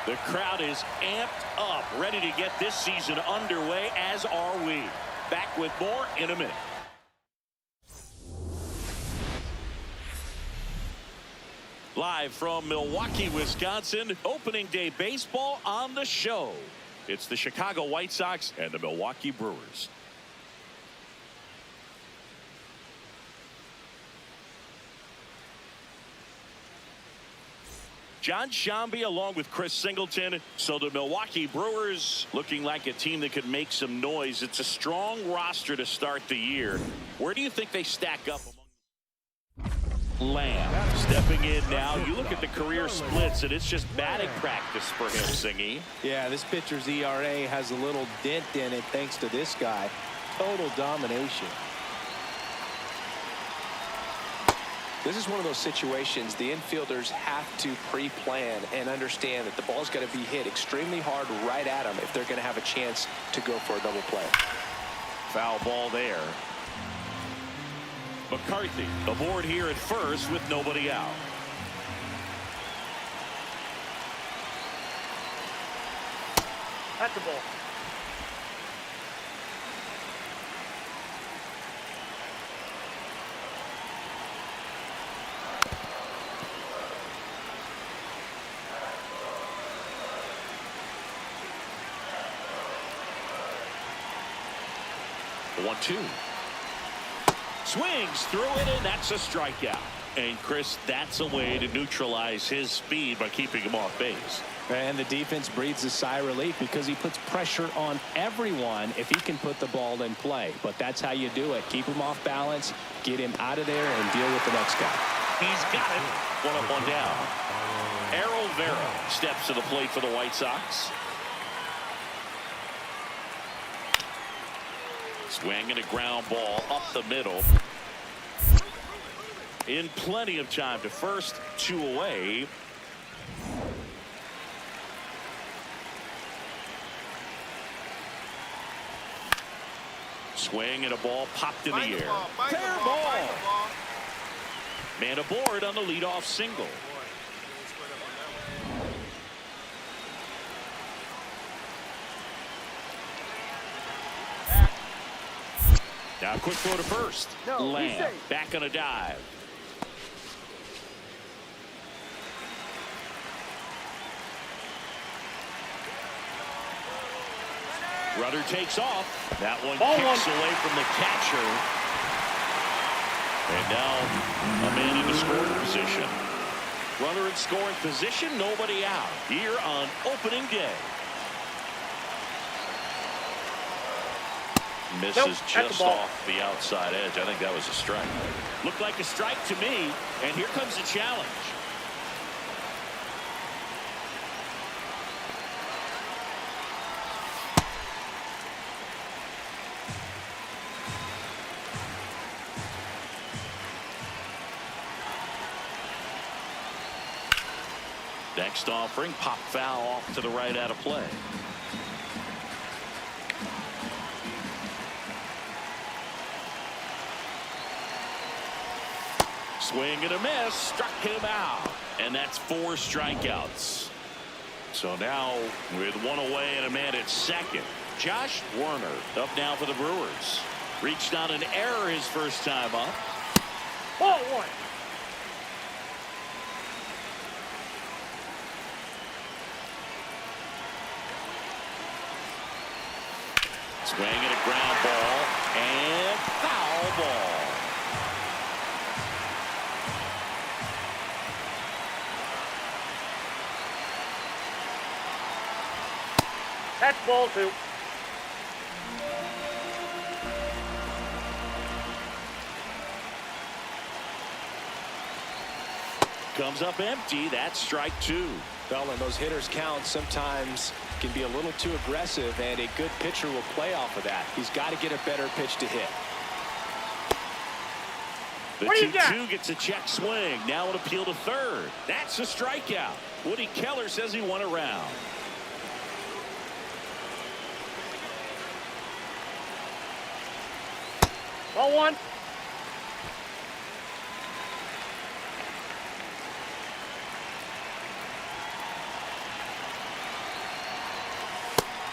The crowd is amped up, ready to get this season underway, as are we. Back with more in a minute. Live from Milwaukee, Wisconsin, opening day baseball on the show. It's the Chicago White Sox and the Milwaukee Brewers. John Shambi along with Chris Singleton. So the Milwaukee Brewers looking like a team that could make some noise. It's a strong roster to start the year. Where do you think they stack up among Lamb stepping in now? You look at the career splits and it's just batting practice for him, Singy. Yeah, this pitcher's ERA has a little dent in it thanks to this guy. Total domination. This is one of those situations the infielders have to pre-plan and understand that the ball's got to be hit extremely hard right at them if they're going to have a chance to go for a double play. Foul ball there. McCarthy aboard here at first with nobody out. At the ball. The 1-2. Swings through it, and that's a strikeout. And Chris, that's a way to neutralize his speed by keeping him off base. And the defense breathes a sigh of relief because he puts pressure on everyone if he can put the ball in play. But that's how you do it. Keep him off balance, get him out of there, and deal with the next guy. He's got it. One up, one down. Errol Vera steps to the plate for the White Sox. Swinging a ground ball up the middle. In plenty of time to first, 2 away. Swing and a ball popped in the air. Fair ball. Man aboard on the leadoff single. Now quick throw to first. Lamb back on a dive. Rudder takes off. That one kicks away from the catcher. And now a man in the scoring position. Runner in scoring position, nobody out here on opening day. Misses just off the outside edge. I think that was a strike. Looked like a strike to me, and here comes the challenge. Next offering, pop foul off to the right out of play. Swing and a miss, struck him out, and that's 4 strikeouts. So now with 1 away and a man at second, Josh Werner up now for the Brewers. Reached on an error his first time up. Ball 1. Swing and a ground ball and foul ball. That's ball 2. Comes up empty. That's strike 2. Well, and those hitters count sometimes can be a little too aggressive, and a good pitcher will play off of that. He's got to get a better pitch to hit. The 2-2 gets a check swing. Now an appeal to third. That's a strikeout. Woody Keller says he won a round. Ball 1.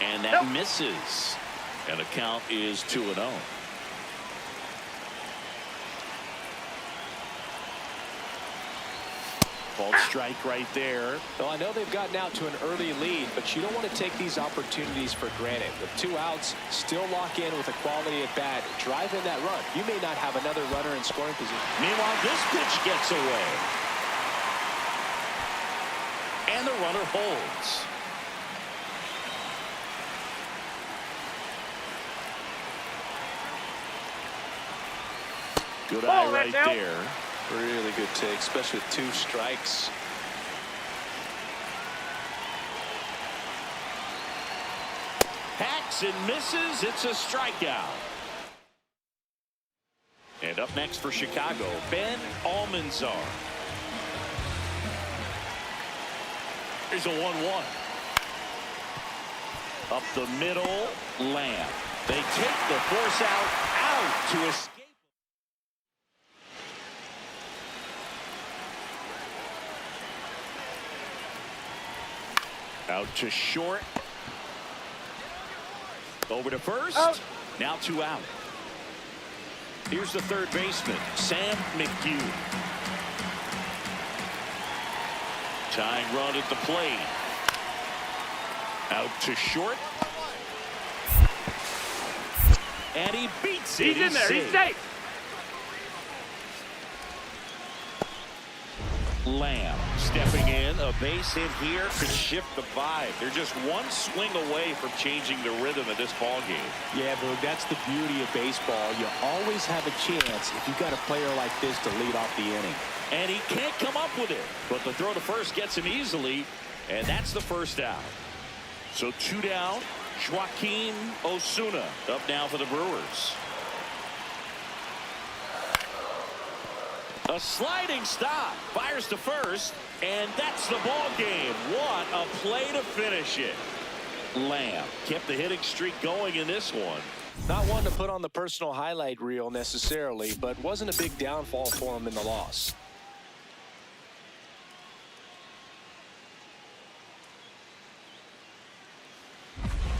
And that misses. And the count is 2-0. Called strike right there. Well, I know they've gotten out to an early lead, but you don't want to take these opportunities for granted. With 2 outs, still lock in with a quality at bat. Drive in that run. You may not have another runner in scoring position. Meanwhile, this pitch gets away. And the runner holds. Good eye right there. Really good take, especially with 2 strikes. Hacks and misses. It's a strikeout. And up next for Chicago, Ben Almanzar. Here's a 1-1. Up the middle, Lamb. They take the force out to escape. Out to short. Over to first. Out. Now 2 out. Here's the third baseman, Sam McHugh. Tying run at the plate. Out to short. And he beats it. He's in there. He's safe. Lamb stepping in. A base hit here could shift the vibe. They're just one swing away from changing the rhythm of this ball game. Yeah, Boog, that's the beauty of baseball. You always have a chance if you've got a player like this to lead off the inning. And he can't come up with it. But the throw to first gets him easily. And that's the first out. So 2 down. Joaquin Osuna up now for the Brewers. A sliding stop. Fires to first. And that's the ball game. What a play to finish it. Lamb kept the hitting streak going in this one. Not one to put on the personal highlight reel necessarily, but wasn't a big downfall for him in the loss.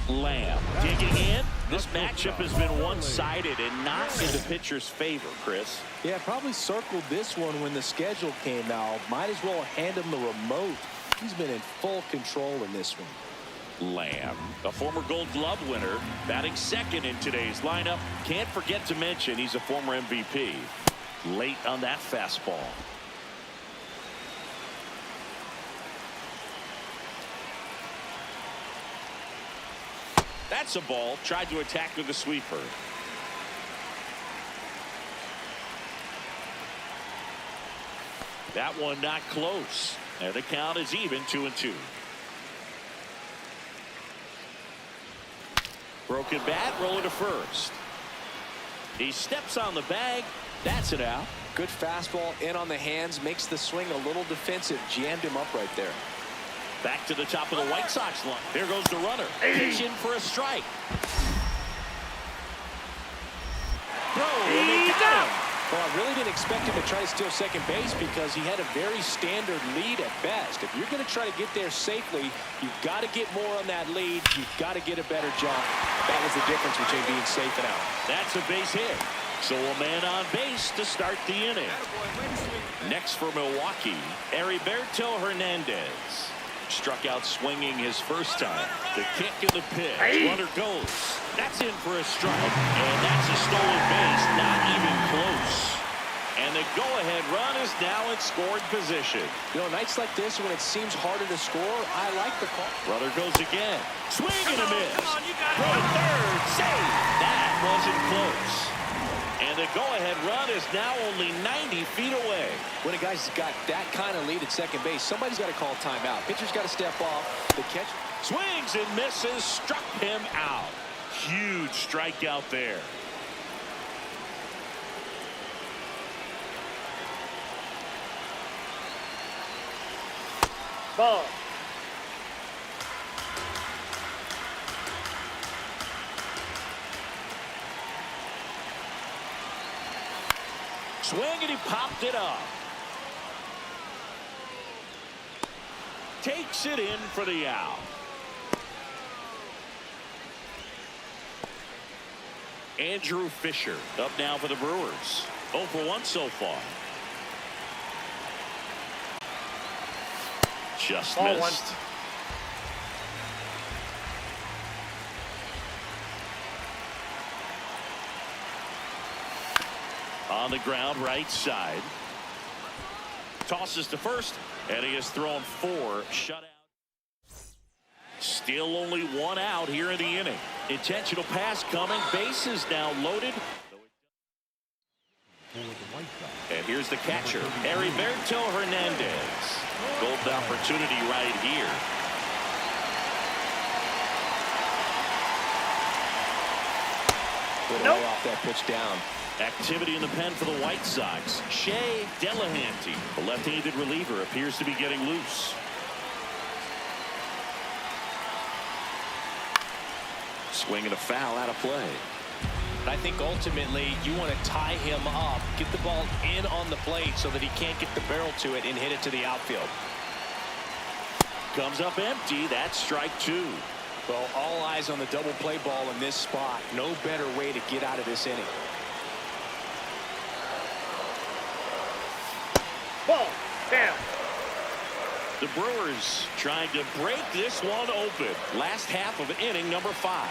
Lamb digging in. This matchup has been one-sided and not in the pitcher's favor, Chris. Yeah, probably circled this one when the schedule came out. Might as well hand him the remote. He's been in full control in this one. Lamb, a former Gold Glove winner, batting second in today's lineup. Can't forget to mention he's a former MVP. Late on that fastball. That's a ball. Tried to attack with a sweeper. That one not close. And the count is even 2-2. Broken bat, rolling to first. He steps on the bag. That's it out. Good fastball in on the hands, makes the swing a little defensive. Jammed him up right there. Back to the top of the White Sox line. There goes the runner. Pitch in for a strike. He's out. Well, I really didn't expect him to try to steal second base because he had a very standard lead at best. If you're going to try to get there safely, you've got to get more on that lead. You've got to get a better jump. That was the difference between being safe and out. That's a base hit. So a man on base to start the inning. Next for Milwaukee, Heriberto Hernandez. Struck out swinging his first time. The kick and the pitch. Runner goes. That's in for a strike. And that's a stolen base. Not even close. And the go-ahead run is now in scoring position. You know, nights like this when it seems harder to score, I like the call. Runner goes again. Swing and a miss. Throw to third. Save. That wasn't close. And the go-ahead run is now only 90 feet away. When a guy's got that kind of lead at second base, somebody's got to call timeout. Pitcher's got to step off. The catch swings and misses, struck him out. Huge strikeout there. Ball. Swing and he popped it up. Takes it in for the out. Andrew Fisher up now for the Brewers. 0 for 1 so far. Just Ball missed. On the ground, right side. Tosses to first, and he has thrown 4 shutout. Still only 1 out here in the inning. Intentional pass coming. Bases now loaded. And here's the catcher, Heriberto Hernandez. Golden opportunity right here. Put away off that pitch down. Activity in the pen for the White Sox. Shea Delahanty, the left-handed reliever, appears to be getting loose. Swinging a foul out of play. I think ultimately you want to tie him up, get the ball in on the plate so that he can't get the barrel to it and hit it to the outfield. Comes up empty. That's strike 2. Well, all eyes on the double play ball in this spot. No better way to get out of this inning. Ball. Down. The Brewers trying to break this one open. Last half of inning number 5.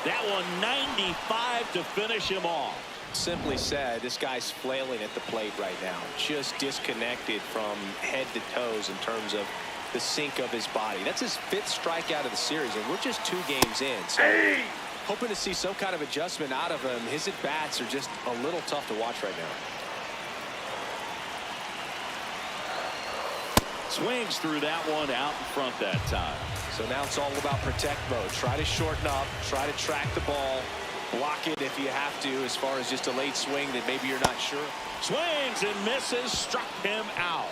That one 95 to finish him off. Simply said, this guy's flailing at the plate right now. Just disconnected from head to toes in terms of the sink of his body. That's his 5th strikeout of the series, and we're just 2 games in. So hoping to see some kind of adjustment out of him. His at-bats are just a little tough to watch right now. Swings through that one out in front that time. So now it's all about protect mode. Try to shorten up, try to track the ball, block it if you have to, as far as just a late swing that maybe you're not sure. Swings and misses, struck him out.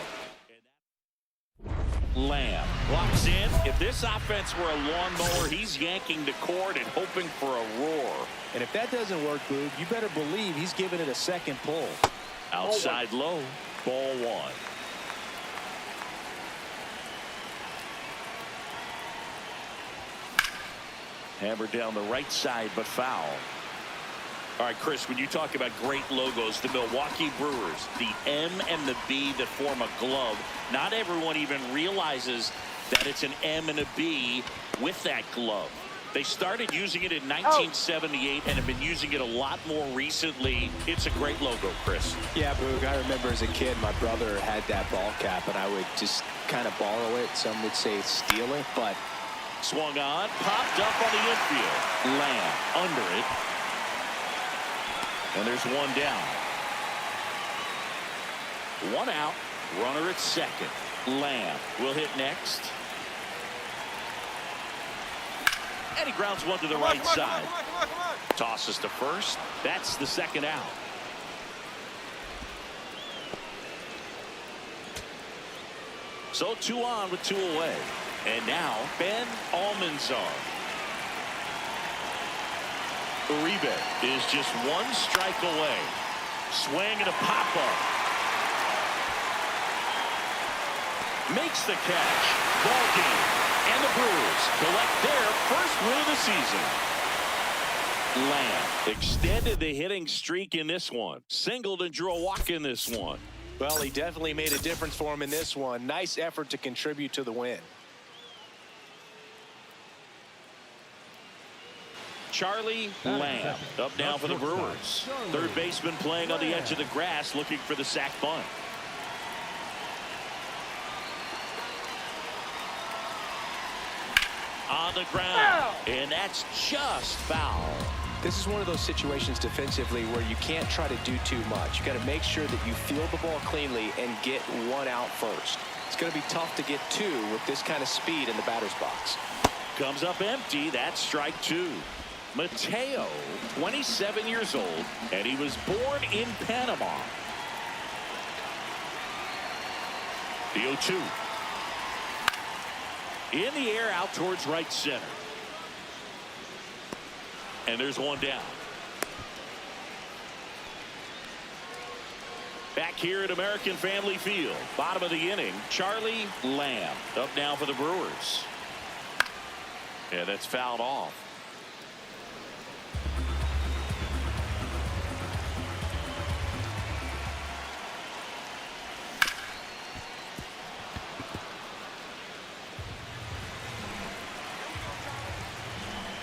Lamb walks in. If this offense were a lawnmower, he's yanking the cord and hoping for a roar. And if that doesn't work, Boog, you better believe he's giving it a second pull. Outside low, ball 1. Hammered down the right side, but foul. All right, Chris, when you talk about great logos, the Milwaukee Brewers, the M and the B that form a glove, not everyone even realizes that it's an M and a B with that glove. They started using it in 1978 and have been using it a lot more recently. It's a great logo, Chris. Yeah, Boog, I remember as a kid, my brother had that ball cap, and I would just kind of borrow it. Some would say steal it, but swung on, popped up on the infield. Lamb under it. And there's 1 down. 1 out. Runner at second. Lamb will hit next. And he grounds one to the right side. Tosses to first. That's the 2nd out. So 2 on with 2 away. And now Ben Almanzar. Uribe is just 1 strike away. Swing and a pop-up. Makes the catch. Ball game. And the Brewers collect their first win of the season. Lamb extended the hitting streak in this one. Singled and drew a walk in this one. well, he definitely made a difference for him in this one. Nice effort to contribute to the win. Charlie Lamb up now for the Brewers. Third baseman playing on the edge of the grass, looking for the sac bunt. On the ground, and that's just foul. This is one of those situations defensively where you can't try to do too much. You got to make sure that you field the ball cleanly and get one out first. It's going to be tough to get two with this kind of speed in the batter's box. Comes up empty. That's strike two. Mateo, 27 years old, and he was born in Panama. The 0-2. In the air out towards right center. And there's one down. Back here at American Family Field, bottom of the inning, Charlie Lamb up now for the Brewers. Yeah, that's fouled off.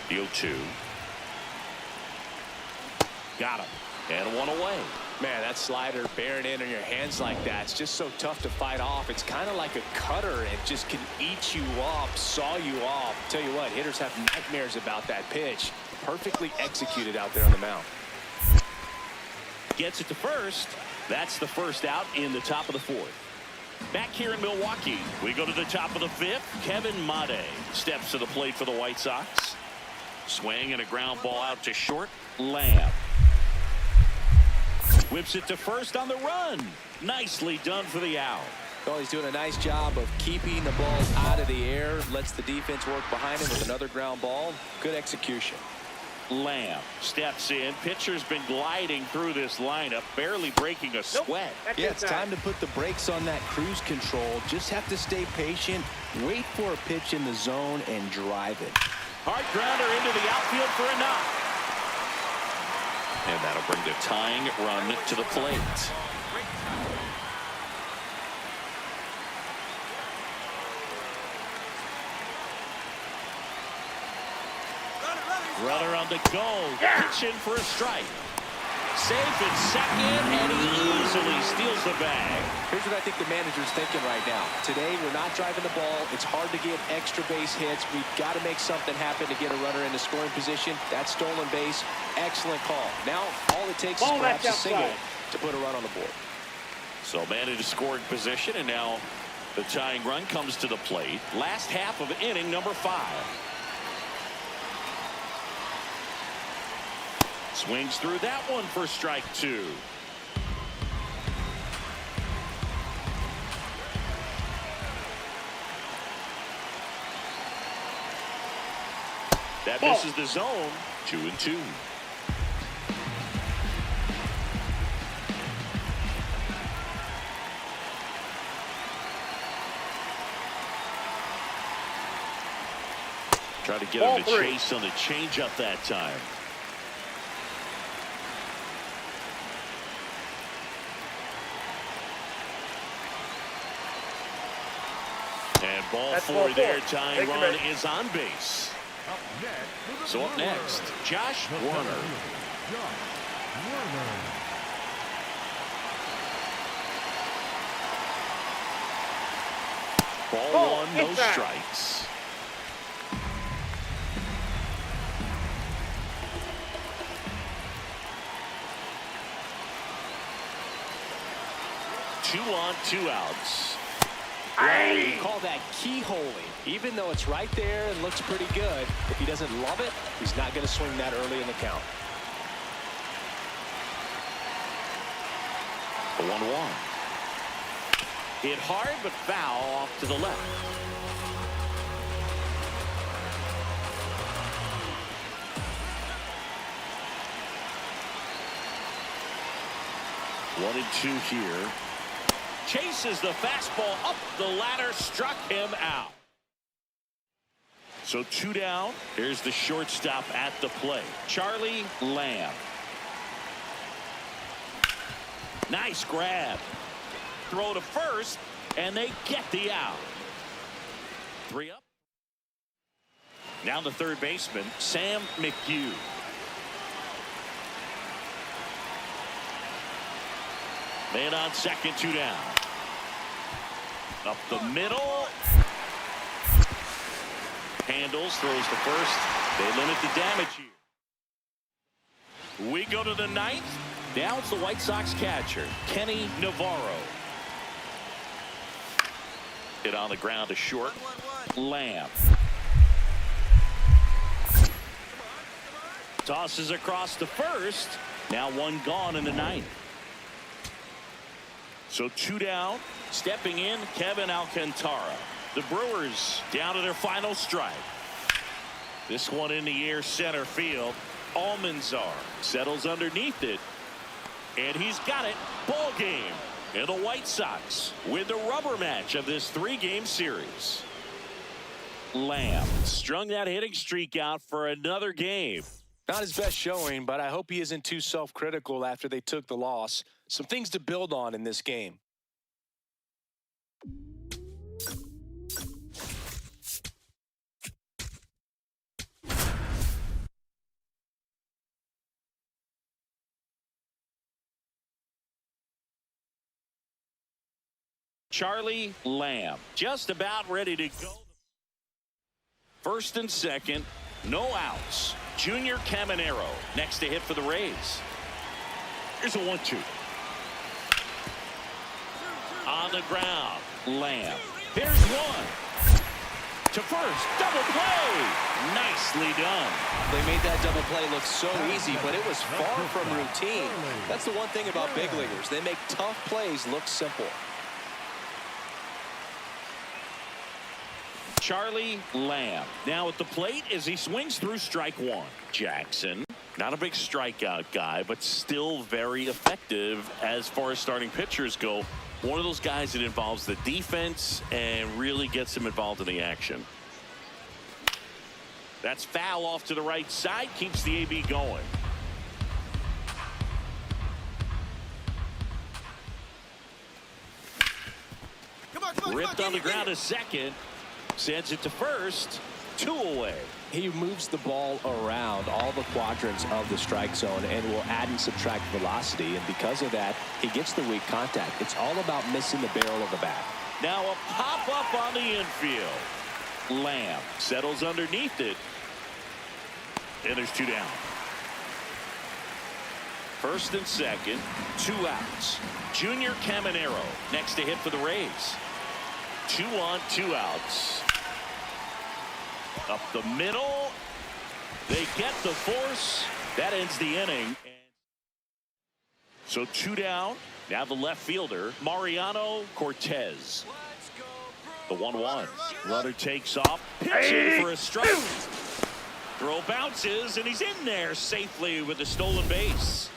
The 0-2. Got him. And one away. Man, that slider bearing in on your hands like that, it's just so tough to fight off. It's kind of like a cutter. It just can eat you up, saw you off. Tell you what, hitters have nightmares about that pitch. Perfectly executed out there on the mound. Gets it to first. That's the first out in the top of the fourth. Back here in Milwaukee, we go to the top of the fifth. Kevin Made steps to the plate for the White Sox. Swing and a ground ball out to short. Lamb whips it to first on the run. Nicely done for the out. Oh, he's doing a nice job of keeping the ball out of the air. Lets the defense work behind him with another ground ball. Good execution. Lamb steps in. Pitcher's been gliding through this lineup, barely breaking a sweat. Yeah, it's time to put the brakes on that cruise control. Just have to stay patient, wait for a pitch in the zone, and drive it. Hard grounder into the outfield for a knock. And that'll bring the tying run to the plate. Runner on the go. Pitch in for a strike. Safe in second, and he easily steals the bag. Here's what I think the manager's thinking right now. Today, we're not driving the ball. It's hard to get extra base hits. We've got to make something happen to get a runner into scoring position. That stolen base, excellent call. Now, all it takes is perhaps a single to put a run on the board. So man into scoring position, and now the tying run comes to the plate. Last half of inning number 5. Swings through that one for strike 2. That misses the zone. 2-2. Try to get him to chase on the changeup that time. And ball 4 there. Tying run is on base. So up next, Josh Warner. Ball 1, no strikes. Two on, 2 outs. You call that keyholing. Even though it's right there and looks pretty good, if he doesn't love it, he's not going to swing that early in the count. The 1-1. Hit hard but foul off to the left. One and 2 here. Chases the fastball up the ladder, struck him out. So 2 down. Here's the shortstop at the plate, Charlie Lamb. Nice grab. Throw to first, and they get the out. 3 up. Now the third baseman, Sam McHugh. Man on second, 2 down. Up the middle. Handles, throws to first. They limit the damage here. We go to the 9th. Now it's the White Sox catcher, Kenny Navarro. Hit on the ground to short. Lamb. Tosses across to first. Now 1 gone in the 9th. So 2 down. Stepping in, Kevin Alcantara. The Brewers down to their final strike. This one in the air, center field. Almanzar settles underneath it, and he's got it. Ball game. And the White Sox win the rubber match of this 3-game series. Lamb strung that hitting streak out for another game. Not his best showing, but I hope he isn't too self-critical after they took the loss. Some things to build on in this game. Charlie Lamb just about ready to go. First and second, no outs. Junior Caminero next to hit for the Rays. Here's a 1-2. On the ground, Lamb. There's one. To first, double play. Nicely done. They made that double play look so easy, but it was far from routine. That's the one thing about big leaguers. They make tough plays look simple. Charlie Lamb now at the plate as he swings through strike one. Jackson, not a big strikeout guy, but still very effective as far as starting pitchers go. One of those guys that involves the defense and really gets him involved in the action. That's foul off to the right side, keeps the AB going. Ripped on the ground to second. Sends it to first. 2 away. He moves the ball around all the quadrants of the strike zone and will add and subtract velocity. And because of that, he gets the weak contact. It's all about missing the barrel of the bat. Now a pop-up on the infield. Lamb settles underneath it. And there's 2 down. First and second, 2 outs. Junior Caminero next to hit for the Rays. 2 on, 2 outs. Up the middle. They get the force. That ends the inning. So 2 down. Now the left fielder, Mariano Cortez. The 1-1. Runner takes off. Pitching for a strike. Throw bounces, and he's in there safely with a stolen base.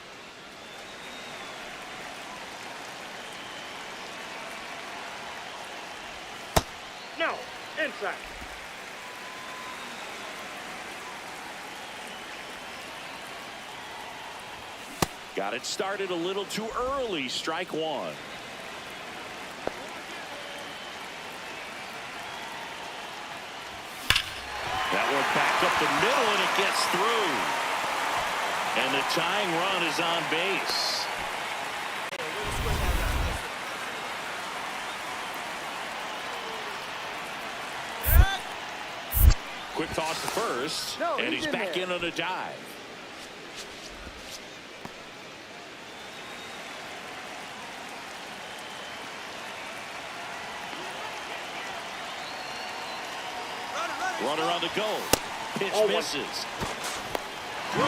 No, inside. Got it started a little too early. Strike 1. That one back up the middle, and it gets through. And the tying run is on base. Quick toss to first, and he's back in on a dive. Runner on the go. Pitch misses. Throw,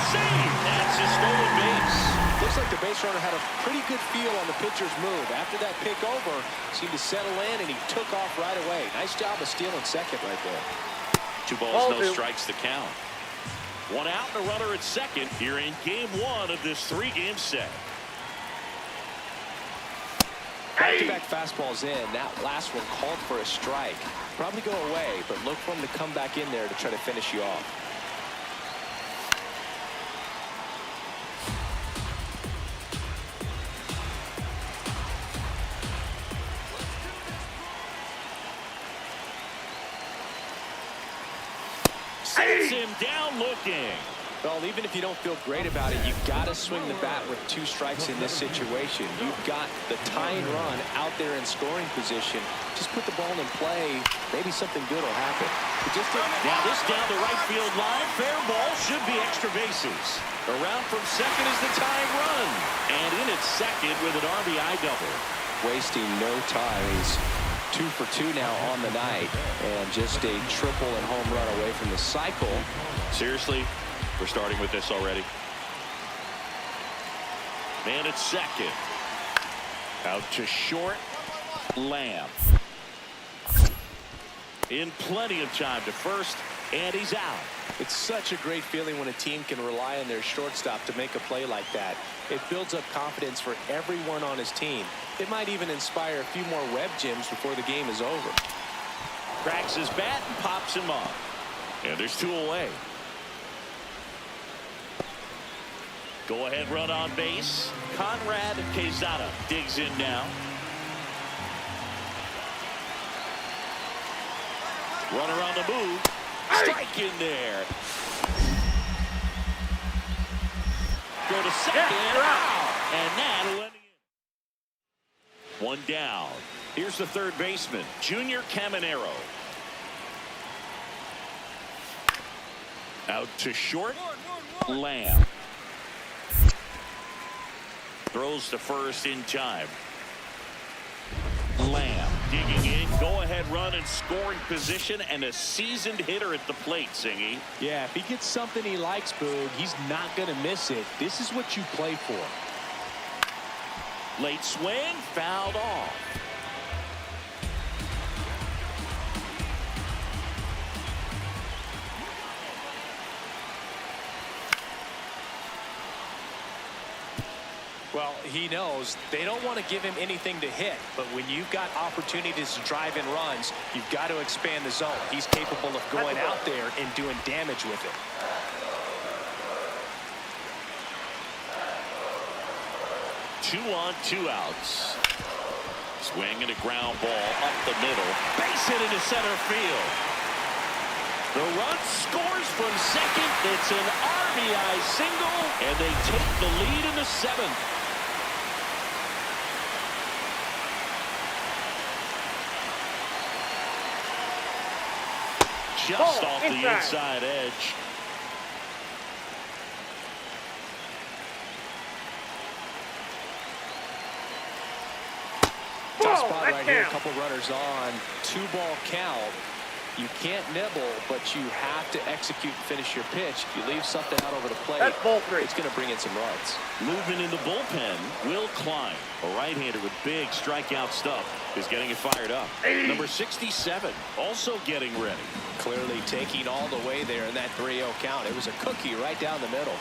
save. That's a stolen base. Looks like the base runner had a pretty good feel on the pitcher's move. After that pick over, seemed to settle in, and he took off right away. Nice job of stealing second right there. 2 balls, no strikes to count. 1 out and a runner at second here in game 1 of this 3-game set. Back-to-back fastballs in. That last one called for a strike. Probably go away, but look for him to come back in there to try to finish you off. Sends him down looking. Well, even if you don't feel great about it, you've got to swing the bat with 2 strikes in this situation. You've got the tying run out there in scoring position. Just put the ball in play. Maybe something good will happen. Now this down the right field line. Fair ball. Should be extra bases. Around from second is the tying run. And in at second with an RBI double. Wasting no time. He's 2 for 2 now on the night. And just a triple and home run away from the cycle. Seriously? We're starting with this already. Man at second. Out to short. Lamb. In plenty of time to first, and he's out. It's such a great feeling when a team can rely on their shortstop to make a play like that. It builds up confidence for everyone on his team. It might even inspire a few more rep gyms before the game is over. Cracks his bat and pops him up. And there's 2 away. Go ahead run on base. Conrad Quezada digs in now. Runner on the move. Strike in there. Go to second. And that'll end it. 1 down. Here's the third baseman, Junior Caminero. Out to short. Lamb. Throws to first in time. Lamb digging in. Go-ahead run in scoring position and a seasoned hitter at the plate, Singy. Yeah, if he gets something he likes, Boog, he's not going to miss it. This is what you play for. Late swing, fouled off. Well, he knows they don't want to give him anything to hit, but when you've got opportunities to drive in runs, you've got to expand the zone. He's capable of going out there and doing damage with it. Two on, 2 outs. Swing and a ground ball up the middle. Base hit into center field. The run scores from second. It's an RBI single, and they take the lead in the 7th. Just off the inside edge. Tough spot right here. A couple runners on. 2-ball count. You can't nibble, but you have to execute and finish your pitch. If you leave something out over the plate, it's going to bring in some runs. Moving in the bullpen, Will Klein, a right-hander with big strikeout stuff, is getting it fired up. Number 67, also getting ready. Clearly taking all the way there in that 3-0 count. It was a cookie right down the middle.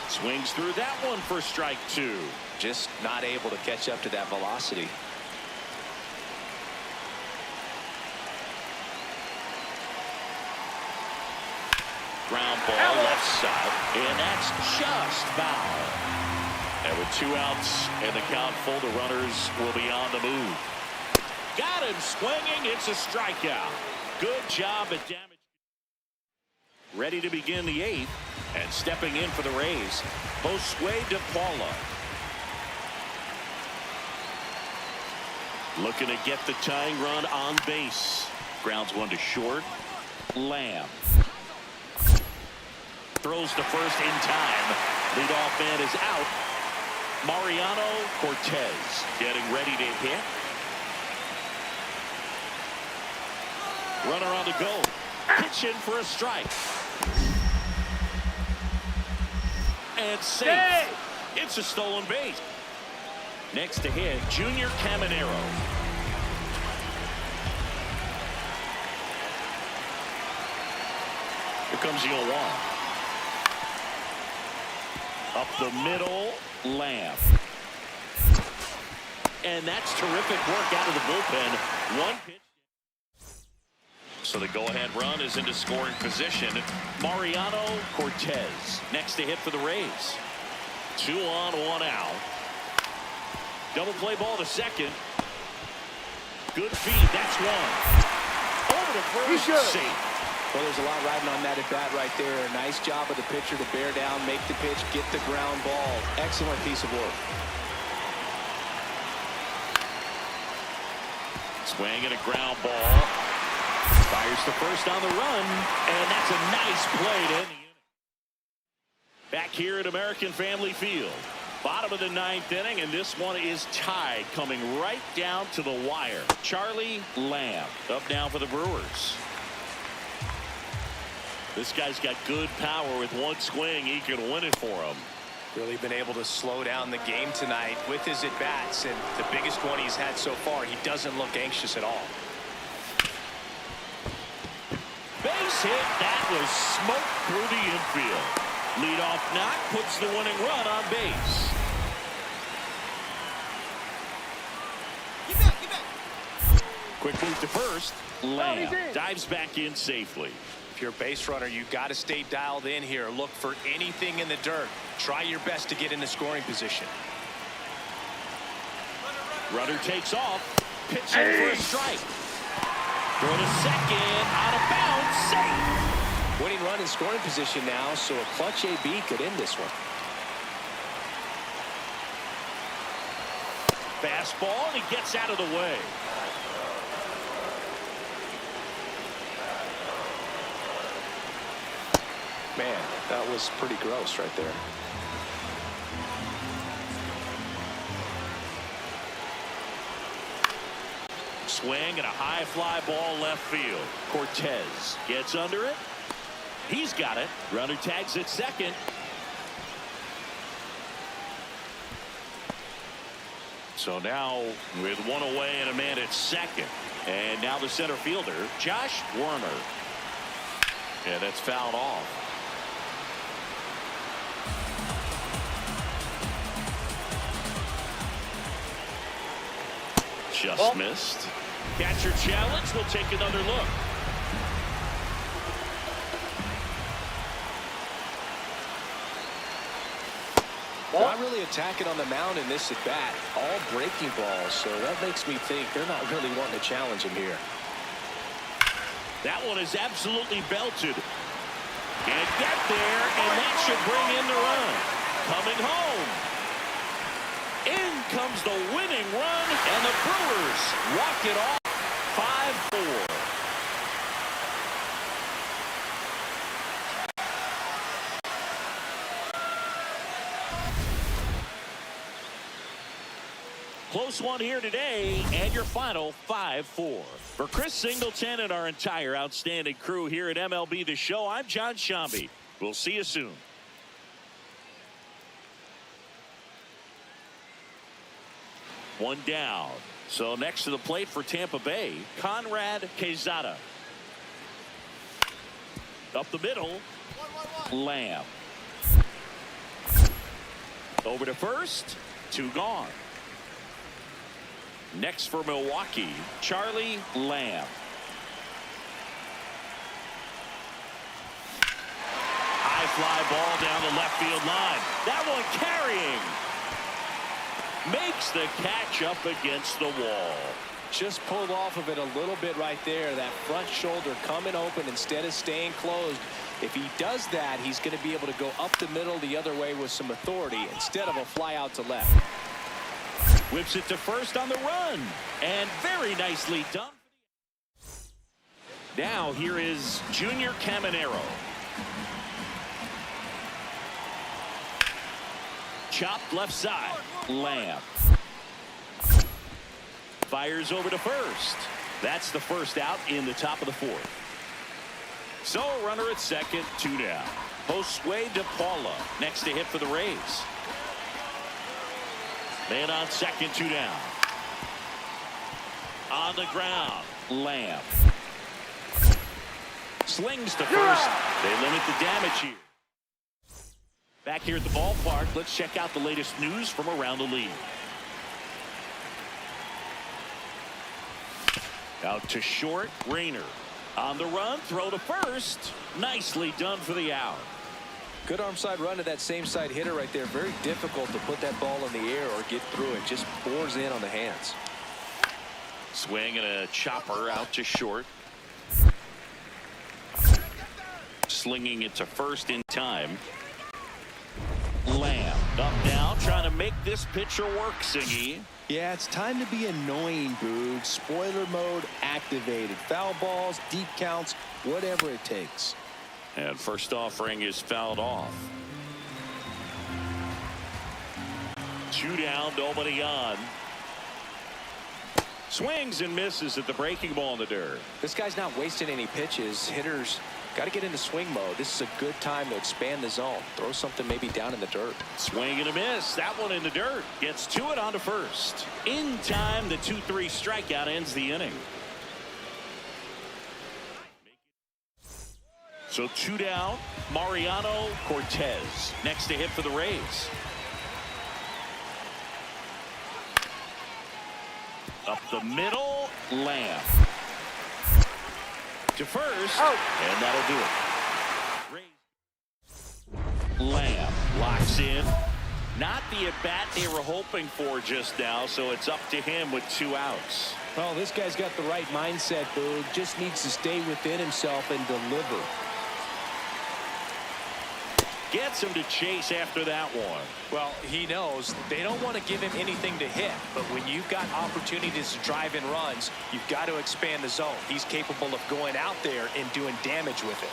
Swings through that one for strike 2. Just not able to catch up to that velocity. Ground ball left side, and that's just foul. And with 2 outs and the count full, the runners will be on the move. Got him swinging. It's a strikeout. Good job at damage. Ready to begin the 8th, and stepping in for the Rays, Josue De Paula. Looking to get the tying run on base. Grounds one to short. Lamb. Throws to first in time. Leadoff man is out. Mariano Cortez getting ready to hit. Runner on the go. Pitch in for a strike. And safe. Hey! It's a stolen base. Next to hit, Junior Caminero. Here comes the 0-1. Up the middle, Lamb. And that's terrific work out of the bullpen. 1 pitch. So the go-ahead run is into scoring position. Mariano Cortez next to hit for the Rays. 2 on, 1 out. Double play ball to second. Good feed. That's 1. Over to first. Safe. Well, there's a lot riding on that at bat right there. Nice job of the pitcher to bear down, make the pitch, get the ground ball. Excellent piece of work. Swing and a ground ball. Fires to first on the run, and that's a nice play to end the inning. Back here at American Family Field. Bottom of the 9th inning, and this one is tied, coming right down to the wire. Charlie Lamb up now for the Brewers. This guy's got good power. With 1 swing, he can win it for him. Really been able to slow down the game tonight with his at-bats, and the biggest one he's had so far, he doesn't look anxious at all. Base hit. That was smoked through the infield. Leadoff knock puts the winning run on base. Quick move to first. Lamb dives back in safely. If you're a base runner, you've got to stay dialed in here. Look for anything in the dirt. Try your best to get into scoring position. Runner takes off. Pitching for a strike. Throw to second. Out of bounds. Safe. Winning run in scoring position now, so a clutch AB could end this one. Fastball, and he gets out of the way. Man, that was pretty gross right there. Swing and a high fly ball left field. Cortez gets under it. He's got it. Runner tags at second. So now with one away and a man at second. And now the center fielder, Josh Werner. And that's fouled off. Just missed. Catcher challenge. We'll take another look. Not really attacking on the mound in this at bat. All breaking balls, so that makes me think they're not really wanting to challenge him here. That one is absolutely belted. Can't get there, and that should bring in the run. Coming home. In comes the winning run, and the Brewers walk it off 5-4. Close one here today, and your final 5-4. For Chris Singleton and our entire outstanding crew here at MLB The Show, I'm John Shambi. We'll see you soon. One down. So next to the plate for Tampa Bay, Conrad Quezada. Up the middle, Lamb. Over to first, 2 gone. Next for Milwaukee, Charlie Lamb. High fly ball down the left field line. That one carrying. Makes the catch up against the wall. Just pulled off of it a little bit right there. That front shoulder coming open instead of staying closed. If he does that, he's going to be able to go up the middle the other way with some authority instead of a fly out to left. Whips it to first on the run. And very nicely done. Now here is Junior Caminero. Chopped left side. Lamb. Fires over to first. That's the first out in the top of the 4th. So a runner at second, 2 down. Josue DePaula next to hit for the Rays. Man on second, 2 down. On the ground, Lamb. Slings to first. They limit the damage here. Back here at the ballpark, let's check out the latest news from around the league. Out to short, Rayner. On the run, throw to first. Nicely done for the out. Good arm side run to that same side hitter right there. Very difficult to put that ball in the air or get through it. Just bores in on the hands. Swing and a chopper out to short. Slinging it to first in time. Lamb up now, trying to make this pitcher work, Singy. Yeah, it's time to be annoying, Boog. Spoiler mode activated. Foul balls, deep counts, whatever it takes. And first offering is fouled off. 2 down, nobody on. Swings and misses at the breaking ball in the dirt. This guy's not wasting any pitches. Hitters got to get into swing mode. This is a good time to expand the zone. Throw something maybe down in the dirt. Swing and a miss. That one in the dirt. Gets to it onto first. In time, the 2-3 strikeout ends the inning. So 2 down, Mariano Cortez next to hit for the Rays. Up the middle, Lamb. To first, Out. and that'll do it. Lamb locks in. Not the at-bat they were hoping for just now, so it's up to him with 2 outs. Well, this guy's got the right mindset, Boog. Just needs to stay within himself and deliver. Gets him to chase after that one. Well, he knows they don't want to give him anything to hit, but when you've got opportunities to drive in runs, you've got to expand the zone. He's capable of going out there and doing damage with it.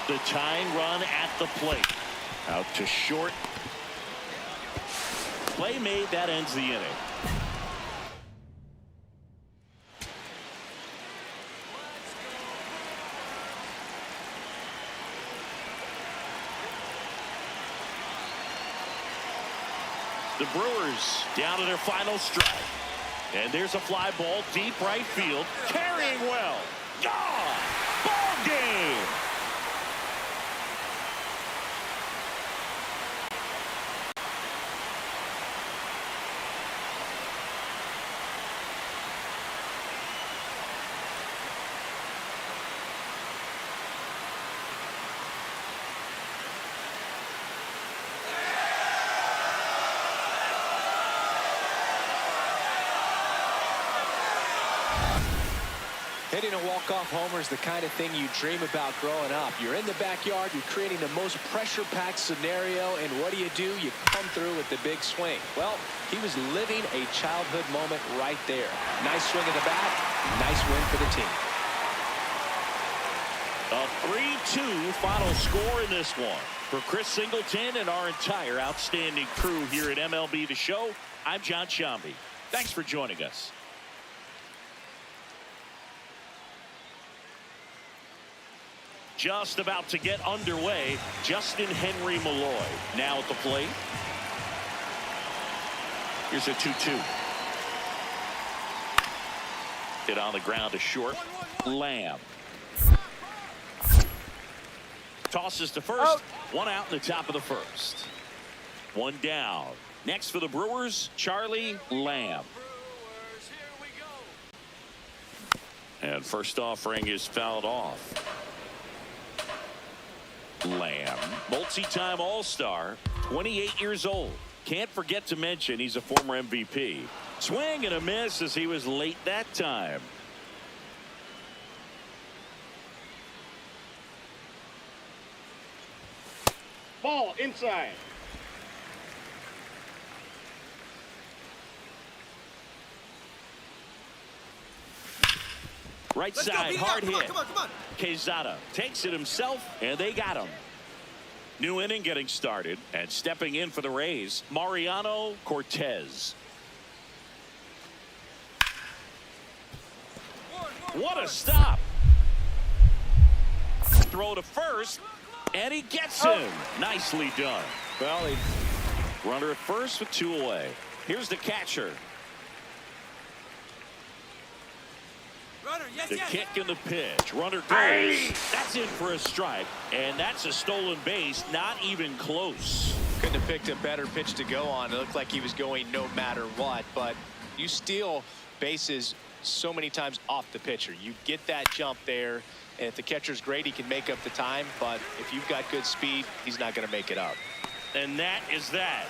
The tying run at the plate. Out to short. Play made, that ends the inning. The Brewers down to their final strike. And there's a fly ball deep right field. Carrying well. Gone. Ball game. Hitting a walk-off homer is the kind of thing you dream about growing up. You're in the backyard, you're creating the most pressure-packed scenario, and what do? You come through with the big swing. Well, he was living a childhood moment right there. Nice swing of the bat, nice win for the team. A 3-2 final score in this one. For Chris Singleton and our entire outstanding crew here at MLB The Show, I'm John Shambi. Thanks for joining us. Just about to get underway, Justin Henry Malloy now at the plate. Here's a 2-2. Hit on the ground to short. Lamb. Tosses to first. Out. 1 out in the top of the first. 1 down. Next for the Brewers, Charlie Lamb. And first offering is fouled off. Lamb, multi-time All-Star, 28 years old. Can't forget to mention he's a former MVP. Swing and a miss as he was late that time. Ball inside. Right side, hard hit. Come on. Quezada takes it himself, and they got him. New inning getting started, and stepping in for the Rays, Mariano Cortez. What a stop. Throw to first, and he gets him. Nicely done. Well, Runner at first with 2 away. Here's the catcher. The kick and the pitch. Runner goes. That's in for a strike. And that's a stolen base. Not even close. Couldn't have picked a better pitch to go on. It looked like he was going no matter what, but you steal bases so many times off the pitcher. You get that jump there, and if the catcher's great, he can make up the time, but if you've got good speed, he's not going to make it up. And that is that.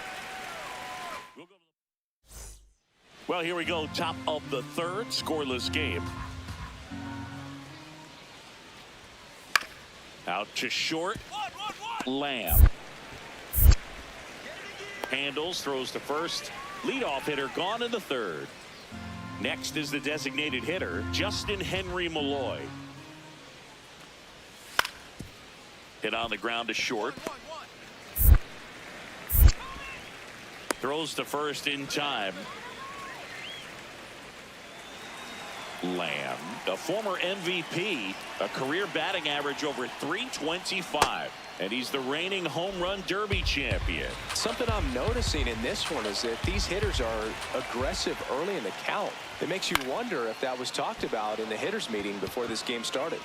Well, here we go. Top of the third. Scoreless game. Out to short. Lamb. Handles, throws to first. Leadoff hitter gone in the third. Next is the designated hitter, Justin Henry Malloy. Hit on the ground to short. Throws to first in time. Lamb, a former MVP, a career batting average over .325, and he's the reigning home run derby champion. Something I'm noticing in this one is that these hitters are aggressive early in the count. It makes you wonder if that was talked about in the hitters meeting before this game started.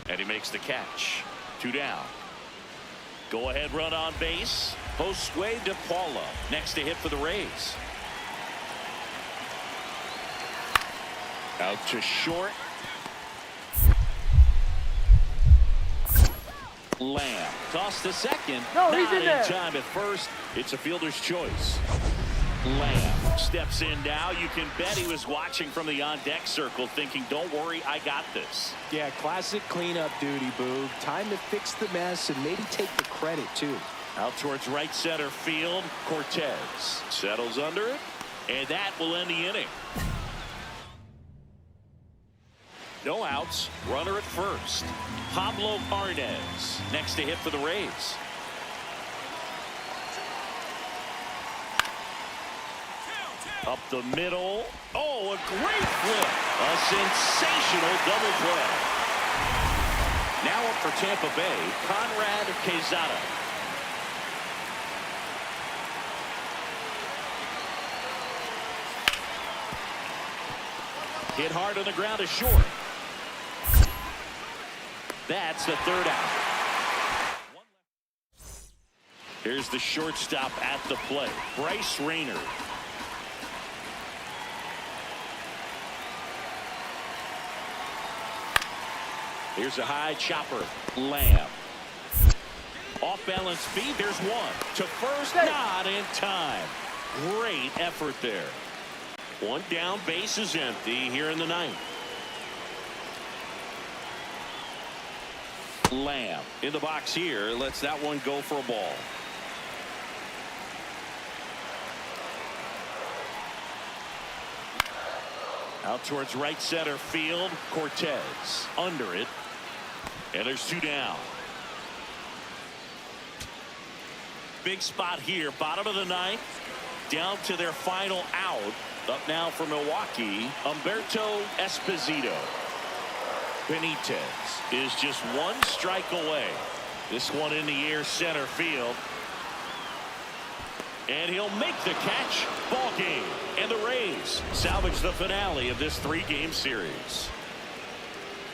And he makes the catch. 2 down. Go ahead run on base. Josue De Paula next to hit for the Rays. Out to short. Lamb tossed to second. No, Not he's in there. time at first. It's a fielder's choice. Lamb steps in now. You can bet he was watching from the on-deck circle thinking, don't worry, I got this. Yeah, classic cleanup duty, Boog. Time to fix the mess and maybe take the credit, too. Out towards right center field. Cortez settles under it, and that will end the inning. No outs. Runner at first. Pablo Arnez next to hit for the Rays. Up the middle. Oh, a great flip. A sensational double play. Now up for Tampa Bay, Conrad Quezada. Hit hard on the ground to short. That's the 3rd out. Here's the shortstop at the plate, Bryce Rayner. Here's a high chopper. Lamb. Off balance feet. There's one. To first. Not in time. Great effort there. 1 down. Base is empty here in the 9th. Lamb in the box here. Lets that one go for a ball. Out towards right center field. Cortez under it. And there's 2 down. Big spot here. Bottom of the 9th. Down to their final out. Up now for Milwaukee, Humberto Esposito. Benitez is just 1 strike away. This one in the air center field. And he'll make the catch. Ball game. And the Rays salvage the finale of this 3-game series.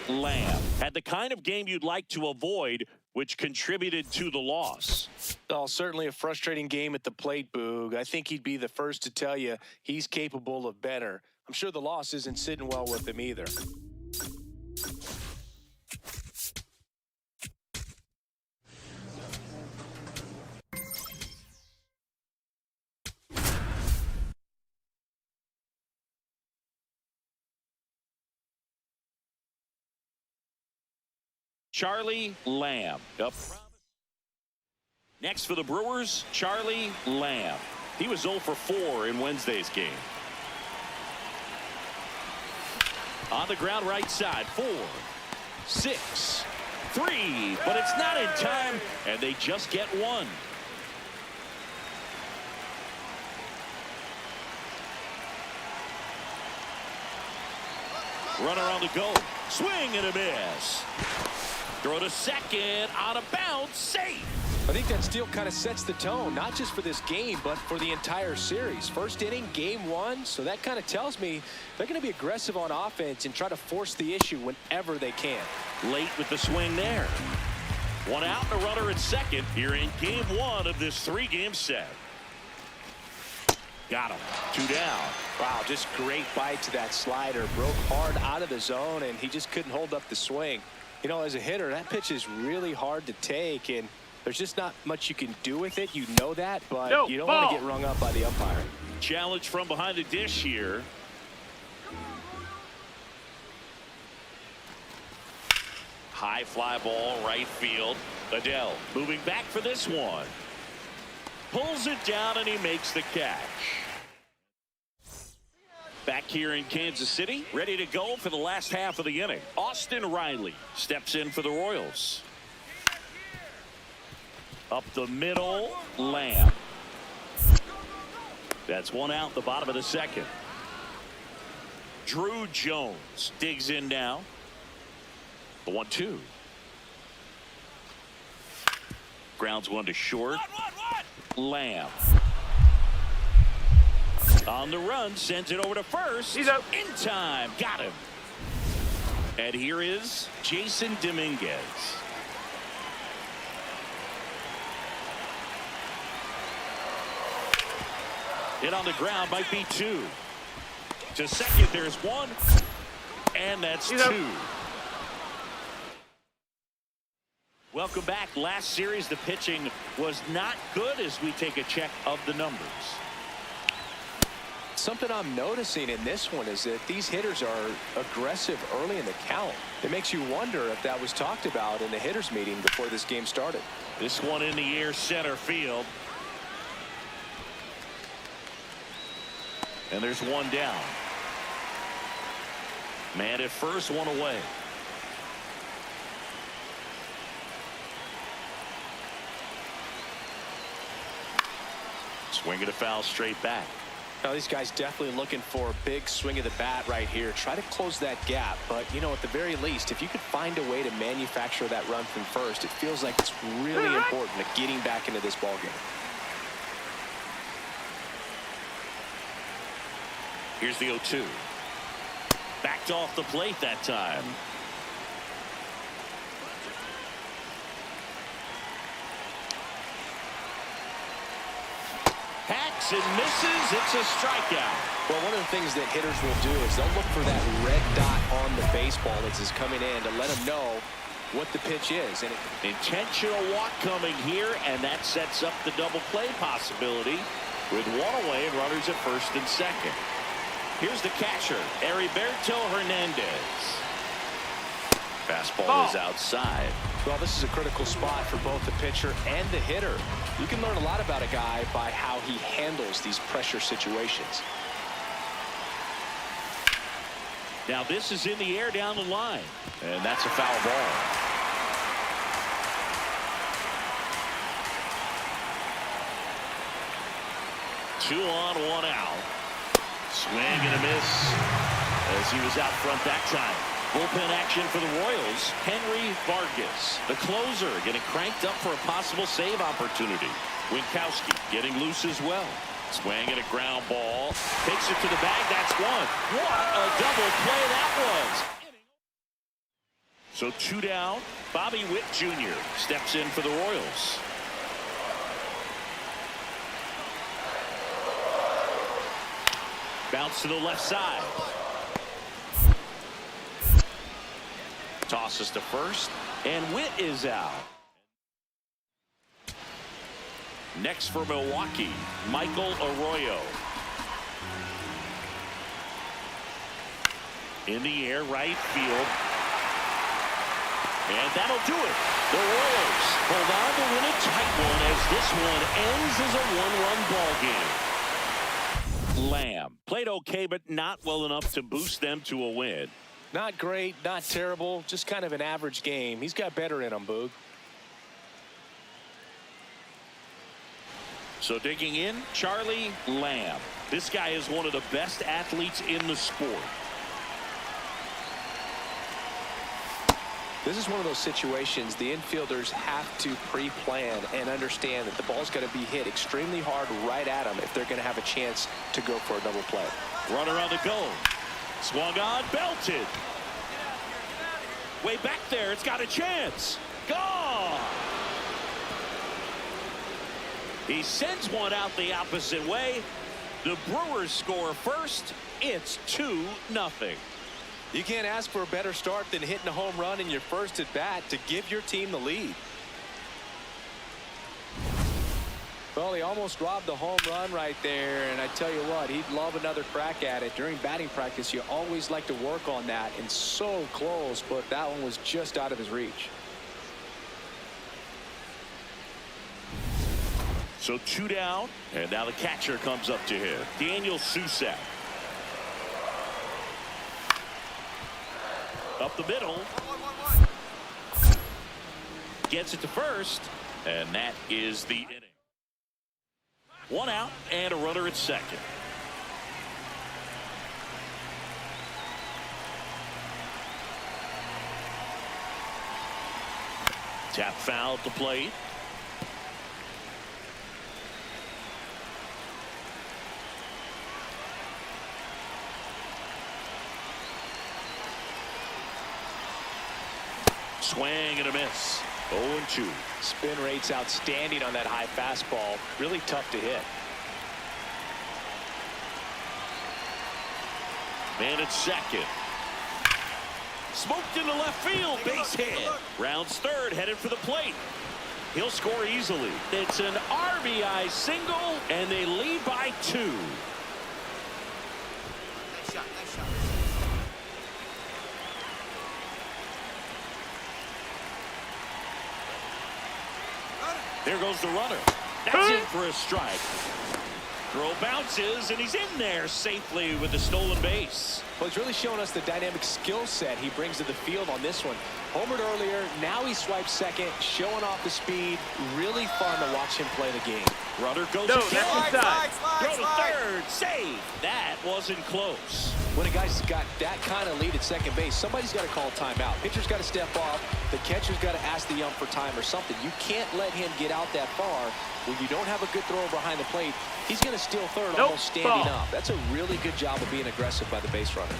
Lamb had the kind of game you'd like to avoid, which contributed to the loss. Oh, certainly a frustrating game at the plate, Boog. I think he'd be the first to tell you he's capable of better. I'm sure the loss isn't sitting well with him either. Charlie Lamb. Up. Next for the Brewers, Charlie Lamb. He was 0 for 4 in Wednesday's game. On the ground right side, 4, 6, 3, but it's not in time, and they just get 1. Runner on the go. Swing and a miss. Throw to second. Out of bounds. Safe. I think that steal kind of sets the tone, not just for this game, but for the entire series. First inning, game 1. So that kind of tells me they're going to be aggressive on offense and try to force the issue whenever they can. Late with the swing there. 1 out and a runner at second here in game 1 of this 3-game set. Got him. 2 down. Wow, just great bite to that slider. Broke hard out of the zone, and he just couldn't hold up the swing. You know, as a hitter, that pitch is really hard to take, and there's just not much you can do with it. You know that, but you don't want to get rung up by the umpire. Challenge from behind the dish here. High fly ball, right field. Adele moving back for this one. Pulls it down, and he makes the catch. Back here in Kansas City, ready to go for the last half of the inning. Austin Riley steps in for the Royals. Up the middle, Lamb. That's 1 out, the bottom of the 2nd. Drew Jones digs in now. The 1-2. Grounds one to short. Lamb. On the run, sends it over to first. He's out. In time. Got him. And here is Jason Dominguez. Hit on the ground, might be two. To second, there's one. And that's He's out. two. Welcome back. Last series, the pitching was not good as we take a check of the numbers. Something I'm noticing in this one is that these hitters are aggressive early in the count. It makes you wonder if that was talked about in the hitters meeting before this game started. This one in the air, center field. And there's one down. Man at first, one away. Swing and a foul straight back. Now these guys definitely looking for a big swing of the bat right here. Try to close that gap. But, you know, at the very least, if you could find a way to manufacture that run from first, it feels like it's really important to getting back into this ballgame. Here's the 0-2. Backed off the plate that time. Hacks and misses. It's a strikeout. Well, one of the things that hitters will do is they'll look for that red dot on the baseball as it's coming in to let them know what the pitch is. And Intentional walk coming here, and that sets up the double play possibility with one away and runners at first and second. Here's the catcher, Heriberto Hernandez. Fastball is outside. well, this is a critical spot for both the pitcher and the hitter. You can learn a lot about a guy by how he handles these pressure situations. Now this is in the air down the line, and that's a foul ball. Two on, one out. Swing and a miss as he was out front that time. Bullpen action for the Royals. Henry Vargas, the closer, getting cranked up for a possible save opportunity. Winkowski getting loose as well. Swing and a ground ball. Takes it to the bag. That's one. What a double play that was. So two down. Bobby Witt Jr. steps in for the Royals. Bounce to the left side. Tosses to first, and Witt is out. Next for Milwaukee, Michael Arroyo. In the air, right field. And that'll do it. The Royals hold on to win a tight one as this one ends as a one-run ball game. Lamb played okay, but not well enough to boost them to a win. Not great, not terrible, just kind of an average game. He's got better in him, Boog. So digging in, Charlie Lamb. This guy is one of the best athletes in the sport. This is one of those situations the infielders have to pre-plan and understand that the ball's got to be hit extremely hard right at them if they're going to have a chance to go for a double play. Runner on the go. Swung on, belted. Way back there, it's got a chance. Gone. He sends one out the opposite way. The Brewers score first. It's 2-0. You can't ask for a better start than hitting a home run in your first at bat to give your team the lead. Well, he almost robbed the home run right there, and I tell you what, he'd love another crack at it. During batting practice, you always like to work on that, and so close, but that one was just out of his reach. So two down, and now the catcher comes up to him, Daniel Susak. Up the middle. Gets it to first, and that is the inning. One out and a runner at second. Tap foul at the plate. Swing and a miss. 0-2. Spin rate's outstanding on that high fastball. Really tough to hit. Man at second. Smoked into left field. Base hit. Rounds third, headed for the plate. He'll score easily. It's an RBI single, and they lead by 2. Nice shot, nice shot. There goes the runner. That's in for a strike. Throw bounces, and he's in there safely with the stolen base. Well, he's really showing us the dynamic skill set he brings to the field on this one. Homered earlier, now he swipes second, showing off the speed. Really fun to watch him play the game. Runner goes No, again. that's inside. Throw to third. Save. That wasn't close. When a guy's got that kind of lead at second base, somebody's got to call timeout. Pitcher's got to step off. The catcher's got to ask the ump for time or something. You can't let him get out that far. When you don't have a good thrower behind the plate, he's going to steal third almost standing up. That's a really good job of being aggressive by the base runner.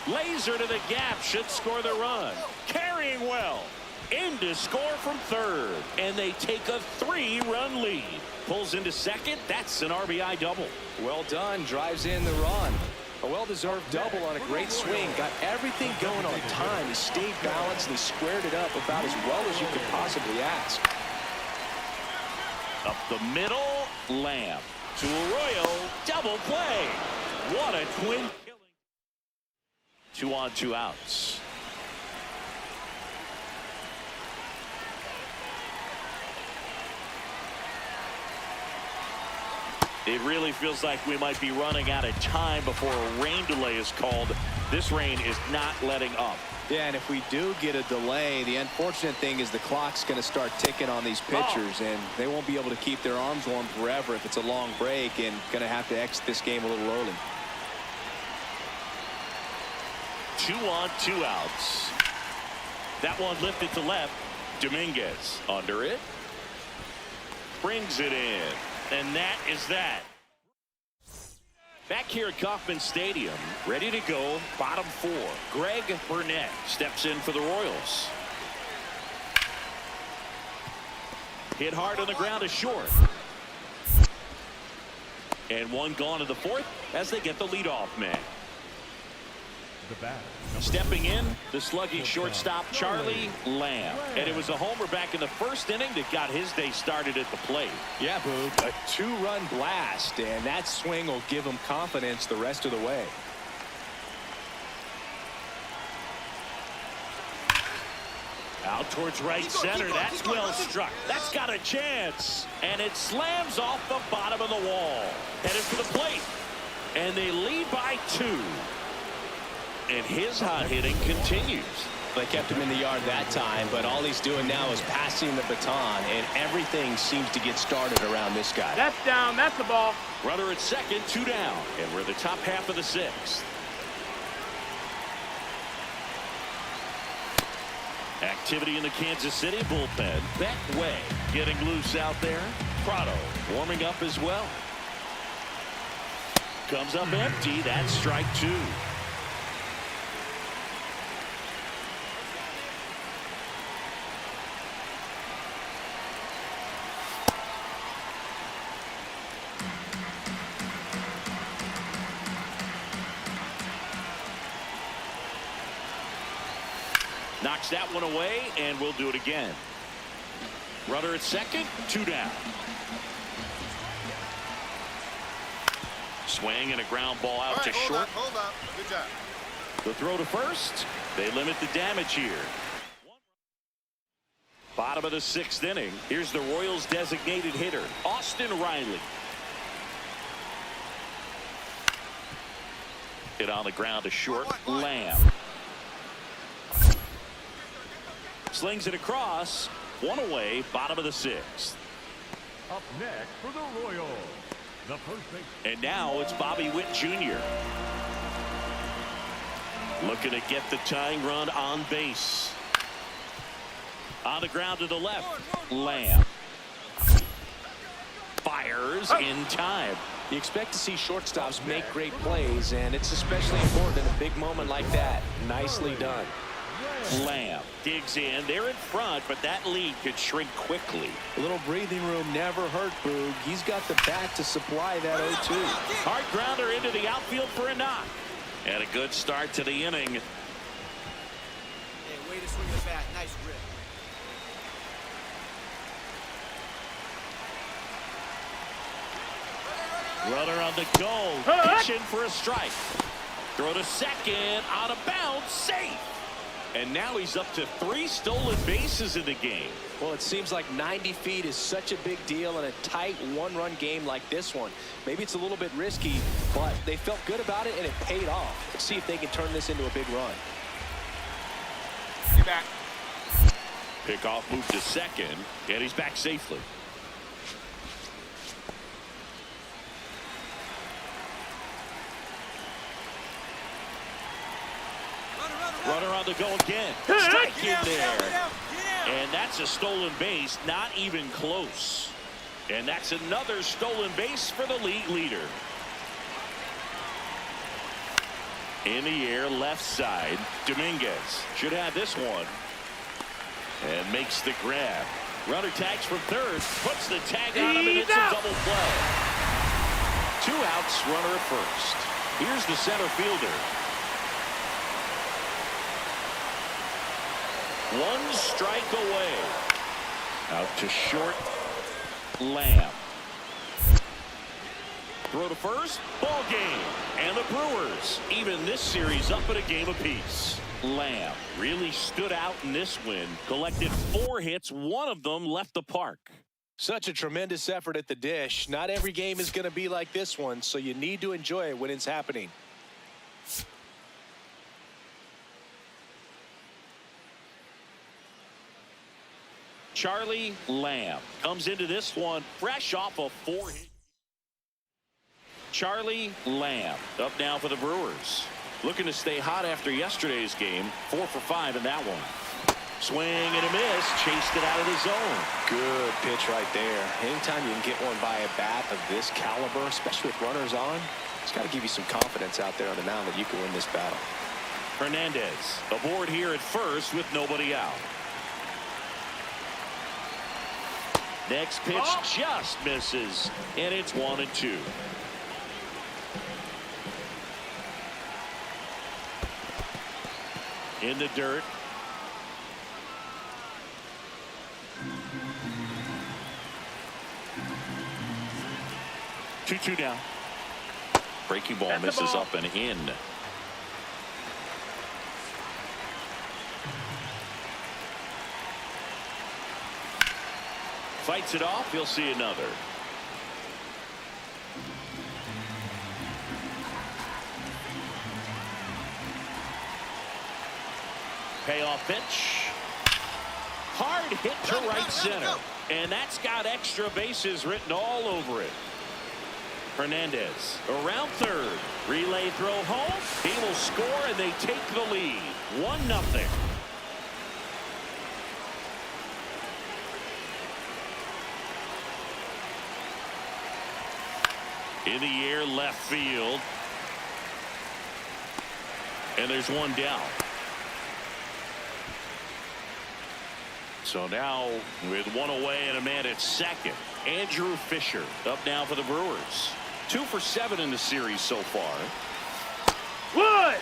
Laser to the gap, should score the run. Carrying well. In to score from third. And they take a 3-run lead. Pulls into second. That's an RBI double. Well done. Drives in the run. A well-deserved double on a great swing. Got everything going on time. He stayed balanced and he squared it up about as well as you could possibly ask. Up the middle, Lamb. To Arroyo, double play. What a twin killing. 2 on, 2 outs. It really feels like we might be running out of time before a rain delay is called. This rain is not letting up. Yeah, and if we do get a delay, the unfortunate thing is the clock's going to start ticking on these pitchers, and they won't be able to keep their arms warm forever if it's a long break, and going to have to exit this game a little early. 2 on, 2 outs. That one lifted to left. Dominguez under it. Brings it in. And that is that. Back here at Kauffman Stadium, ready to go, bottom 4. Greg Burnett steps in for the Royals. Hit hard on the ground to short. And one gone to the 4th as they get the leadoff man. Stepping in, the slugging shortstop Charlie Lamb. And it was a homer back in the 1st inning that got his day started at the plate. Yeah, Boog, a 2-run blast, and that swing will give him confidence the rest of the way. Out towards right center. That's well struck. That's got a chance. And it slams off the bottom of the wall. Headed for the plate. And they lead by 2. And his hot hitting continues. They kept him in the yard that time, but all he's doing now is passing the baton, and everything seems to get started around this guy. That's down. That's the ball. Runner at second, 2 down. And we're the top half of the 6th. Activity in the Kansas City bullpen. Betway getting loose out there. Prado warming up as well. Comes up empty. That's strike 2. Knocks that one away, and we'll do it again. Runner at second, 2 down. Swing and a ground ball out to short. Hold up. Good job. The throw to first. They limit the damage here. Bottom of the 6th inning. Here's the Royals' designated hitter, Austin Riley. Hit on the ground to short. Lamb. Slings it across. 1 away, bottom of the 6th. Up next for the Royals, the first base. And now it's Bobby Witt Jr. Looking to get the tying run on base. On the ground to the left. Lamb. Fires in time. You expect to see shortstops make great plays, and it's especially important in a big moment like that. Nicely done. Lamb digs in. They're in front, but that lead could shrink quickly. A little breathing room never hurt Boog. He's got the bat to supply that 0-2. Hard grounder into the outfield for a knock. And a good start to the inning. Hey, way to swing the bat. Nice grip. Runner on the go. Pitching for a strike. Throw to second. Out of bounds. Safe. And now he's up to 3 stolen bases in the game. Well, it seems like 90 feet is such a big deal in a tight one-run game like this one. Maybe it's a little bit risky, but they felt good about it, and it paid off. Let's see if they can turn this into a big run. Get back. Pickoff move to second, and he's back safely. Runner on the go again. Strike in there. And that's a stolen base, not even close. And that's another stolen base for the league leader. In the air, left side. Dominguez should have this one. And makes the grab. Runner tags from third. Puts the tag on him, and it's a double play. 2 outs, runner at first. Here's the center fielder. 1 strike away. Out to short. Lamb. Throw to first. Ball game. And the Brewers even this series up at a game apiece. Lamb really stood out in this win. Collected 4 hits. 1 of them left the park. Such a tremendous effort at the dish. Not every game is going to be like this one, so you need to enjoy it when it's happening. Charlie Lamb comes into this one fresh off a 4-hit. Charlie Lamb up now for the Brewers. Looking to stay hot after yesterday's game. 4 for 5 in that one. Swing and a miss. Chased it out of the zone. Good pitch right there. Anytime you can get one by a bat of this caliber, especially with runners on, it's got to give you some confidence out there on the mound that you can win this battle. Hernandez aboard here at first with nobody out. Next pitch just misses, and it's 1-2. In the dirt. Two down. Breaking ball misses up and in. Fights it off. He'll see another. Payoff pitch. Hard hit to right center. And that's got extra bases written all over it. Hernandez around third. Relay throw home. He will score, and they take the lead. 1-0. In the air, left field. And there's 1 down. So now with 1 away and a man at second, Andrew Fisher up now for the Brewers. 2 for 7 in the series so far. Wood!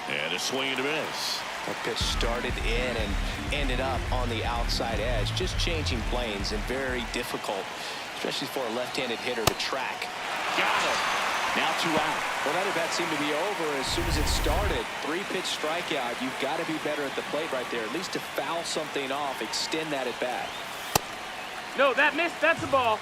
And a swing and a miss. That pitch started in and ended up on the outside edge. Just changing planes and very difficult, especially for a left-handed hitter to track. Got it. Now 2 out. Well, that at-bat seemed to be over as soon as it started. 3-pitch strikeout. You've got to be better at the plate right there, at least to foul something off, extend that at-bat. No, that missed. That's a ball.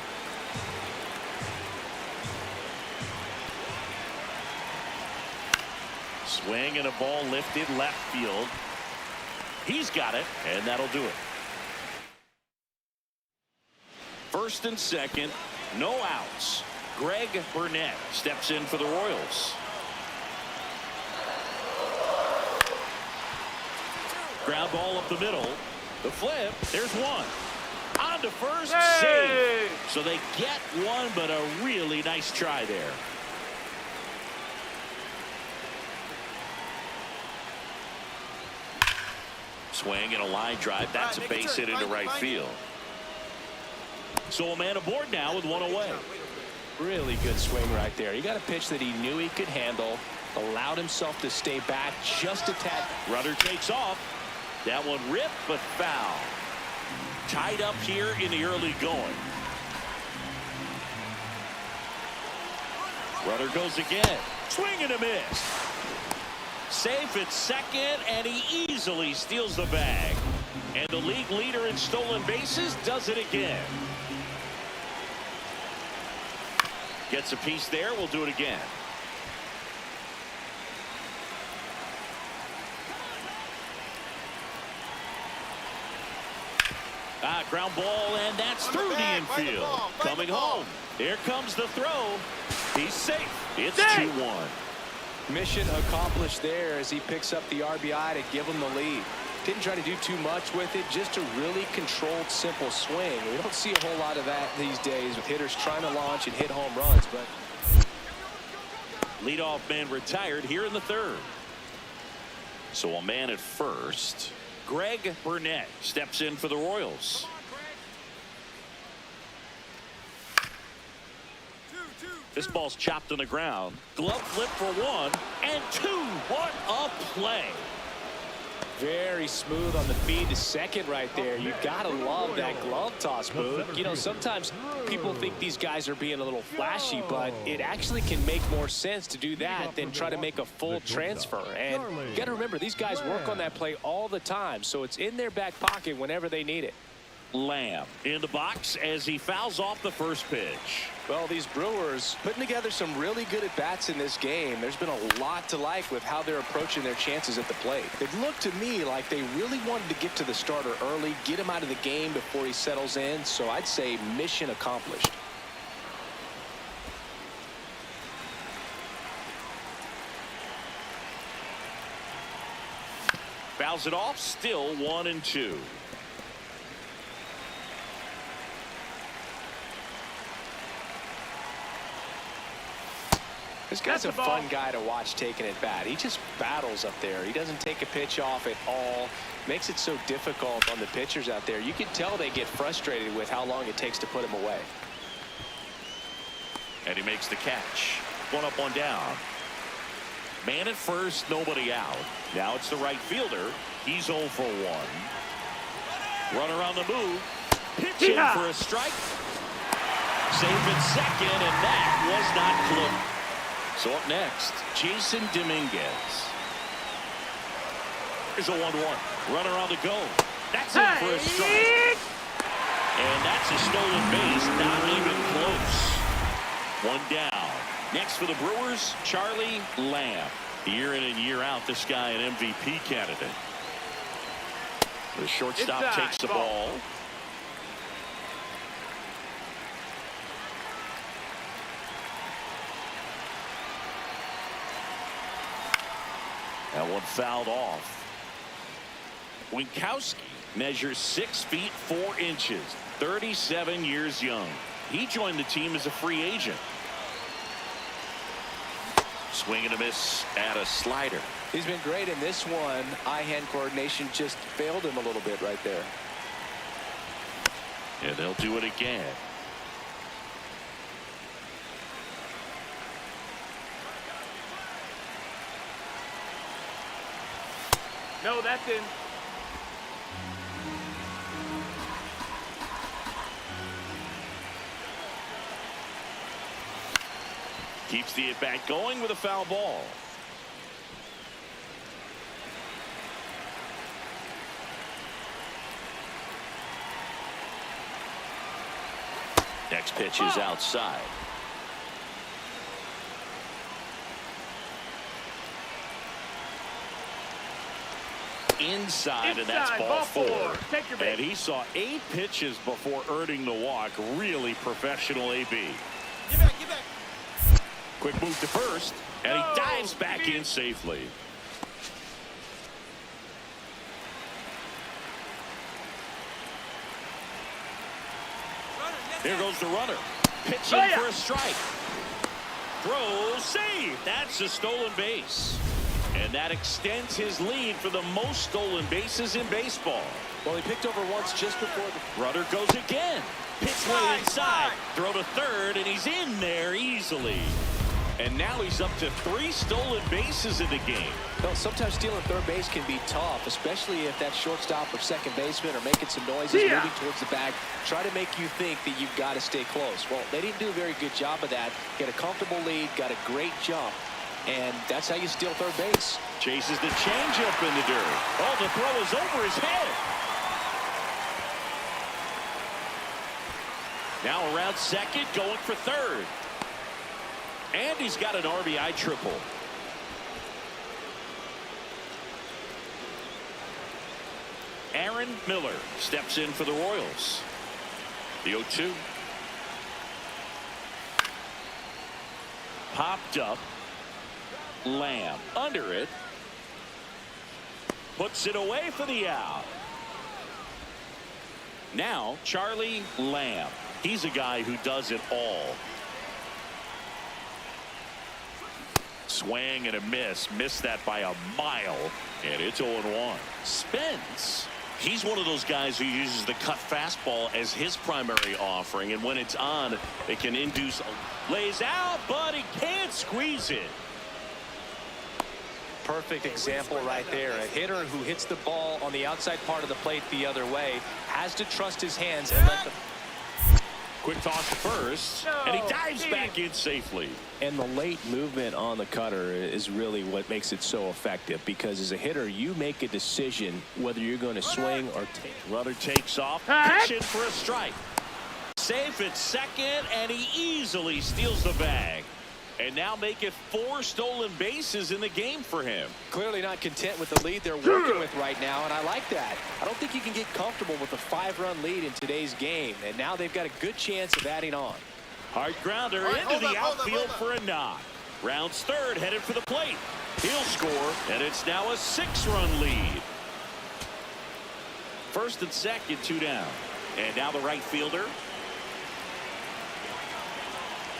Swing and a ball lifted left field. He's got it, and that'll do it. First and second, no outs. Greg Burnett steps in for the Royals. Ground ball up the middle. The flip. There's one. On to first. Hey! Save. So they get one, but a really nice try there. Swing and a line drive. That's a base hit into right field. So a man aboard now with one away. Really good swing right there. He got a pitch that he knew he could handle, allowed himself to stay back just a tad. Runner takes off. That one ripped, but foul. Tied up here in the early going. Runner goes again. Swing and a miss. Safe at second, and he easily steals the bag. And the league leader in stolen bases does it again. Gets a piece there. We'll do it again. Ground ball, and that's through the infield. Coming home. Here comes the throw. He's safe. It's 2-1. Mission accomplished there as he picks up the RBI to give him the lead. Didn't try to do too much with it, just a really controlled, simple swing. We don't see a whole lot of that these days with hitters trying to launch and hit home runs. But leadoff man retired here in the third. So a man at first. Greg Burnett steps in for the Royals. This ball's chopped on the ground. Glove flip for one and two. What a play. very smooth on the feed to second right there. You gotta love that glove toss, Boone. You know, sometimes people think these guys are being a little flashy, but it actually can make more sense to do that than try to make a full transfer. And you gotta remember, these guys work on that play all the time, so it's in their back pocket whenever they need it. Lamb in the box as he fouls off the first pitch. Well, these Brewers putting together some really good at-bats in this game. There's been a lot to like with how they're approaching their chances at the plate. It looked to me like they really wanted to get to the starter early, get him out of the game before he settles in. So I'd say mission accomplished. Fouls it off, still 1-2. This guy's a fun guy to watch taking at bat. He just battles up there. He doesn't take a pitch off at all. Makes it so difficult on the pitchers out there. You can tell they get frustrated with how long it takes to put him away. And he makes the catch. One up, one down. Man at first, nobody out. Now it's the right fielder. He's 0 for 1. Runner on the move. Pitch in for a strike. Safe at second, and that was not close. So up next, Jason Dominguez. Here's a 1-1. Runner on the go. That's in for a strike. And that's a stolen base. Not even close. One down. Next for the Brewers, Charlie Lamb. Year in and year out, this guy an MVP candidate. The shortstop takes the ball. That one fouled off. Winkowski measures 6 feet 4 inches, 37 years young. He joined the team as a free agent. Swing and a miss at a slider. He's been great in this one. Eye-hand coordination just failed him a little bit right there. And they'll do it again. No, that's in. Keeps the at-bat going with a foul ball. Next pitch is outside. inside, and that's ball 4. Take your base. And he saw 8 pitches before earning the walk. Really professional AB. Get back, get back. Quick move to first, and he No, dives back he- in safely. Runner, yes, Here sir. goes the runner. Pitching Oh, yeah. for a strike. Throw, save. That's a stolen base. And that extends his lead for the most stolen bases in baseball. Well, he picked over once just before the Runner goes again. Pitch way inside. Throw to third, and he's in there easily. And now he's up to 3 stolen bases in the game. No, sometimes stealing third base can be tough, especially if that shortstop or second baseman are making some noises, Yeah. moving towards the bag, try to make you think that you've got to stay close. Well, they didn't do a very good job of that. Get a comfortable lead, got a great jump, and that's how you steal third base. Chases the changeup in the dirt. Oh, the throw is over his head. Now around second, going for third. And he's got an RBI triple. Aaron Miller steps in for the Royals. The 0-2. Popped up. Lamb under it. Puts it away for the out. Now Charlie Lamb. He's a guy who does it all. Swing and a miss. Missed that by a mile. And it's 0-1. Spence. He's one of those guys who uses the cut fastball as his primary offering. And when it's on, it can induce. Lays out, but he can't squeeze it. Perfect example right there. A hitter who hits the ball on the outside part of the plate the other way has to trust his hands and let the Quick toss to first, and he dives back in safely. And the late movement on the cutter is really what makes it so effective, because as a hitter, you make a decision whether you're going to swing or take. Runner takes off, pitching for a strike. Safe at second, and he easily steals the bag. And now make it 4 stolen bases in the game for him. Clearly not content with the lead they're working with right now, and I like that. I don't think you can get comfortable with a 5-run lead in today's game, and now they've got a good chance of adding on. Hard grounder Right, into hold the up, hold up, outfield hold up. for a knock. Rounds third, headed for the plate. He'll score, and it's now a 6-run lead. First and second, 2 down. And now the right fielder.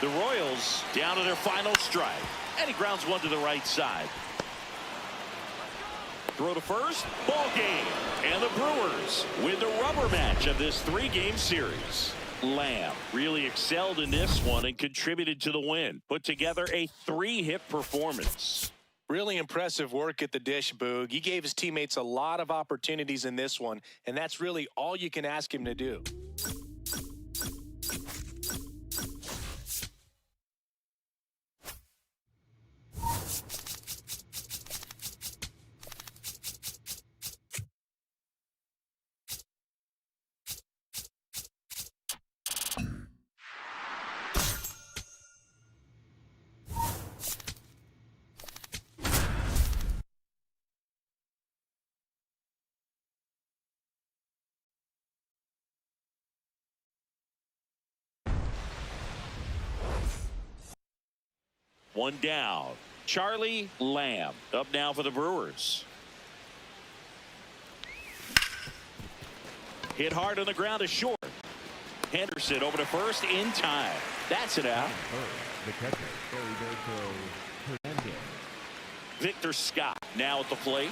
The Royals down to their final strike. And he grounds one to the right side. Throw to first, ball game. And the Brewers win the rubber match of this 3-game series. Lamb really excelled in this one and contributed to the win. Put together a 3-hit performance. Really impressive work at the dish, Boog. He gave his teammates a lot of opportunities in this one, and that's really all you can ask him to do. One down. Charlie Lamb up now for the Brewers. Hit hard on the ground to short. Henderson over to first in time. That's it out. The catcher, Hernandez. Victor Scott now at the plate.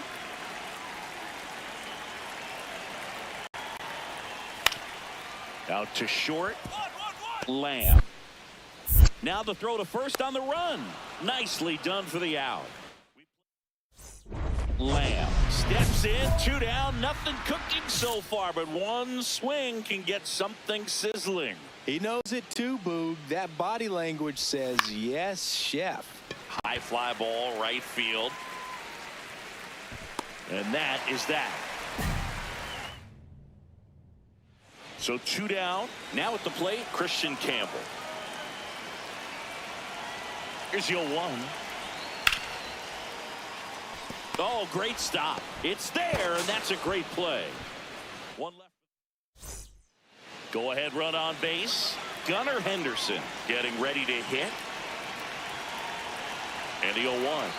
Out to short. Lamb. Now the throw to first on the run. Nicely done for the out. Lamb steps in, 2 down, nothing cooking so far, but one swing can get something sizzling. He knows it too, Boog. That body language says, yes, chef. High fly ball, right field. And that is that. So 2 down. Now at the plate, Christian Campbell. Here's the 0-1. Oh, great stop. It's there, and that's a great play. One left. Go-ahead run on base. Gunnar Henderson getting ready to hit. And the 0-1.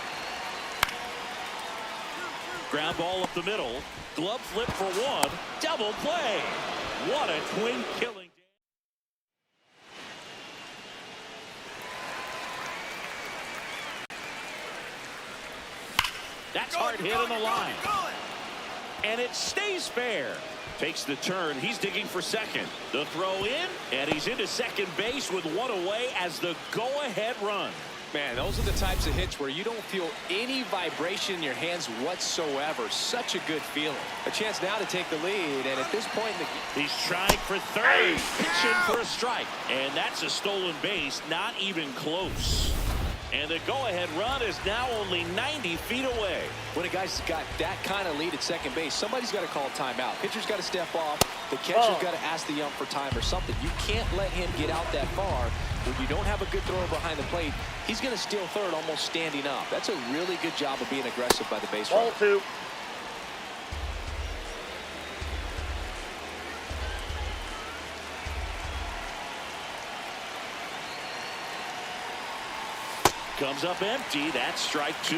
Ground ball up the middle. Glove flip for one. Double play. What a twin killing. That's hard hit on the line. And it stays fair. Takes the turn. He's digging for second. The throw in, and he's into second base with one away as the go-ahead run. Man, those are the types of hits where you don't feel any vibration in your hands whatsoever. Such a good feeling. A chance now to take the lead, and at this point in the... He's trying for third. Pitching for a strike. And that's a stolen base, not even close. And the go-ahead run is now only 90 feet away. When a guy's got that kind of lead at second base, somebody's got to call timeout. Pitcher's got to step off. The catcher's got to ask the ump for time or something. You can't let him get out that far. When you don't have a good thrower behind the plate, he's going to steal third almost standing up. That's a really good job of being aggressive by the base runner. Ball 2. Comes up empty. That's strike 2.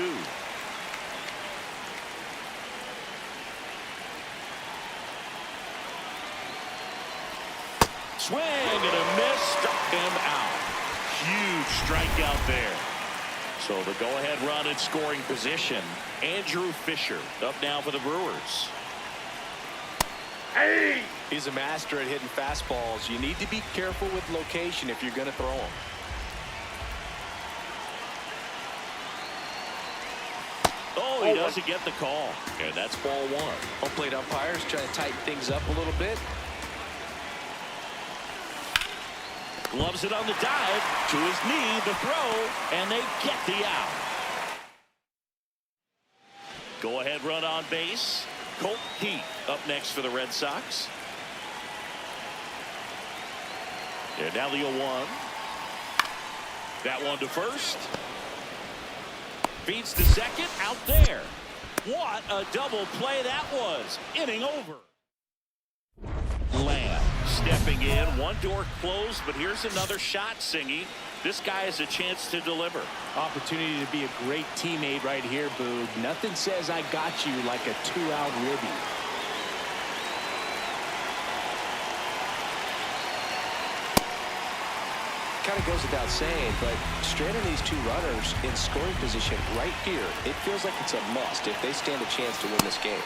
Swing and a miss. Struck him out. Huge strikeout there. So the go-ahead run in scoring position. Andrew Fisher up now for the Brewers. Hey! He's a master at hitting fastballs. You need to be careful with location if you're going to throw them. Oh, he doesn't get the call. And that's ball 1. Home plate umpires trying to tighten things up a little bit. Gloves it on the dive. To his knee, the throw, and they get the out. Go-ahead run on base. Colt Heath up next for the Red Sox. And now the 0-1. That one to first. Feeds to second. Out there. What a double play that was. Inning over. Lamb stepping in. One door closed, but here's another shot, Singy. This guy has a chance to deliver. Opportunity to be a great teammate right here, Boog. Nothing says I got you like a 2-out ribby. Kind of goes without saying, but stranding these two runners in scoring position right here, it feels like it's a must if they stand a chance to win this game.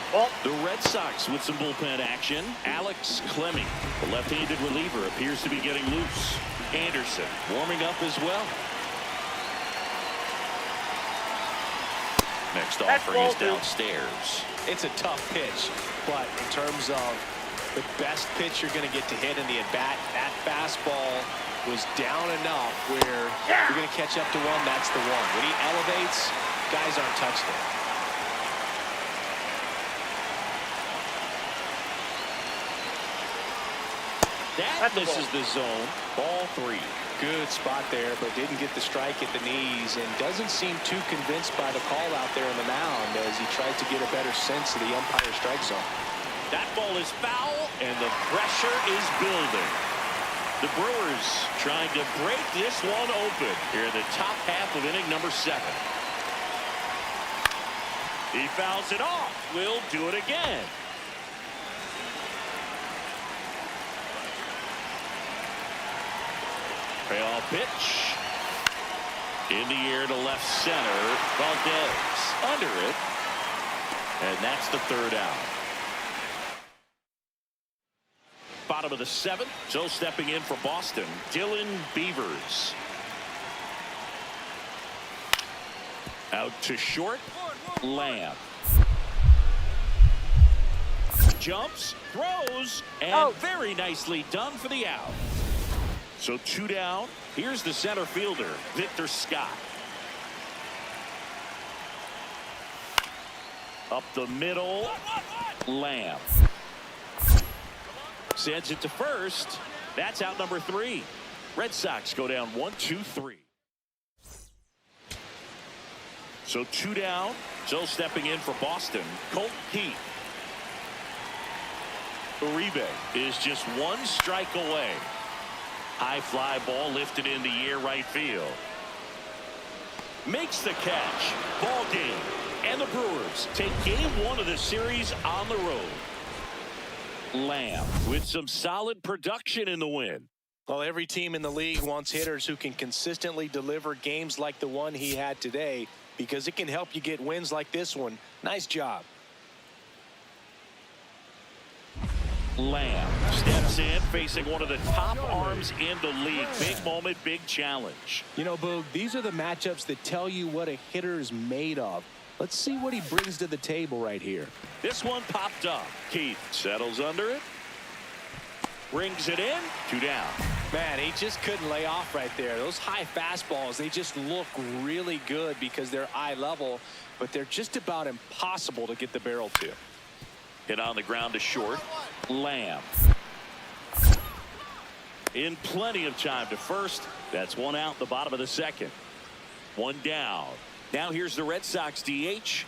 The Red Sox with some bullpen action. Alex Clemming, the left-handed reliever, appears to be getting loose. Anderson warming up as well. Next offering is downstairs. It's a tough pitch, but in terms of the best pitch you're going to get to hit in the at-bat, that fastball was down enough where you're going to catch up to one. That's the one. When he elevates, guys aren't touched it. That misses the zone. Ball 3. Good spot there, but didn't get the strike at the knees and doesn't seem too convinced by the call out there on the mound as he tried to get a better sense of the umpire strike zone. That ball is foul, and the pressure is building. The Brewers trying to break this one open here in the top half of inning number 7. He fouls it off. We'll do it again. Payoff pitch. In the air to left center. Valdez under it. And that's the 3rd out. Bottom of the 7th. So stepping in for Boston, Dylan Beavers. Out to short. Lamb. Jumps, throws, and very nicely done for the out. So 2 down. Here's the center fielder, Victor Scott. Up the middle. Lamb. Sends it to first. That's out number 3. Red Sox go down 1-2-3. So 2 down. So stepping in for Boston, Colt Keith. Uribe is just 1 strike away. High fly ball lifted in the air right field. Makes the catch. Ball game. And the Brewers take game 1 of the series on the road. Lamb with some solid production in the win. Well, every team in the league wants hitters who can consistently deliver games like the one he had today, because it can help you get wins like this one. Nice job. Lamb steps in, facing one of the top arms in the league. Big moment, big challenge. You know, Boog, these are the matchups that tell you what a hitter is made of. Let's see what he brings to the table right here. This one popped up. Keith settles under it. Brings it in. 2 down. Man, he just couldn't lay off right there. Those high fastballs, they just look really good because they're eye level, but they're just about impossible to get the barrel to. Hit on the ground to short. Lamb. In plenty of time to first. That's 1 out in the bottom of the second. 1 down. Now here's the Red Sox DH.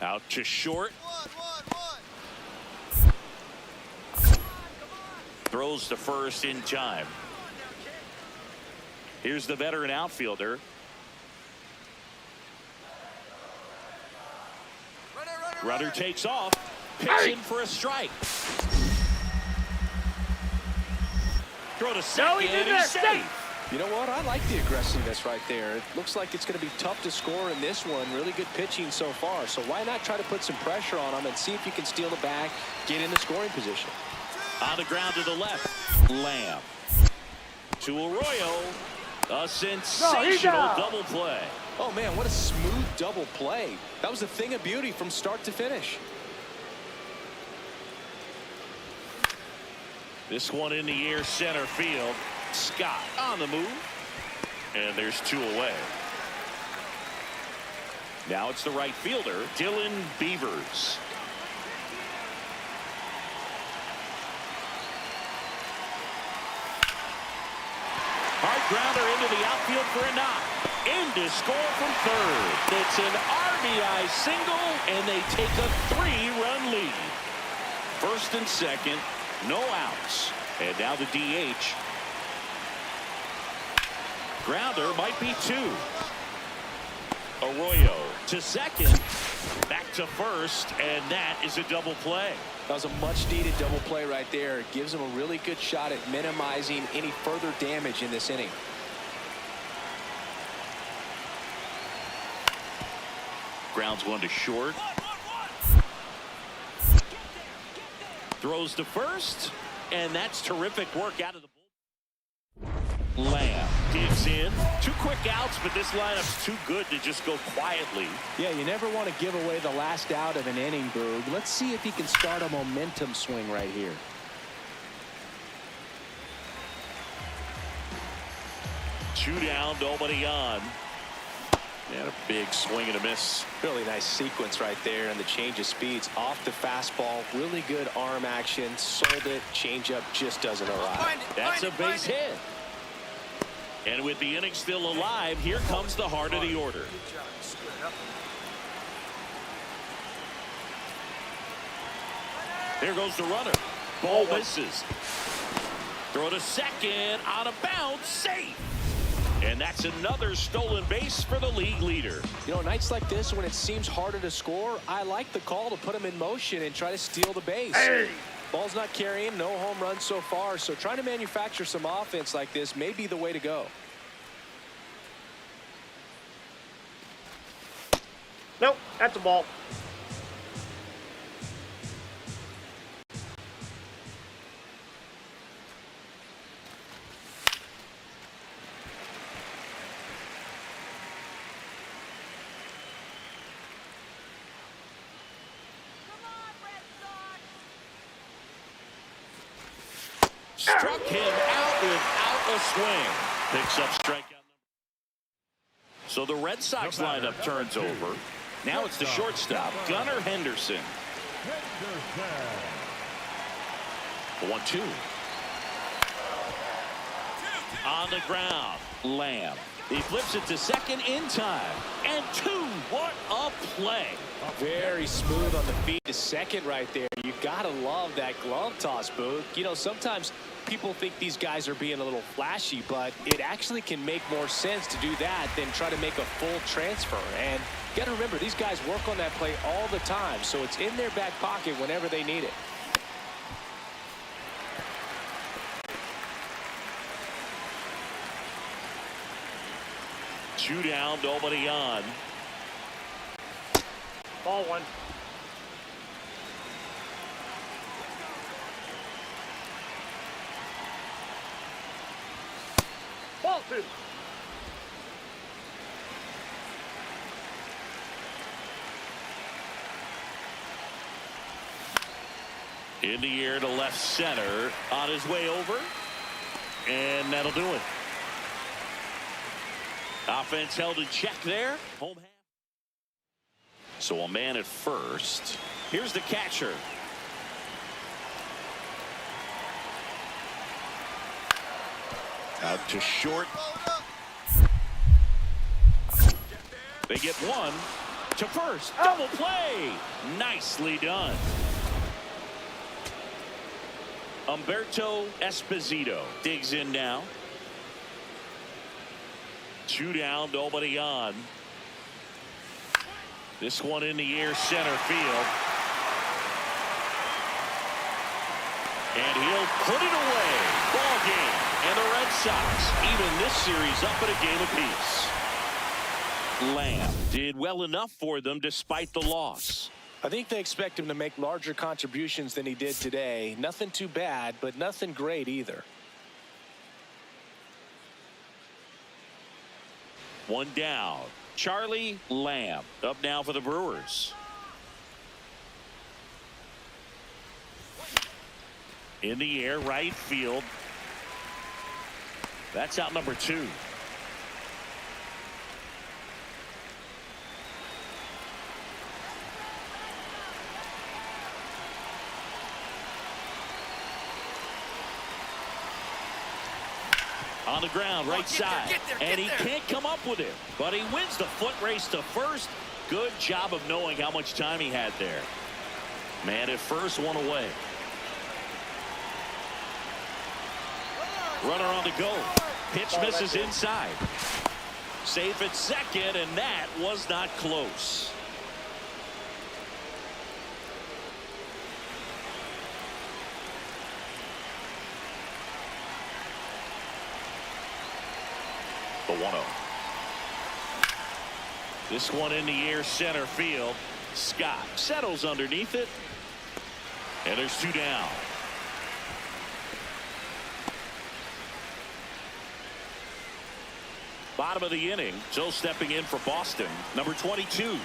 Out to short. Throws to first in time. Here's the veteran outfielder. Runner takes off. Pitching for a strike. Throw to second. He's safe. You know what? I like the aggressiveness right there. It looks like it's going to be tough to score in this one. Really good pitching so far. So why not try to put some pressure on him and see if you can steal the bag, get in the scoring position. On the ground to the left. Lamb. To Arroyo. A sensational double play. Oh, man, what a smooth double play. That was a thing of beauty from start to finish. This one in the air center field. Scott on the move. And there's 2 away. Now it's the right fielder, Dylan Beavers. Hard grounder into the outfield for a knock. In to score from third. It's an RBI single, and they take a 3-run lead. First and second, no outs. And now the DH. Grounder might be 2. Arroyo to second. Back to first, and that is a double play. That was a much-needed double play right there. It gives him a really good shot at minimizing any further damage in this inning. Grounds one to short. Throws to first, and that's terrific work out of the bullpen. Lamb digs in. 2 quick outs, but this lineup's too good to just go quietly. Yeah, you never want to give away the last out of an inning, Berg. Let's see if he can start a momentum swing right here. Two down, nobody on. And a big swing and a miss. Really nice sequence right there, and the change of speeds off the fastball. Really good arm action. Sold it. Changeup just doesn't arrive. That's a base hit. And with the inning still alive, here comes the heart of the order. There goes the runner. Ball misses. Throw to second, out of bounds, safe. And that's another stolen base for the league leader. You know, nights like this, when it seems harder to score, I like the call to put him in motion and try to steal the base. Hey. Ball's not carrying, no home runs so far, so trying to manufacture some offense like this may be the way to go. Nope, that's a ball. Struck him out without a swing. Picks up strikeout number. So the Red Sox lineup turns over. Now it's the shortstop, Gunnar Henderson. 1-2. On the ground, Lamb. He flips it to second in time. And two. What a play. Very smooth on the feet to second right there. You gotta love that glove toss, Boog. You know, sometimes people think these guys are being a little flashy, but it actually can make more sense to do that than try to make a full transfer. And you gotta remember, these guys work on that play all the time, so it's in their back pocket whenever they need it. Two down, nobody on. Ball one. Ball two. In the air to left center. On his way over. And that'll do it. Offense held in check there. Home half. So a man at first. Here's the catcher. Out to short. They get one to first. Double play. Nicely done. Humberto Esposito digs in now. Two down, nobody on. This one in the air, center field. And he'll put it away. Ball game. And the Red Sox even this series up at a game apiece. Lamb did well enough for them despite the loss. I think they expect him to make larger contributions than he did today. Nothing too bad, but nothing great either. One down. Charlie Lamb up now for the Brewers. In the air, right field. That's out number two. On the ground, right side. And he can't come up with it. But he wins the foot race to first. Good job of knowing how much time he had there. Man at first, one away. Runner on the go. Pitch misses inside. Safe at second, and that was not close. The 1-0. This one in the air, center field. Scott settles underneath it. And there's two down. Bottom of the inning. Still stepping in for Boston. Number 22.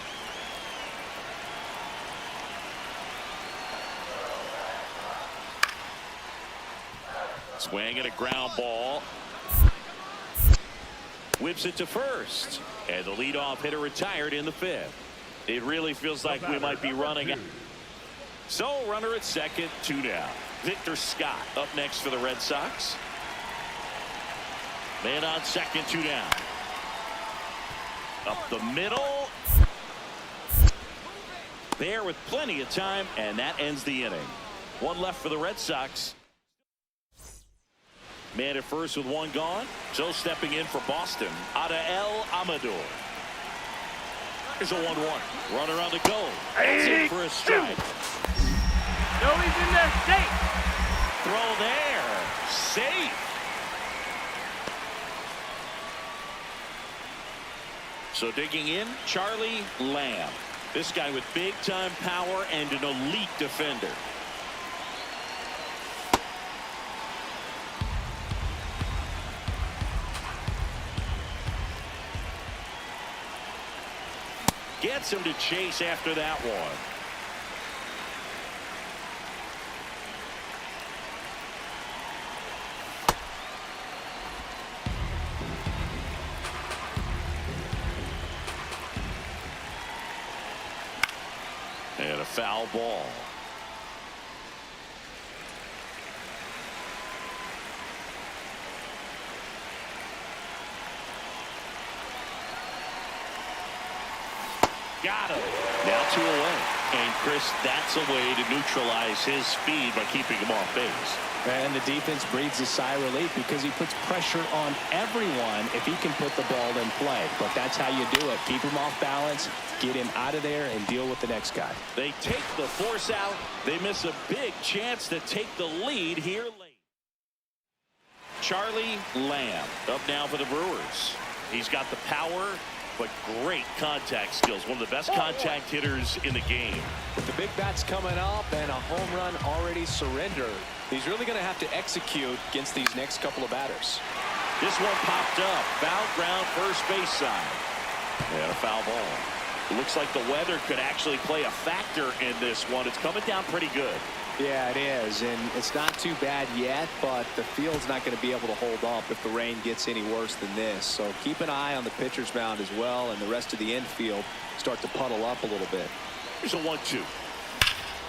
Swing and a ground ball. Whips it to first. And the leadoff hitter retired in the fifth. It really feels like we might be running out. So runner at second, two down. Victor Scott up next for the Red Sox. Man on second, two down. Up the middle. There with plenty of time, and that ends the inning. One left for the Red Sox. Man at first with one gone. So stepping in for Boston, Adael Amador. Here's a 1-1. Runner on the go. That's it for a strike. No, he's in there. Safe. Throw there. Safe. So digging in, Charlie Lamb. This guy with big time power and an elite defender. Gets him to chase after that one. And a foul ball. Got him. Now 2 away. And Chris, that's a way to neutralize his speed by keeping him off base. And the defense breathes a sigh of relief because he puts pressure on everyone if he can put the ball in play. But that's how you do it. Keep him off balance, get him out of there, and deal with the next guy. They take the force out. They miss a big chance to take the lead here late. Charlie Lamb up now for the Brewers. He's got the power, but great contact skills. One of the best contact hitters in the game. With the big bats coming up and a home run already surrendered, he's really going to have to execute against these next couple of batters. This one popped up. Foul ground, first base side. And a foul ball. It looks like the weather could actually play a factor in this one. It's coming down pretty good. Yeah, it is, and it's not too bad yet, but the field's not going to be able to hold up if the rain gets any worse than this. So keep an eye on the pitcher's mound as well, and the rest of the infield start to puddle up a little bit. Here's a 1-2.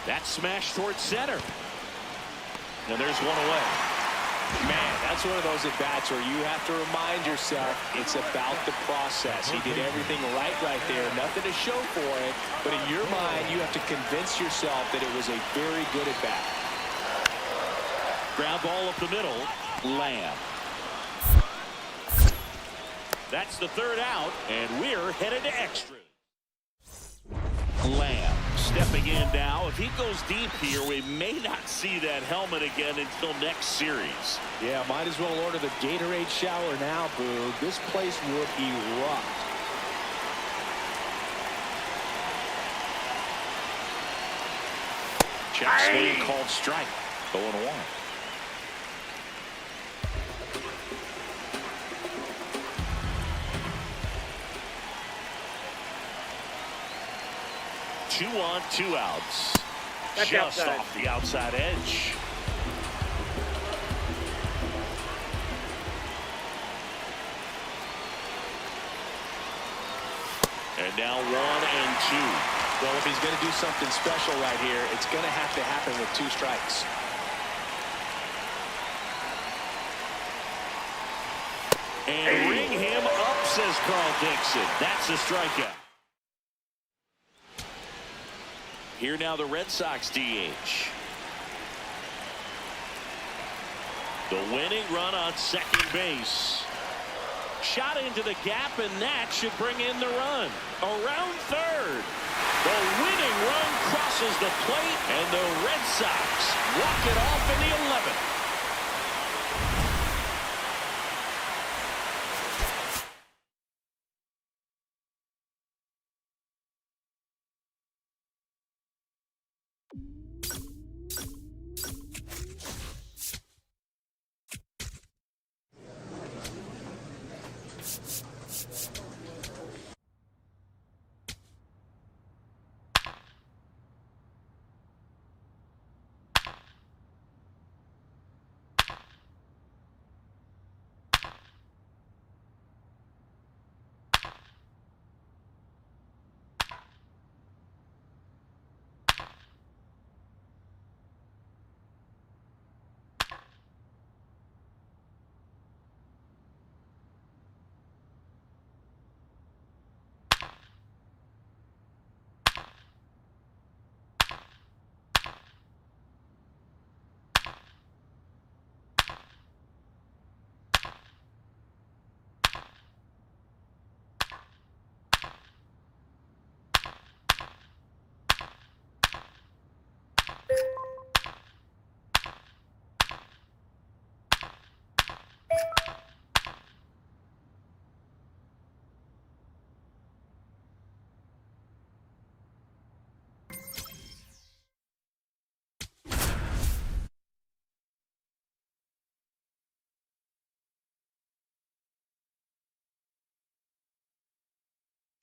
That's smashed towards center. And there's one away. Man, that's one of those at-bats where you have to remind yourself it's about the process. He did everything right there. Nothing to show for it. But in your mind, you have to convince yourself that it was a very good at-bat. Ground ball up the middle. Lamb. That's the third out, and we're headed to extras. Lamb stepping in now. If he goes deep here, we may not see that helmet again until next series. Yeah, might as well order the Gatorade shower now, Boog. This place would erupt. Check swing called strike. 0-1. Two on, 2 outs. That's just outside. off the outside edge. And now 1 and 2. Well, if he's going to do something special right here, it's going to have to happen with 2 strikes. And ring him up, says Carl Dixon. That's a strikeout. Here now the Red Sox DH. The winning run on second base. Shot into the gap, and that should bring in the run. Around third. The winning run crosses the plate, and the Red Sox walk it off in the 11th.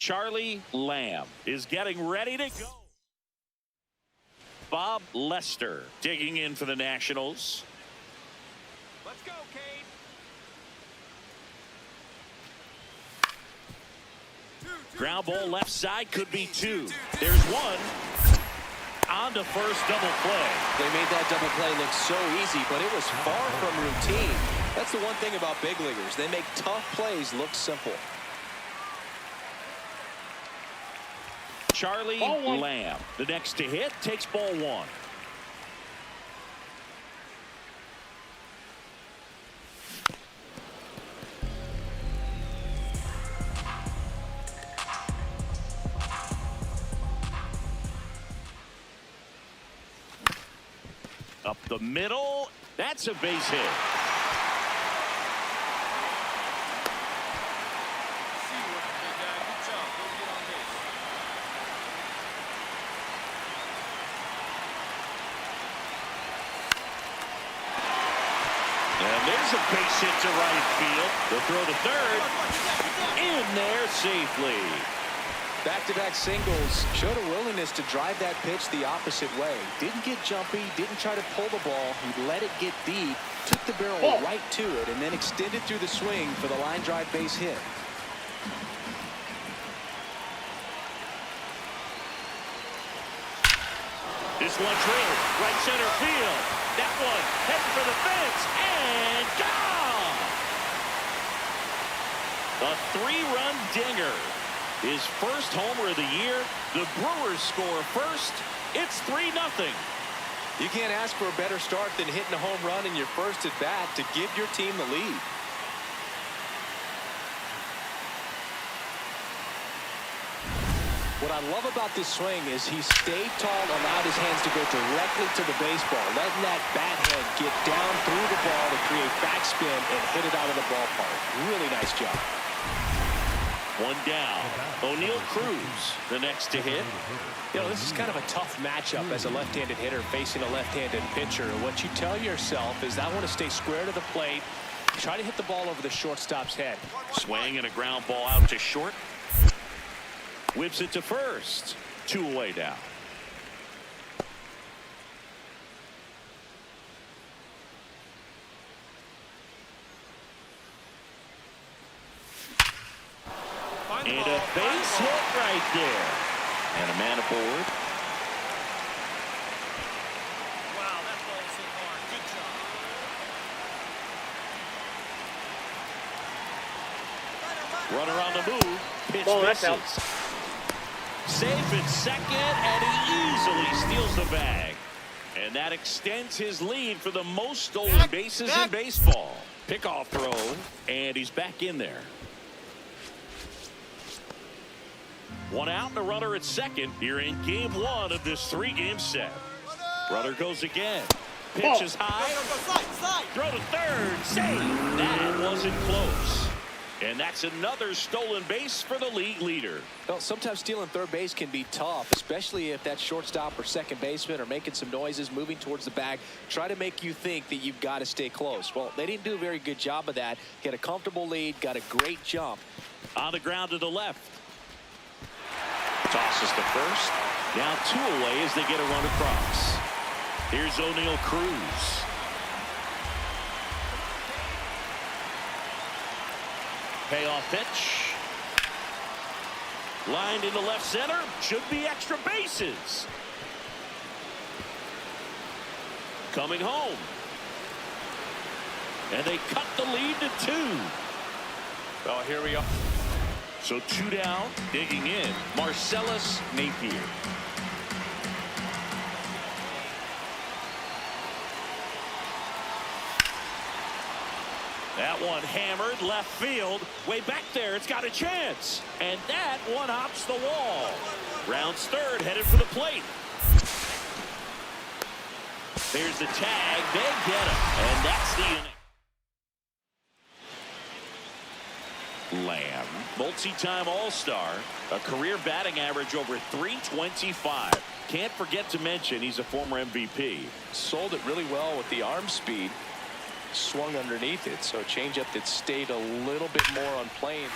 Charlie Lamb is getting ready to go. Bob Lester digging in for the Nationals. Let's go, Kate. Ground ball left side, could be 2. There's 1. On to first, double play. They made that double play look so easy, but it was far from routine. That's the one thing about big leaguers. They make tough plays look simple. Charlie Ball one. Lamb. The next to hit takes ball one. Up the middle. That's a base hit. And there's a base hit to right field. The throw to third. In there safely. Back-to-back singles. Showed a willingness to drive that pitch the opposite way. Didn't get jumpy, didn't try to pull the ball. He let it get deep, took the barrel right to it, and then extended through the swing for the line drive base hit. This one drilled right center field. That one heading for the fence and gone. A three-run dinger. His first homer of the year. The Brewers score first. It's 3-0. You can't ask for a better start than hitting a home run in your first at bat to give your team the lead. What I love about this swing is he stayed tall, allowed his hands to go directly to the baseball, letting that bat head get down through the ball to create backspin and hit it out of the ballpark. Really nice job. One down. O'Neal Cruz, the next to hit. You know, this is kind of a tough matchup as a left-handed hitter facing a left-handed pitcher. What you tell yourself is I want to stay square to the plate, try to hit the ball over the shortstop's head. Swing and a ground ball out to short. Whips it to first. 2 away now. And a base hit right there. And a man aboard. Wow, that ball is hit hard. Good job. Runner on the move. Pitch Ball, that's out. misses. Safe at second, and he easily steals the bag. And that extends his lead for the most stolen bases in baseball. Pickoff throw, and he's back in there. 1 out and a runner at second here in game 1 of this 3-game set. Runner goes again. Pitch is high. Throw to third. Save. That wasn't close. And that's another stolen base for the league leader. Well, sometimes stealing third base can be tough, especially if that shortstop or second baseman are making some noises, moving towards the bag, try to make you think that you've got to stay close. Well, they didn't do a very good job of that. Get a comfortable lead, got a great jump. On the ground to the left. Tosses to first. Now 2 away as they get a run across. Here's O'Neal Cruz. Payoff pitch. Lined into left center. Should be extra bases. Coming home. And they cut the lead to 2. Well, here we are. So 2 down, digging in, Marcellus Napier. That one hammered left field. Way back there, it's got a chance. And that one hops the wall. Rounds third, headed for the plate. There's the tag. They get him. And that's the inning. Lamb, multi-time All-Star, a career batting average over .325. Can't forget to mention he's a former MVP. Sold it really well with the arm speed. Swung underneath it, so a changeup that stayed a little bit more on plane.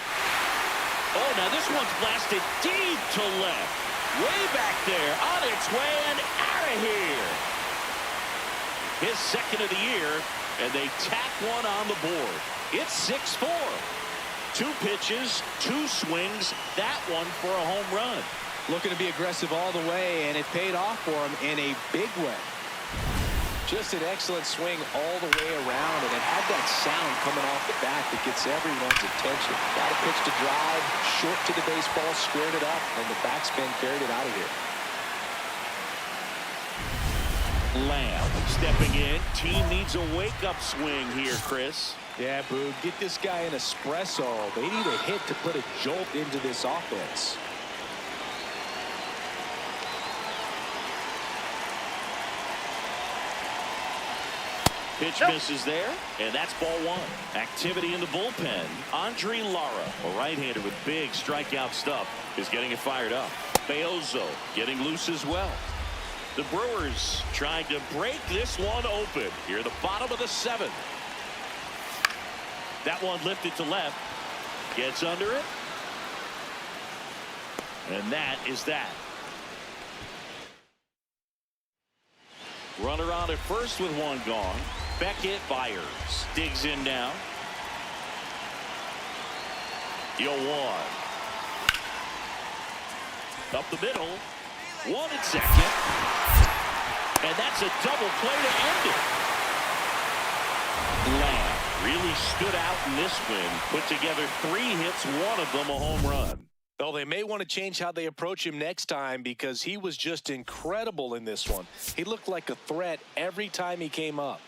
Oh, now this one's blasted deep to left. Way back there, on its way and out of here. His second of the year, and they tack one on the board. It's 6-4. 2 pitches, 2 swings, that one for a home run. Looking to be aggressive all the way, and it paid off for him in a big way. Just an excellent swing all the way around, and it had that sound coming off the bat that gets everyone's attention. Got a pitch to drive, short to the baseball, squared it up, and the backspin carried it out of here. Lamb stepping in. Team needs a wake-up swing here, Chris. Yeah, Boog, get this guy an espresso. They need a hit to put a jolt into this offense. Pitch misses there, and that's ball one. Activity in the bullpen. Andre Lara, a right-hander with big strikeout stuff, is getting it fired up. Beozo getting loose as well. The Brewers trying to break this one open here at the bottom of the seventh. That one lifted to left. Gets under it. And that is that. Runner on at first with one gone. Beckett Byers digs in now. 0-1. Up the middle. One at second. And that's a double play to end it. Lamb really stood out in this win. Put together 3 hits, one of them a home run. Well, they may want to change how they approach him next time because he was just incredible in this one. He looked like a threat every time he came up.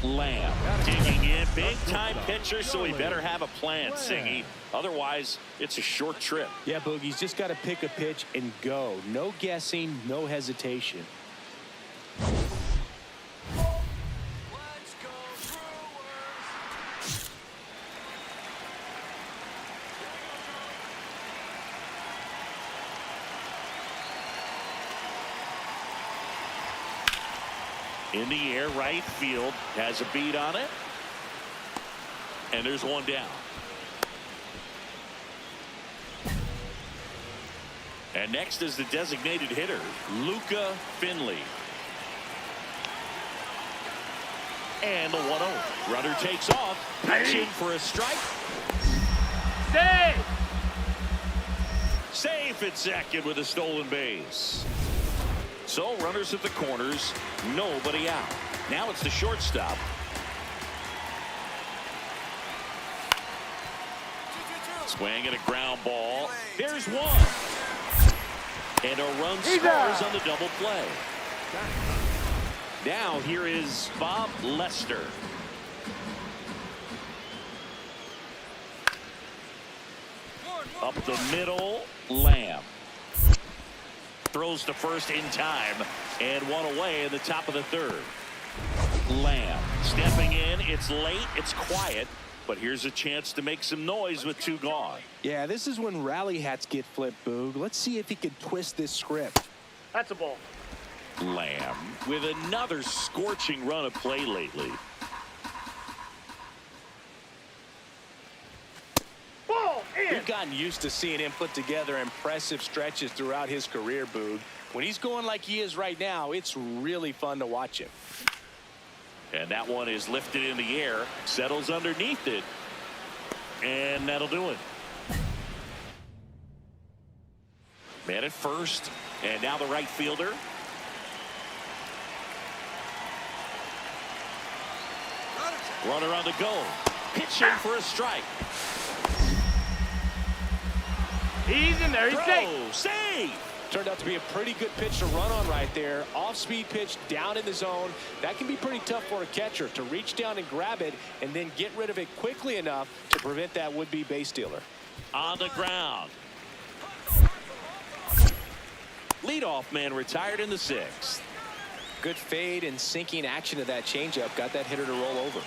Lamb digging in, big time pitcher, so he better have a plan, Singy. Otherwise, it's a short trip. Yeah, Boogie's just got to pick a pitch and go. No guessing, no hesitation. In the air, right field has a beat on it. And there's one down. And next is the designated hitter, Luca Finley. And the 1-0. Runner takes off, pitching for a strike. Save! Safe at second with a stolen base. So runners at the corners, nobody out. Now it's the shortstop. Swing and a ground ball. There's one. And a run scores on the double play. Now here is Bob Lester. Up the middle, Lamb. Throws to first in time and one away in the top of the third. Lamb stepping in. It's late. It's quiet. But here's a chance to make some noise with 2 gone. Yeah, this is when rally hats get flipped, Boog. Let's see if he can twist this script. That's a ball. Lamb with another scorching run of play lately. Ball in. We've gotten used to seeing him put together impressive stretches throughout his career, Boog. When he's going like he is right now, it's really fun to watch him. And that one is lifted in the air, settles underneath it, and that'll do it. Man at first, and now the right fielder. Runner on the go, pitching for a strike. He's in there. He's safe. Throw, save. Turned out to be a pretty good pitch to run on right there. Off-speed pitch down in the zone. That can be pretty tough for a catcher to reach down and grab it and then get rid of it quickly enough to prevent that would-be base stealer. On the ground. Leadoff man retired in the 6th. Good fade and sinking action of that changeup got that hitter to roll over.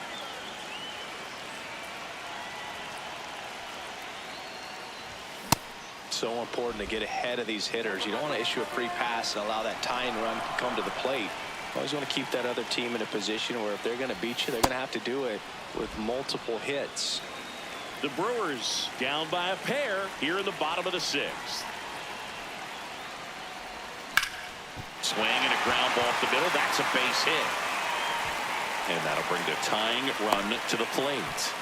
So important to get ahead of these hitters. You don't want to issue a free pass and allow that tying run to come to the plate. Always want to keep that other team in a position where if they're going to beat you, they're going to have to do it with multiple hits. The Brewers down by a pair here in the bottom of the 6th. Swing and a ground ball up the middle. That's a base hit. And that'll bring the tying run to the plate.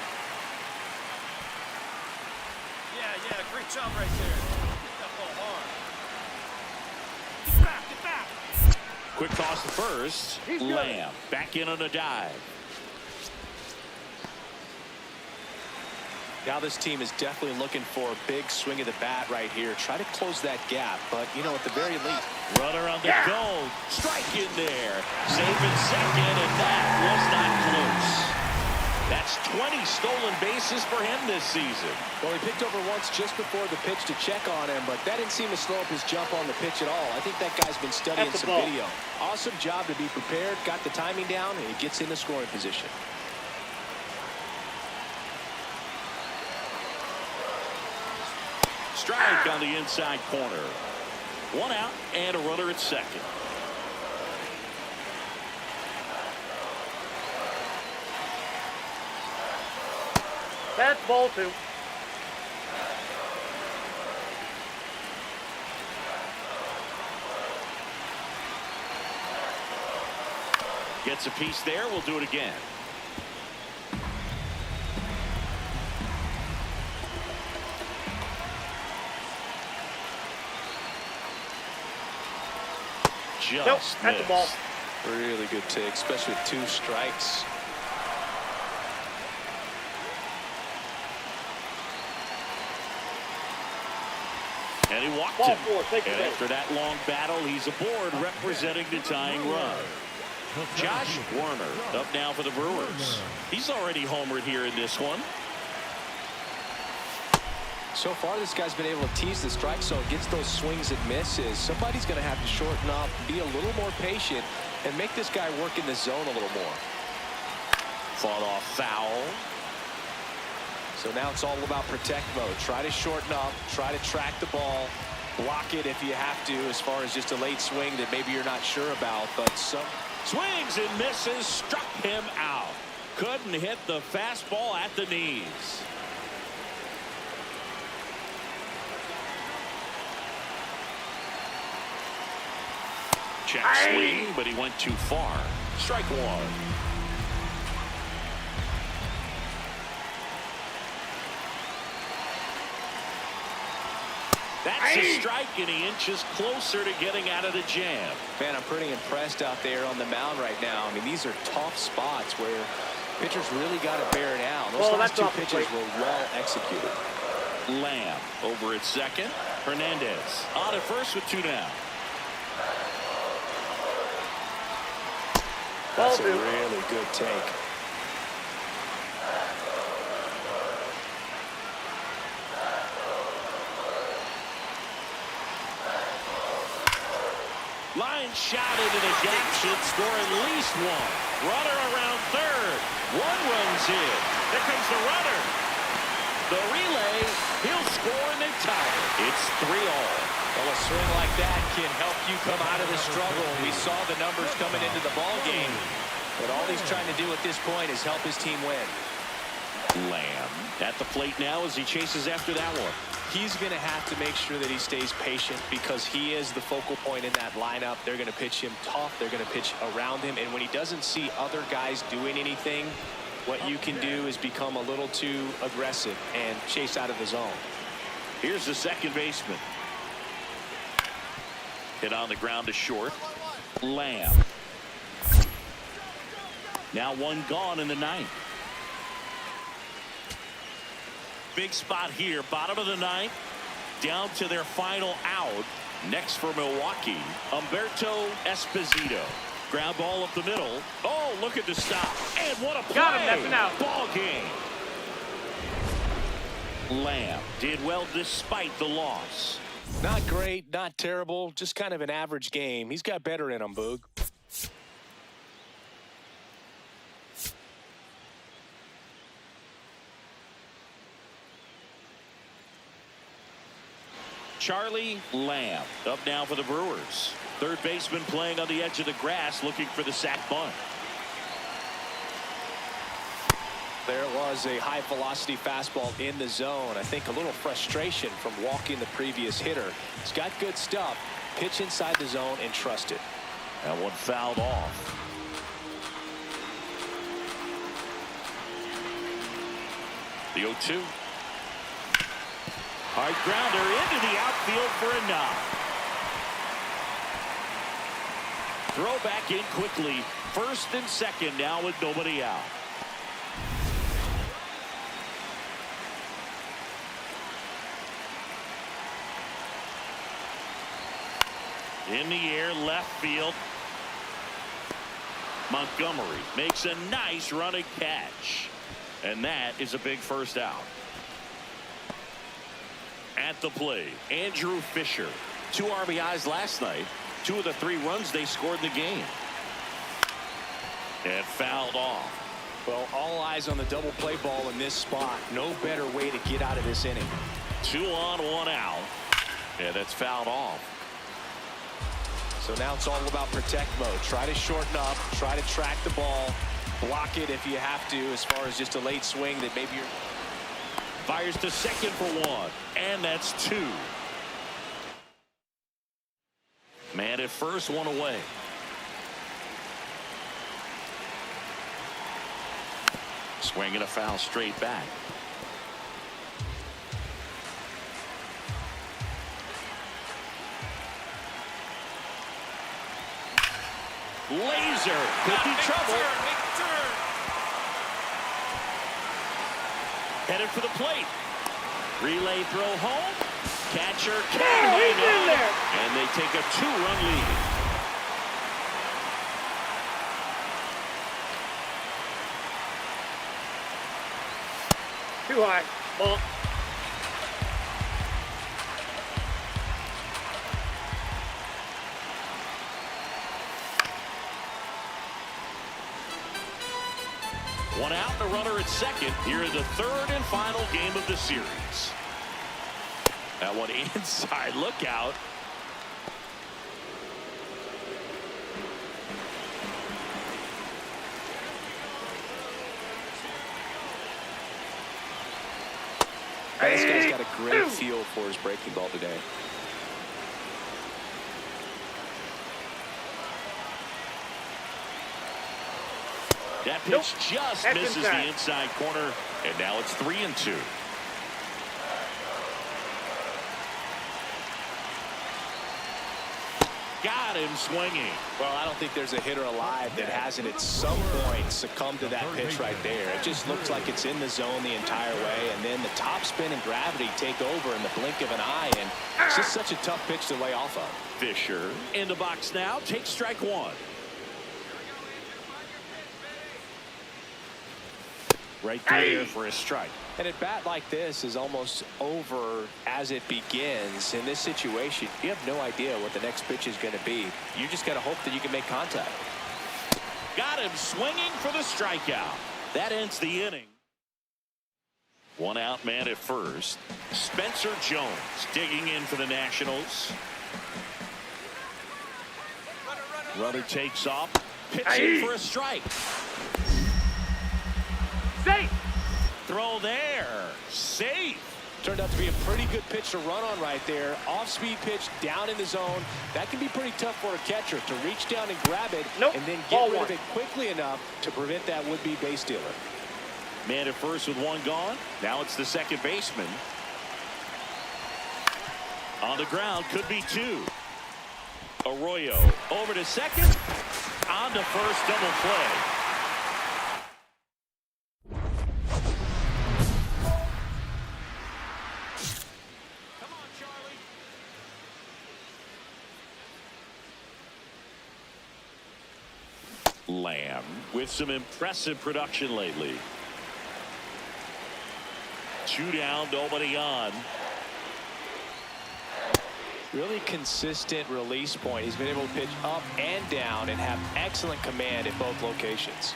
Yeah, great job right there. Hit that ball hard. Get back. Quick toss to first. Lamb back in on a dive. Now this team is definitely looking for a big swing of the bat right here. Try to close that gap, but, you know, at the very least. Runner on the go. Strike in there. Save in second, and that was not close. That's 20 stolen bases for him this season. Well, he picked over once just before the pitch to check on him, but that didn't seem to slow up his jump on the pitch at all. I think that guy's been studying some video. Awesome job to be prepared, got the timing down, and he gets in the scoring position. Strike on the inside corner. One out and a runner at second. That's ball 2. Gets a piece there. We'll do it again. Just that's a ball. missed. Really good take, especially with 2 strikes. And he walked Ball him. 4, take it And away. after that long battle, he's aboard representing the tying run. Josh Werner up now for the Brewers. He's already homered here in this one. So far, this guy's been able to tease the strike zone, gets those swings and misses. Somebody's going to have to shorten up, be a little more patient, and make this guy work in the zone a little more. Fought off foul. So now it's all about protect mode. Try to shorten up, try to track the ball, block it if you have to, as far as just a late swing that maybe you're not sure about. But some Swings and misses, struck him out. Couldn't hit the fastball at the knees. Check swing, but he went too far. Strike 1. That's a strike, and he inches closer to getting out of the jam. Man, I'm pretty impressed out there on the mound right now. I mean, these are tough spots where pitchers really got to bear down. Those last 2 pitches were well executed. Lamb over at second. Hernandez on at first with 2 down. That's a really good take. Line shot into the gap, should score at least 1. Runner around third. 1 runs in. There comes the runner. The relay, he'll score and they tie it. It's 3-all. Well, a swing like that can help you come out of the struggle. We saw the numbers coming into the ball game, but all he's trying to do at this point is help his team win. Lamb at the plate now as he chases after that one. He's going to have to make sure that he stays patient because he is the focal point in that lineup. They're going to pitch him tough. They're going to pitch around him. And when he doesn't see other guys doing anything, what you can do is become a little too aggressive and chase out of the zone. Here's the second baseman. Hit on the ground to short. Lamb. Now 1 gone in the 9th. Big spot here, bottom of the 9th, down to their final out. Next for Milwaukee, Humberto Esposito. Ground ball up the middle. Oh, look at the stop. And what a play. Got him, that's an out. Ball game. Lamb did well despite the loss. Not great, not terrible, just kind of an average game. He's got better in him, Boog. Charlie Lamb up now for the Brewers. Third baseman playing on the edge of the grass looking for the sac bunt. There was a high velocity fastball in the zone. I think a little frustration from walking the previous hitter. He's got good stuff. Pitch inside the zone and trust it. That one fouled off. The 0-2. Hard grounder into the outfield for a knock. Throw back in quickly. First and second now with nobody out. In the air, left field. Montgomery makes a nice running catch. And that is a big first out. At the plate, Andrew Fisher. 2 RBIs last night. 2 of the 3 runs they scored in the game. And fouled off. Well, all eyes on the double play ball in this spot. No better way to get out of this inning. 2 on, 1 out. And that's fouled off. So now it's all about protect mode. Try to shorten up, try to track the ball, block it if you have to, as far as just a late swing that maybe you're... Fires to second for 1, and that's 2. Man at first, 1 away. Swinging a foul straight back. Laser could be trouble. Make turn. Headed for the plate. Relay throw home. Catcher He's can't in hang on. there. And they take a 2-run lead. Too high. Ball. One out and a runner at second here in the 3rd and final game of the series. That one inside. Look out. This guy's got a great feel for his breaking ball today. That pitch just That's misses inside. the inside corner, and now it's 3-2. Got him swinging. Well, I don't think there's a hitter alive that hasn't at some point succumbed to that pitch right there. It just looks like it's in the zone the entire way, and then the top spin and gravity take over in the blink of an eye, and it's just such a tough pitch to lay off of. Fisher in the box now. Takes strike 1. Right there for a strike. And a bat like this is almost over as it begins. In this situation, you have no idea what the next pitch is going to be. You just got to hope that you can make contact. Got him swinging for the strikeout. That ends the inning. 1 out, man at first. Spencer Jones digging in for the Nationals. Runner takes off. Pitching for a strike. Safe. Throw there. Safe. Turned out to be a pretty good pitch to run on right there. Off-speed pitch down in the zone. That can be pretty tough for a catcher to reach down and grab it and then get rid of it quickly enough to prevent that would-be base stealer. Man at first with 1 gone. Now it's the second baseman. On the ground, could be 2. Arroyo over to second. On to first, double play. Lamb with some impressive production lately. 2 down, nobody on. Really consistent release point. He's been able to pitch up and down and have excellent command at both locations.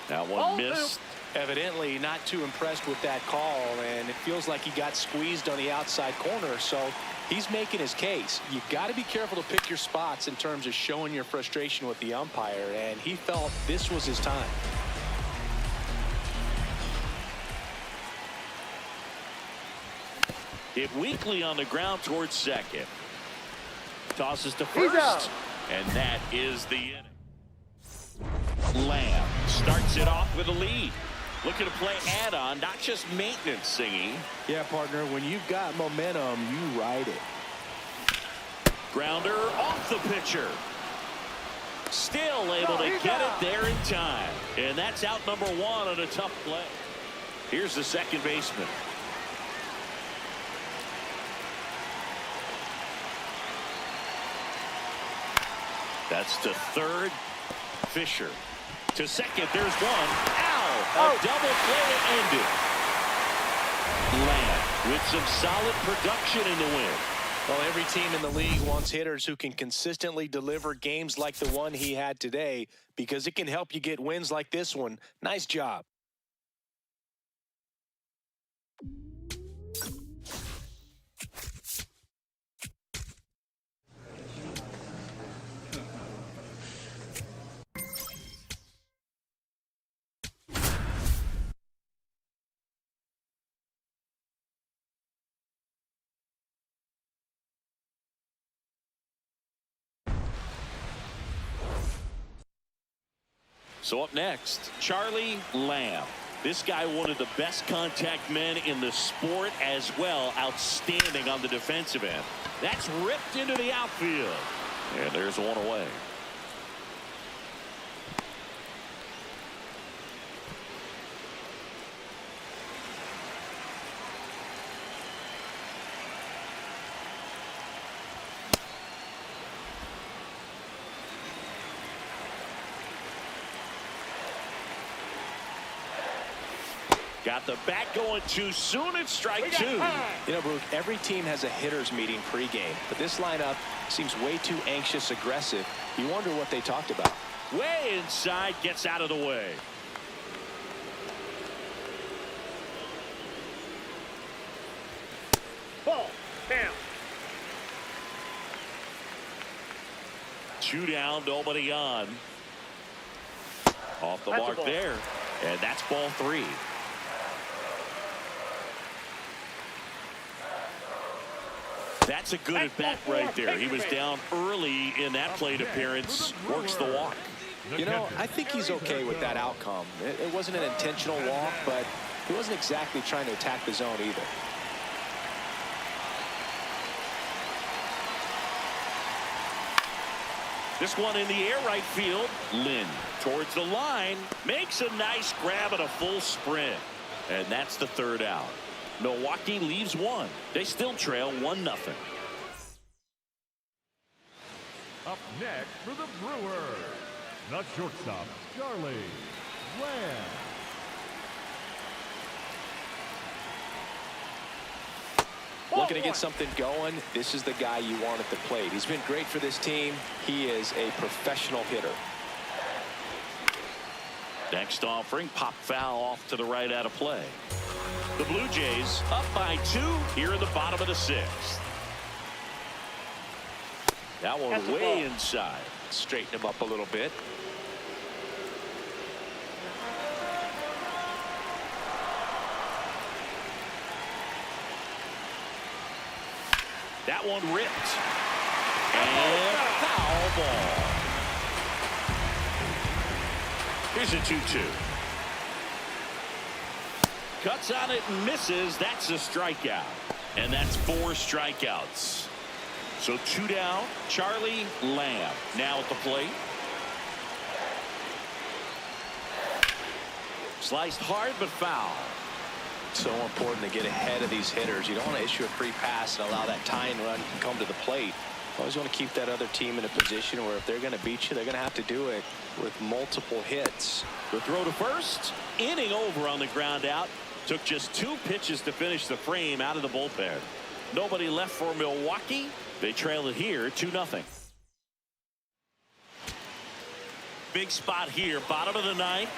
That one missed. Evidently not too impressed with that call, and it feels like he got squeezed on the outside corner, so he's making his case. You've got to be careful to pick your spots in terms of showing your frustration with the umpire, and he felt this was his time. Hit weakly on the ground towards second. Tosses to He's out. first. And that is the inning. Lamb starts it off with a lead. Looking to play add-on, not just maintenance singing. Yeah, partner, when you've got momentum, you ride it. Grounder off the pitcher. Still able to get it there in time. And that's out number one on a tough play. Here's the second baseman. That's to third. Fisher. To second, there's one. Ow! A double play to end it. Lamb with some solid production in the win. Well, every team in the league wants hitters who can consistently deliver games like the one he had today, because it can help you get wins like this one. Nice job. So up next, Charlie Lamb. This guy, one of the best contact men in the sport as well. Outstanding on the defensive end. That's ripped into the outfield. And there's one away. Got the bat going too soon. It's strike two. You know, Brooke, every team has a hitters meeting pregame, but this lineup seems way too anxious, aggressive. You wonder what they talked about. Way inside, gets out of the way. Ball. Down. Two down, nobody on. Off the That's a mark ball. there. And that's ball three. That's a good at bat right there. He was down early in that plate appearance. Works the walk. You know, I think he's okay with that outcome. It wasn't an intentional walk, but he wasn't exactly trying to attack the zone either. This one in the air right field. Lynn towards the line. Makes a nice grab and a full sprint. And that's the third out. Milwaukee leaves one. They still trail 1-0. Up next for the Brewers, the shortstop, Charlie Lamb. Looking to get something going. This is the guy you want at the plate. He's been great for this team. He is a professional hitter. Next offering, pop foul off to the right out of play. The Blue Jays up by 2 here in the bottom of the 6th. That one That's a way ball. inside. Straighten him up a little bit. That one ripped. And foul ball. Here's a 2-2. Cuts on it and misses. That's a strikeout. And that's 4 strikeouts. So 2 down. Charlie Lamb now at the plate. Sliced hard but foul. So important to get ahead of these hitters. You don't want to issue a free pass and allow that tying run to come to the plate. Always want to keep that other team in a position where if they're going to beat you, they're going to have to do it with multiple hits. The throw to first. Inning over on the ground out. Took just 2 pitches to finish the frame out of the bullpen. Nobody left for Milwaukee. They trail it here 2-0. Big spot here. Bottom of the 9th.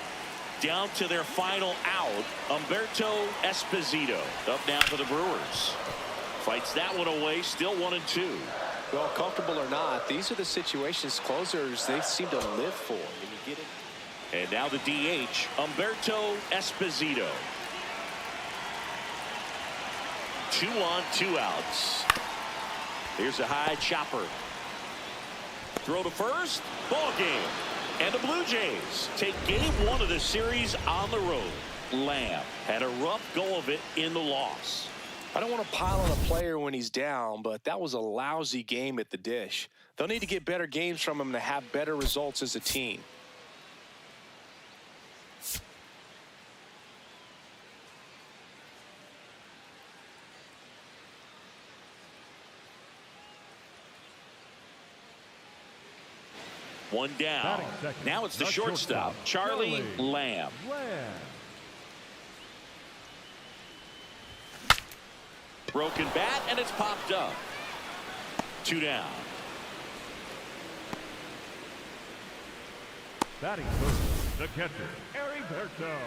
Down to their final out. Humberto Esposito up now for the Brewers. Fights that one away. Still 1-2. Well, comfortable or not, these are the situations closers they seem to live for. When you get it. And now the DH, Humberto Esposito. 2 on, 2 outs. Here's a high chopper. Throw to first. Ball game. And the Blue Jays take game 1 of the series on the road. Lamb had a rough go of it in the loss. I don't want to pile on a player when he's down, but that was a lousy game at the dish. They'll need to get better games from him to have better results as a team. One down. Now it's the shortstop, Charlie Lamb. Broken bat, and it's popped up. 2 down. Batting first, the catcher, Heriberto.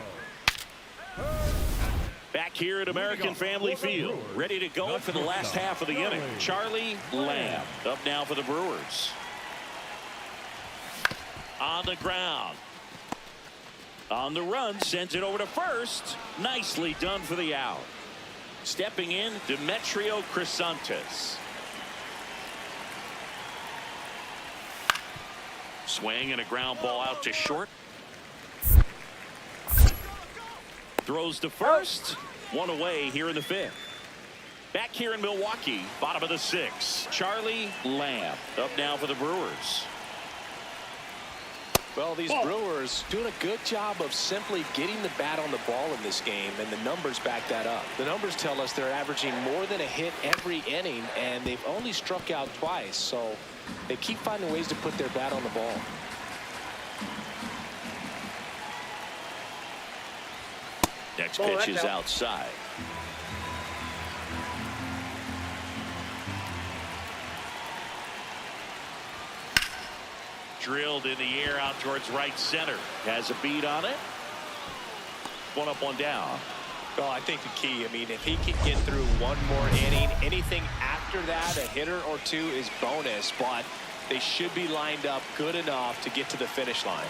Back here at American Family Field, ready to go for the last half of the inning. Charlie Lamb up now for the Brewers. On the ground. On the run, sends it over to first. Nicely done for the out. Stepping in, Demetrio Crisantes. Swing and a ground ball out to short. Throws to first. 1 away here in the 5th. Back here in Milwaukee, bottom of the 6th. Charlie Lamb up now for the Brewers. Well, these Brewers doing a good job of simply getting the bat on the ball in this game, and the numbers back that up. The numbers tell us they're averaging more than a hit every inning, and they've only struck out twice, so they keep finding ways to put their bat on the ball. Next pitch is outside. Drilled in the air out towards right center. Has a beat on it. 1 up, 1 down. Well, I think the key, I mean, if he can get through 1 more inning, anything after that, a hitter or 2 is bonus, but they should be lined up good enough to get to the finish line.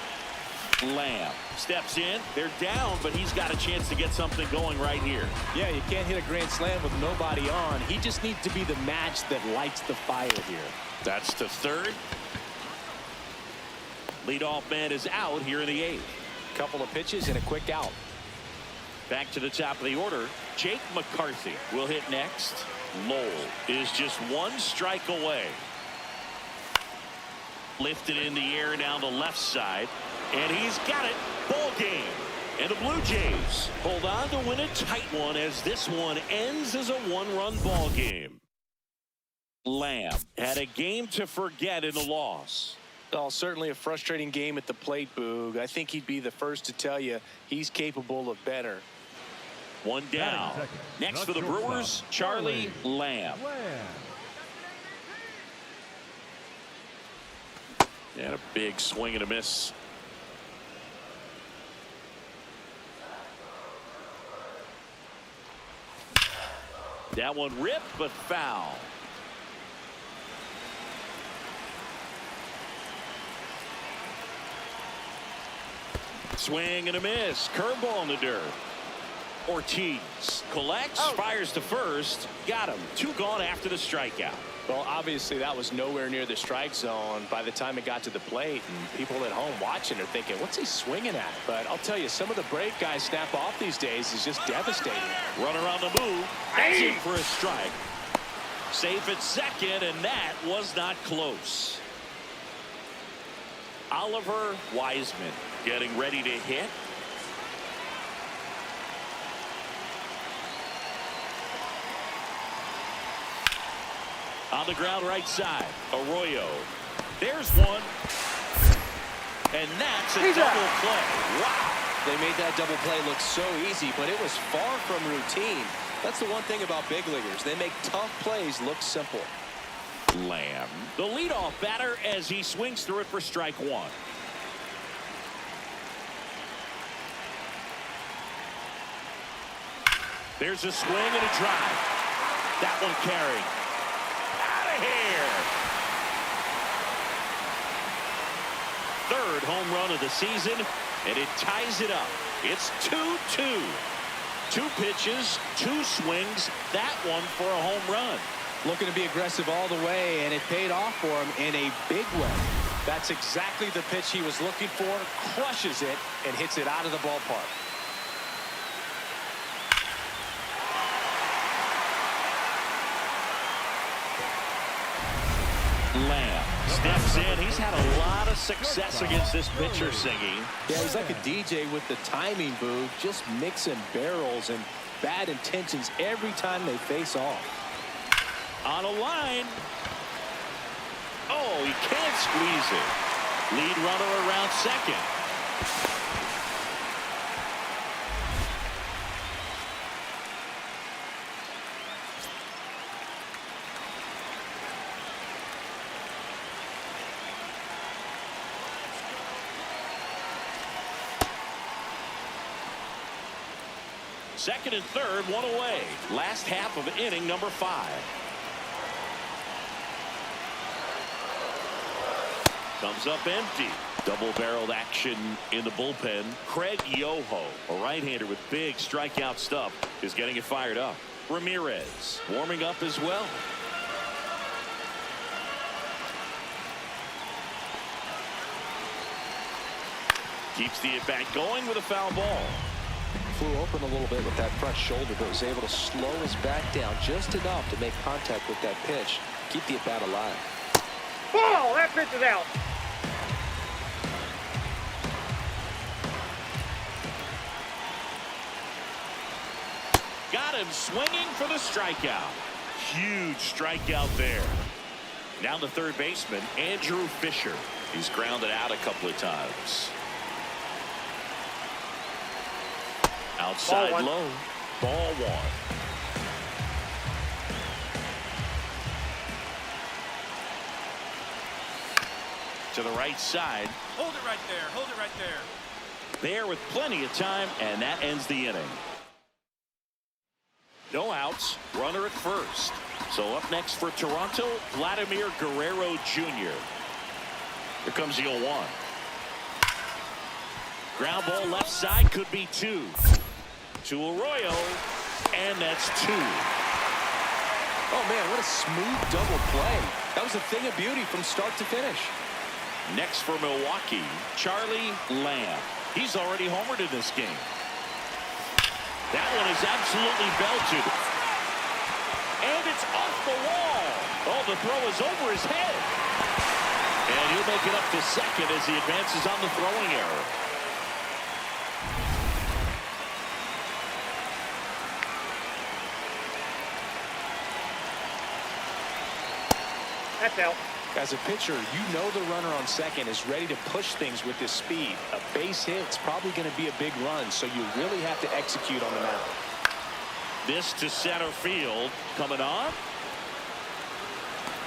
Lamb steps in. They're down, but he's got a chance to get something going right here. Yeah, you can't hit a grand slam with nobody on. He just needs to be the match that lights the fire here. That's the 3rd. Leadoff man is out here in the 8th. Couple of pitches and a quick out. Back to the top of the order. Jake McCarthy will hit next. Lowell is just 1 strike away. Lifted in the air down the left side. And he's got it. Ball game. And the Blue Jays hold on to win a tight one as this one ends as a 1-run ball game. Lamb had a game to forget in the loss. Well, certainly a frustrating game at the plate, Boog. I think he'd be the first to tell you he's capable of better. 1 down. Next for the Brewers, Charlie Lamb. And a big swing and a miss. That one ripped, but foul. Swing and a miss. Curveball in the dirt. Ortiz collects, fires to first. Got him. 2 gone after the strikeout. Well, obviously that was nowhere near the strike zone by the time it got to the plate, and people at home watching are thinking, what's he swinging at? But I'll tell you, some of the break guys snap off these days is just devastating. Runner on the move. That's in for a strike. Safe at second, and that was not close. Oliver Wiseman getting ready to hit. On the ground right side, Arroyo. There's one. And that's a double play. Wow. They made that double play look so easy, but it was far from routine. That's the one thing about big leaguers. They make tough plays look simple. Lamb, the leadoff batter, as he swings through it for strike 1. There's a swing and a drive. That one carried. Out of here. 3rd home run of the season, and it ties it up. It's 2-2. 2 pitches, 2 swings, that one for a home run. Looking to be aggressive all the way, and it paid off for him in a big way. That's exactly the pitch he was looking for. Crushes it and hits it out of the ballpark. Lamb steps in. He's had a lot of success against this pitcher singing. Yeah, he's like a DJ with the timing, Boog. Just mixing barrels and bad intentions every time they face off. On a line. Oh, he can't squeeze it. Lead runner around second. Second and third, 1 away. Last half of inning number 5. Comes up empty. Double-barreled action in the bullpen. Craig Yoho, a right-hander with big strikeout stuff, is getting it fired up. Ramirez warming up as well. Keeps the at-bat going with a foul ball. Flew open a little bit with that front shoulder, but was able to slow his back down just enough to make contact with that pitch. Keep the at-bat alive. Ball! That pitch is out. Got him swinging for the strikeout. Huge strikeout there. Now the third baseman, Andrew Fisher. He's grounded out a couple of times. Outside Ball 1. low. Ball 1. To the right side. Hold it right there. Hold it right there. There with plenty of time, and that ends the inning. No outs. Runner at first. So up next for Toronto, Vladimir Guerrero Jr. Here comes the 0-1. Ground ball left side, could be 2. To Arroyo, and that's 2. Oh, man, what a smooth double play. That was a thing of beauty from start to finish. Next for Milwaukee, Charlie Lamb. He's already homered in this game. That one is absolutely belted. And it's off the wall. Oh, the throw is over his head. And he'll make it up to second as he advances on the throwing error. That's out. As a pitcher, you know the runner on second is ready to push things with his speed. A base hit's probably going to be a big run, so you really have to execute on the mound. This to center field. Coming on.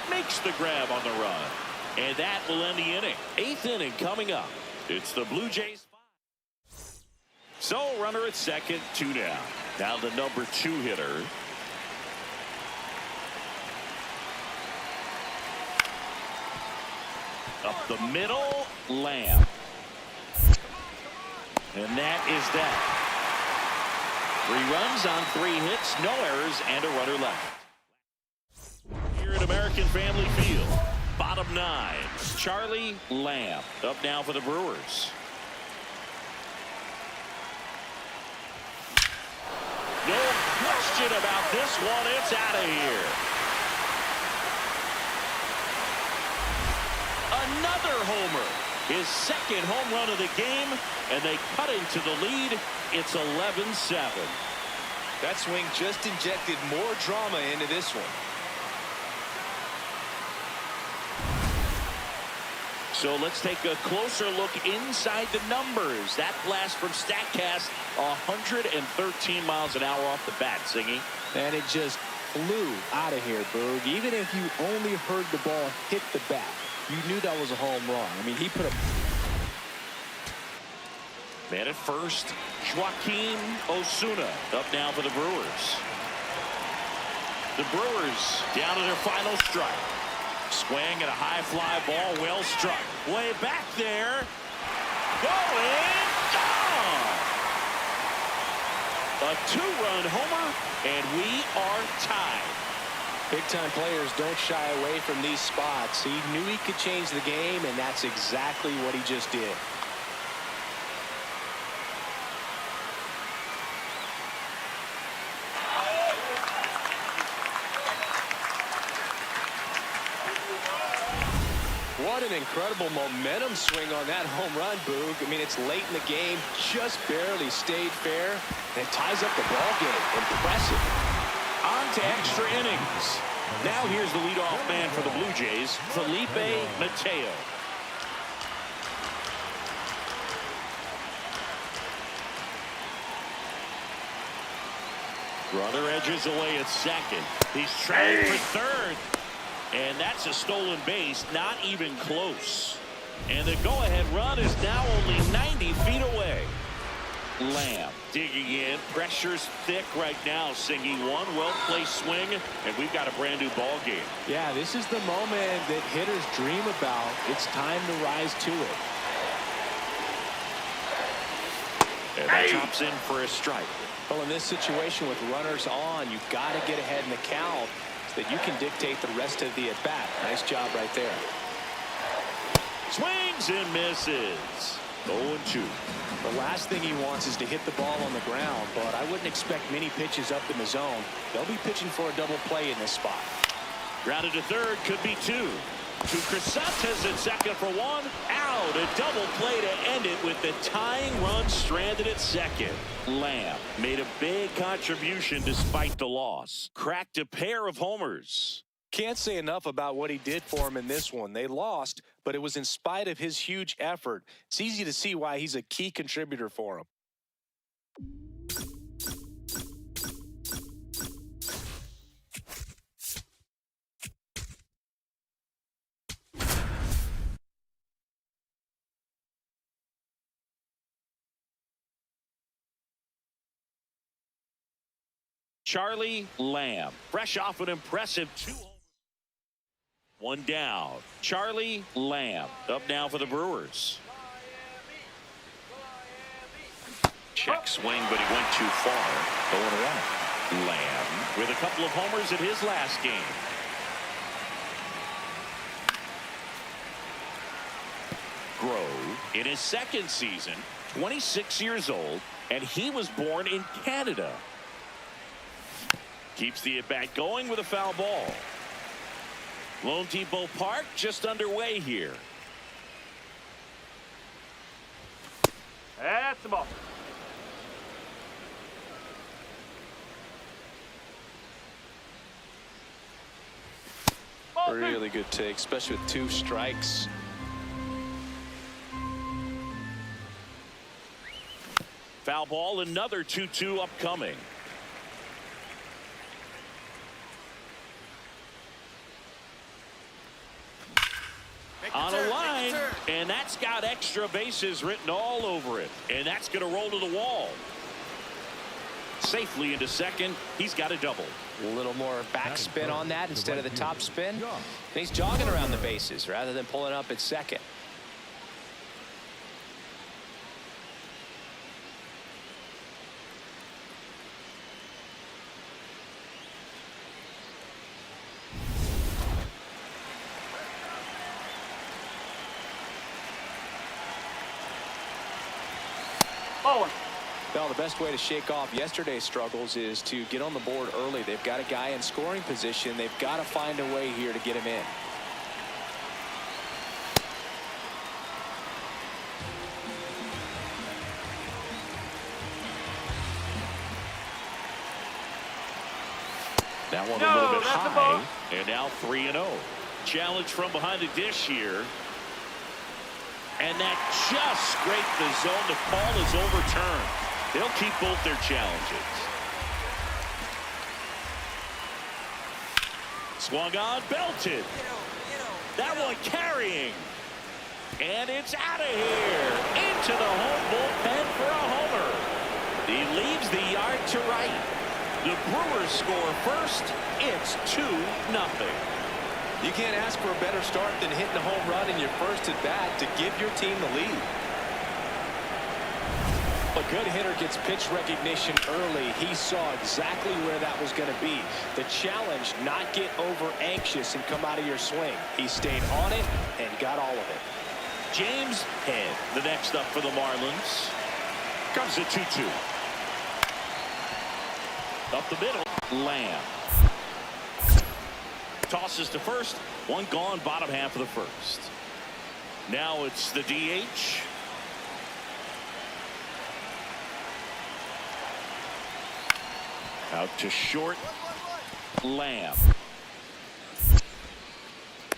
Makes the grab on the run. And that will end the inning. 8th inning coming up. It's the Blue Jays 5. So runner at second, 2 down. Now the number 2 hitter. Up the middle, Lamb. And that is that. 3 runs on 3 hits, no errors, and a runner left. Here at American Family Field, bottom 9, Charlie Lamb. Up now for the Brewers. No question about this one. It's out of here. Another homer. His second home run of the game, and they cut into the lead. It's 11-7. That swing just injected more drama into this one. So let's take a closer look inside the numbers. That blast from StatCast, 113 miles an hour off the bat, Singy. And it just flew out of here, Boog. Even if you only heard the ball hit the bat, you knew that was a home run. I mean, he put a... Man at first, Joaquin Osuna up now for the Brewers. The Brewers down to their final strike. Swing and a high fly ball, well struck. Way back there. Going down. A two-run homer, and we are tied. Big-time players don't shy away from these spots. He knew he could change the game, and that's exactly what he just did. What an incredible momentum swing on that home run, Boog. I mean, it's late in the game, just barely stayed fair, and it ties up the ball game. Impressive. On to extra innings. Now here's the leadoff man for the Blue Jays, Felipe Mateo. Runner edges away at second. He's trying for third. And that's a stolen base, not even close. And the go-ahead run is now only 90 feet away. Lamb digging in. Pressure's thick right now, singing one well-placed swing, and we've got a brand-new ball game. Yeah, this is the moment that hitters dream about. It's time to rise to it. And that chops in for a strike. Well, in this situation with runners on, you've got to get ahead in the count so that you can dictate the rest of the at-bat. Nice job right there. Swings and misses. 0-2. The last thing he wants is to hit the ball on the ground, but I wouldn't expect many pitches up in the zone. They'll be pitching for a double play in this spot. Grounded to third, could be two. To Crisantes at second for one. Out, a double play to end it with the tying run stranded at second. Lamb made a big contribution despite the loss. Cracked a pair of homers. Can't say enough about what he did for him in this one. They lost, but it was in spite of his huge effort. It's easy to see why he's a key contributor for him. Charlie Lamb, fresh off an impressive 2. One down. Charlie Lamb up now for the Brewers. Check swing, but he went too far. Going around. Lamb with a couple of homers in his last game. Grove in his second season, 26 years old, and he was born in Canada. Keeps the at-bat going with a foul ball. Lone Depot Park just underway here. That's the ball. Really good take, especially with 2 strikes. Foul ball, another 2-2 upcoming. On a line, and that's got extra bases written all over it. And that's going to roll to the wall. Safely into second. He's got a double. A little more backspin on that instead of the top spin. And he's jogging around the bases rather than pulling up at second. Well, the best way to shake off yesterday's struggles is to get on the board early. They've got a guy in scoring position. They've got to find a way here to get him in. That one a little bit high, and now 3-0. Challenge from behind the dish here. And that just scraped the zone. The call is overturned. They'll keep both their challenges. Swung on, belted. That one carrying. And it's out of here. Into the home bullpen for a homer. He leaves the yard to right. The Brewers score first. It's 2-0. You can't ask for a better start than hitting a home run in your first at bat to give your team the lead. But good hitter gets pitch recognition early, he saw exactly where that was going to be. The challenge, not get over anxious and come out of your swing. He stayed on it and got all of it. James Head, the next up for the Marlins. Comes a 2-2. Up the middle, Lamb. Tosses to first. One gone, bottom half of the first. Now it's the DH. Out to short. Lamb.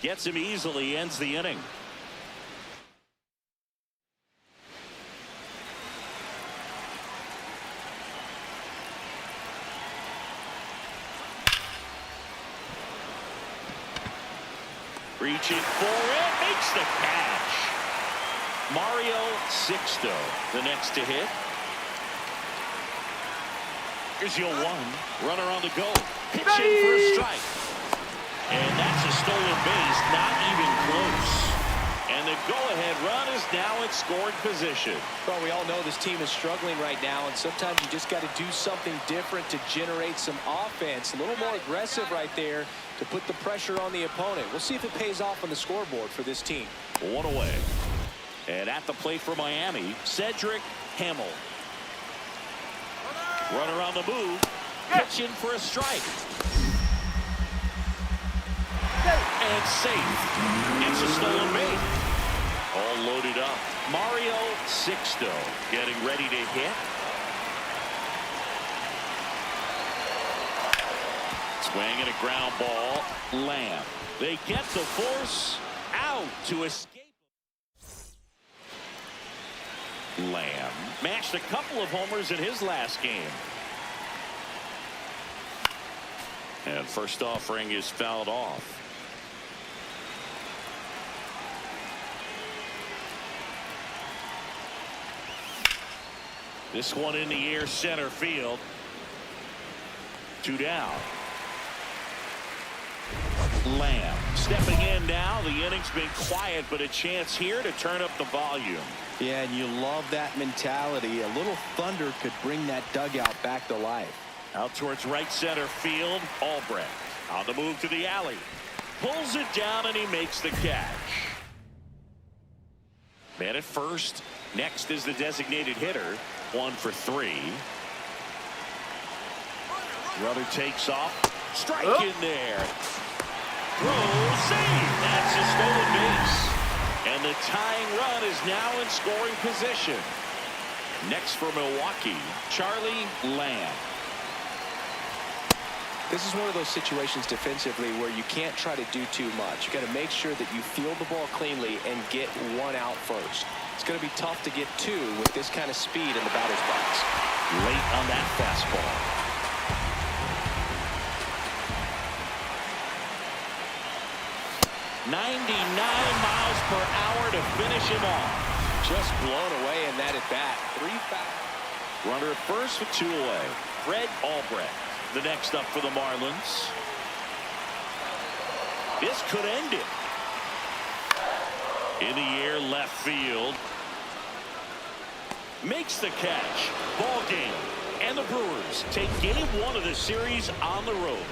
Gets him easily, ends the inning. Reaching for it, makes the catch. Mario Sixto, the next to hit. Here's your one. Runner on the go. Pitch in for a strike. And that's a stolen base, not even close. And the go-ahead run is now in scoring position. Well, we all know this team is struggling right now, and sometimes you just got to do something different to generate some offense. A little more aggressive right there to put the pressure on the opponent. We'll see if it pays off on the scoreboard for this team. One away. And at the plate for Miami, Cedric Hamill. Runner on the move. Pitching for a strike. And safe. It's a stolen base. All loaded up. Mario Sixto getting ready to hit. Swing and a ground ball. Lamb. They get the force out to escape. Lamb mashed a couple of homers in his last game. And first offering is fouled off. This one in the air, center field. 2 down. Lamb stepping in now. The inning's been quiet, but a chance here to turn up the volume. Yeah, and you love that mentality. A little thunder could bring that dugout back to life. Out towards right center field. Albrecht on the move to the alley. Pulls it down and he makes the catch. Man at first. Next is the designated hitter. 1 for 3. Runner takes off. Strike in there. Throw, save. That's a stolen base. And the tying run is now in scoring position. Next for Milwaukee, Charlie Lamb. This is one of those situations defensively where you can't try to do too much. You got to make sure that you field the ball cleanly and get one out first. It's going to be tough to get 2 with this kind of speed in the batter's box. Late on that fastball. .99 miles per hour to finish him off. Just blown away in that at bat. 3 fouls. Runner at first with 2 away. Fred Albrecht, the next up for the Marlins. This could end it. In the air, left field. Makes the catch. Ball game. And the Brewers take game 1 of the series on the road.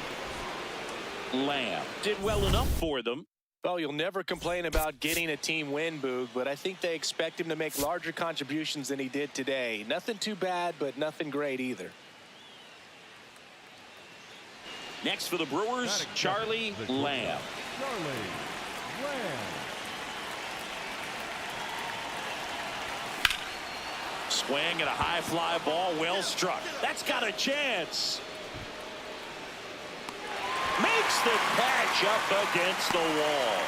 Lamb did well enough for them. Well, you'll never complain about getting a team win, Boog, but I think they expect him to make larger contributions than he did today. Nothing too bad, but nothing great either. Next for the Brewers, Charlie Lamb. Charlie Lamb. Swing and a high fly ball, well struck. That's got a chance. Makes the catch up against the wall.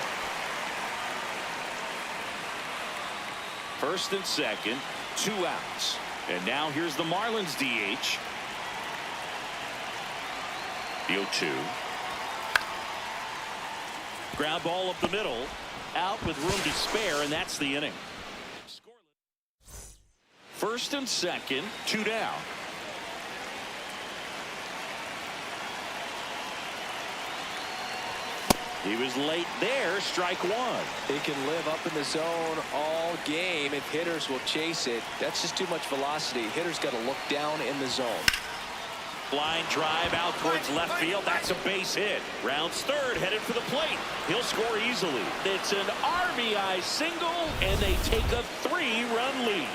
First and second, 2 outs. And now here's the Marlins DH. The 0-2. Ground ball up the middle. Out with room to spare, and that's the inning. First and second, 2 down. He was late there. Strike one. He can live up in the zone all game if hitters will chase it. That's just too much velocity. Hitters got to look down in the zone. Line drive out towards left field. That's a base hit. Rounds third, headed for the plate. He'll score easily. It's an RBI single, and they take a 3-run lead.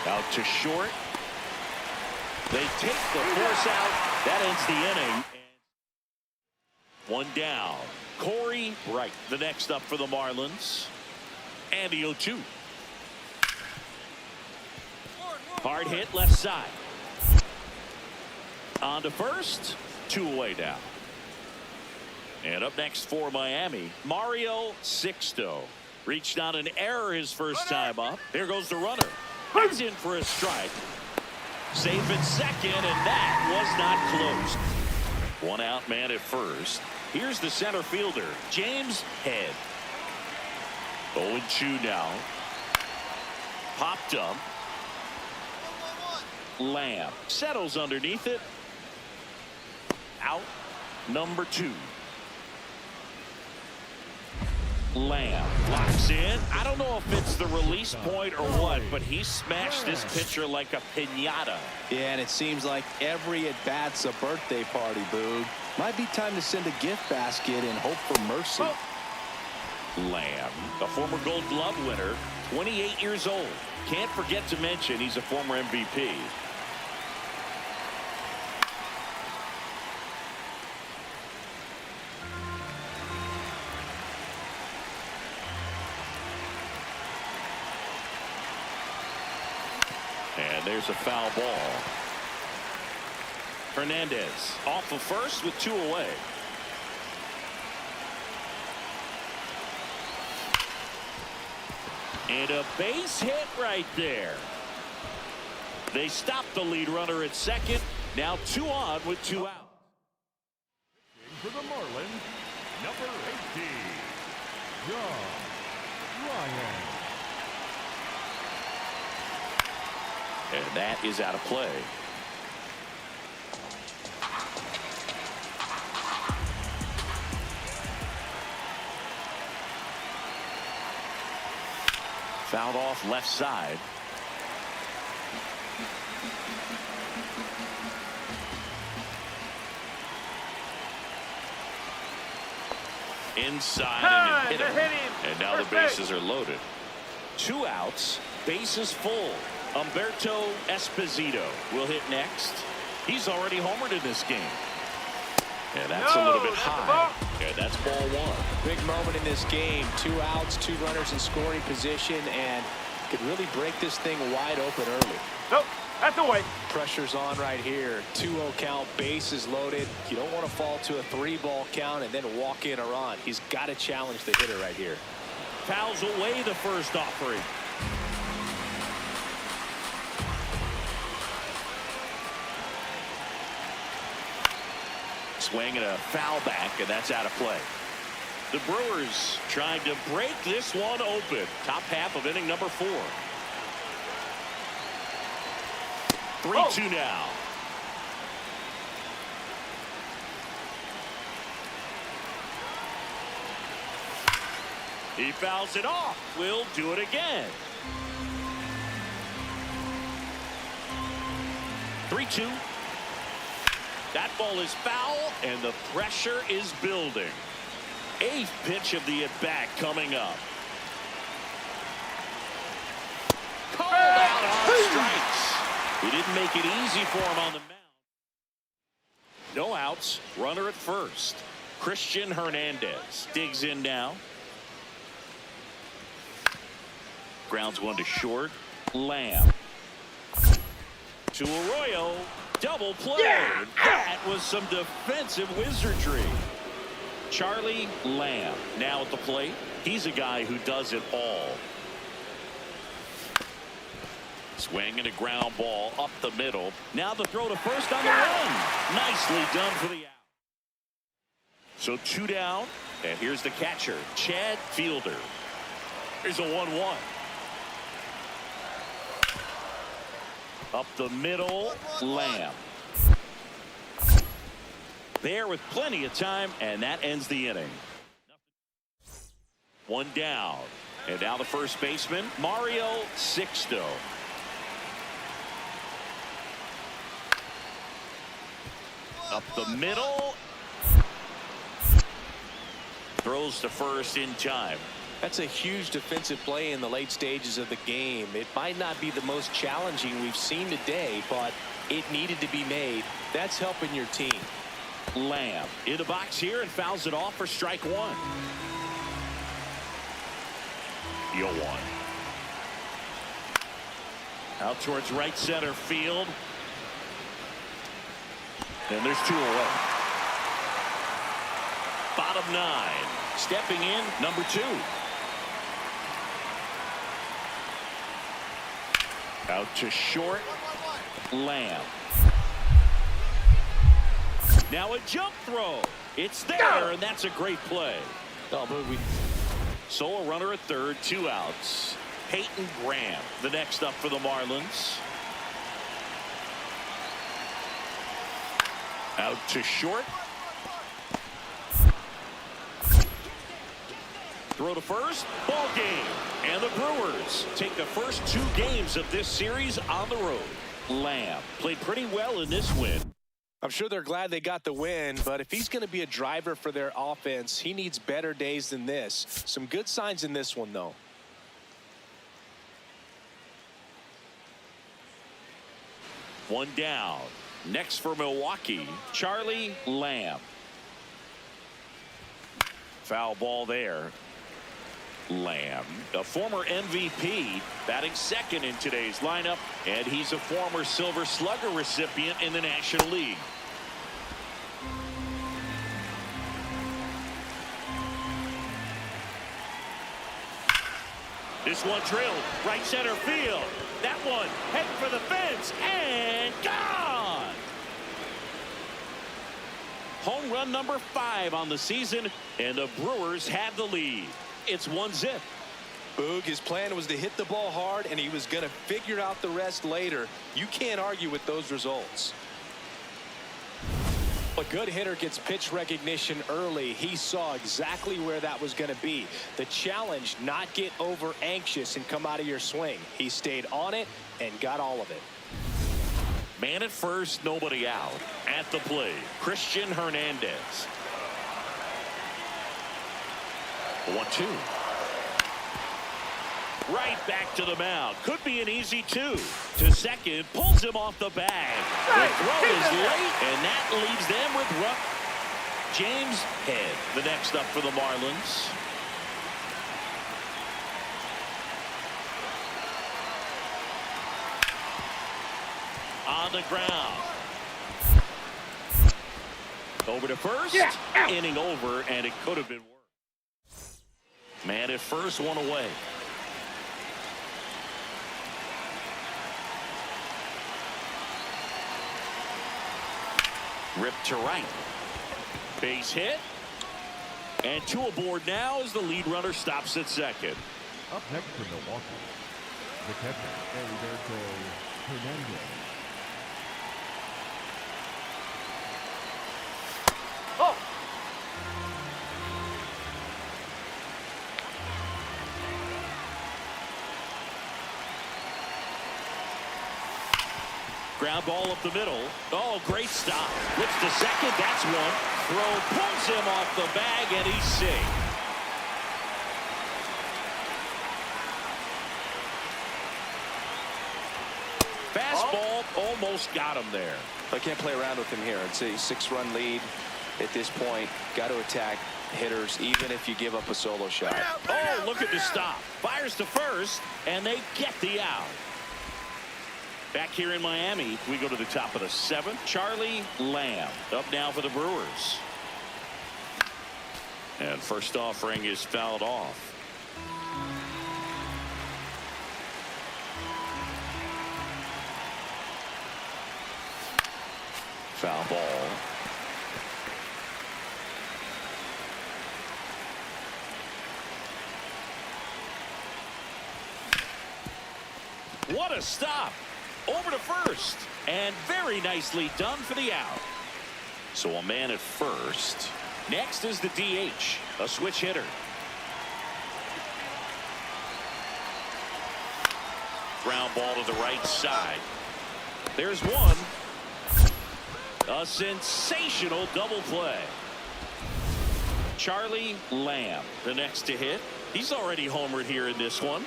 Out to short. They take the force out. That ends the inning. One down. Corey Wright, the next up for the Marlins. And the 0-2. Hard hit left side. On to first. 2 away now. And up next for Miami, Mario Sixto. Reached on an error his first time up. Here goes the runner. He's in for a strike. Safe at second, and that was not close. One out man at first. Here's the center fielder, James Head. 0-2 now. Popped up. Lamb settles underneath it. Out. Number 2. Lamb locks in. I don't know if it's the release point or what, but he smashed this pitcher like a piñata. Yeah, and it seems like every at-bat's a birthday party, Boog. Might be time to send a gift basket and hope for mercy. Lamb, a former Gold Glove winner, 28 years old. Can't forget to mention he's a former MVP. And there's a foul ball. Hernandez off of first with 2 away. And a base hit right there. They stop the lead runner at second. Now 2 on with 2 out. For the Marlins, number 18, John Ryan. And that is out of play. Fouled off left side. Inside and hit him. And now the bases are loaded. 2 outs, bases full. Humberto Esposito will hit next. He's already homered in this game. And that's a little bit high. And that's ball 1. Big moment in this game. 2 outs, 2 runners in scoring position, and could really break this thing wide open early. Nope, that's away. Pressure's on right here. 2-0 count, bases loaded. You don't want to fall to a 3-ball count and then walk in a run. He's got to challenge the hitter right here. Fouls away the first offering. Swing and a foul back, and that's out of play. The Brewers trying to break this one open. Top half of inning number 4. 3-2 now. He fouls it off. We'll do it again. 3-2. That ball is foul, and the pressure is building. 8th pitch of the at-bat coming up. Called out on strikes. He didn't make it easy for him on the mound. No outs. Runner at first. Christian Hernandez digs in now. Grounds one to short. Lamb. To Arroyo. Double play. Yeah. That was some defensive wizardry. Charlie Lamb now at the plate. He's a guy who does it all. Swing and a ground ball up the middle. Now the throw to first on the run. Nicely done for the out. So 2 down. And here's the catcher, Chad Fielder. Here's a 1-1. Up the middle, Lamb. There with plenty of time, and that ends the inning. One down. And now the first baseman, Mario Sixto. Up the middle. Throws to first in time. That's a huge defensive play in the late stages of the game. It might not be the most challenging we've seen today, but it needed to be made. That's helping your team. Lamb in the box here and fouls it off for strike one. 0-1. Out towards right center field. And there's 2 away. Bottom 9. Stepping in, number 2. Out to short. Lamb. Now a jump throw. It's there, and that's a great play. So a runner at third, 2 outs. Peyton Graham, the next up for the Marlins. Out to short. Throw to first. Ball game. And the Brewers take the first 2 games of this series on the road. Lamb played pretty well in this win. I'm sure they're glad they got the win, but if he's going to be a driver for their offense, he needs better days than this. Some good signs in this one, though. One down. Next for Milwaukee, Charlie Lamb. Foul ball there. Lamb, a former MVP, batting second in today's lineup, and he's a former Silver Slugger recipient in the National League. This one drilled right center field. That one heading for the fence and gone. Home run number 5 on the season, and the Brewers have the lead. It's 1-0. Boog, his plan was to hit the ball hard, and he was going to figure out the rest later. You can't argue with those results. A good hitter gets pitch recognition early. He saw exactly where that was going to be. The challenge, not get over anxious and come out of your swing. He stayed on it and got all of it. Man at first, nobody out. At the plate, Christian Hernandez. 1-2. Right back to the mound. Could be an easy 2. To second, pulls him off the bag. The throw is late, and that leaves them with James Head, the next up for the Marlins. On the ground. Over to first. Yeah, inning over, and it could have been worse. Man at first, 1 away. Ripped to right. Base hit. And 2 aboard now as the lead runner stops at second. Up next for Milwaukee, the catcher, Alberto Hernandez. Oh! Ground ball up the middle. Oh, great stop. Looks to second. That's one. Throw pulls him off the bag, and he's safe. Fastball almost got him there. I can't play around with him here. It's a 6-run lead at this point. Got to attack hitters, even if you give up a solo shot. Oh, look at the stop. Fires to first, and they get the out. Back here in Miami, we go to the top of the 7th. Charlie Lamb up now for the Brewers. And first offering is fouled off. Foul ball. What a stop. over to first. And very nicely done for the out. So a man at first. Next is the DH, a switch hitter. Ground ball to the right side. There's one. A sensational double play. Charlie Lamb, the next to hit. He's already homered here in this one.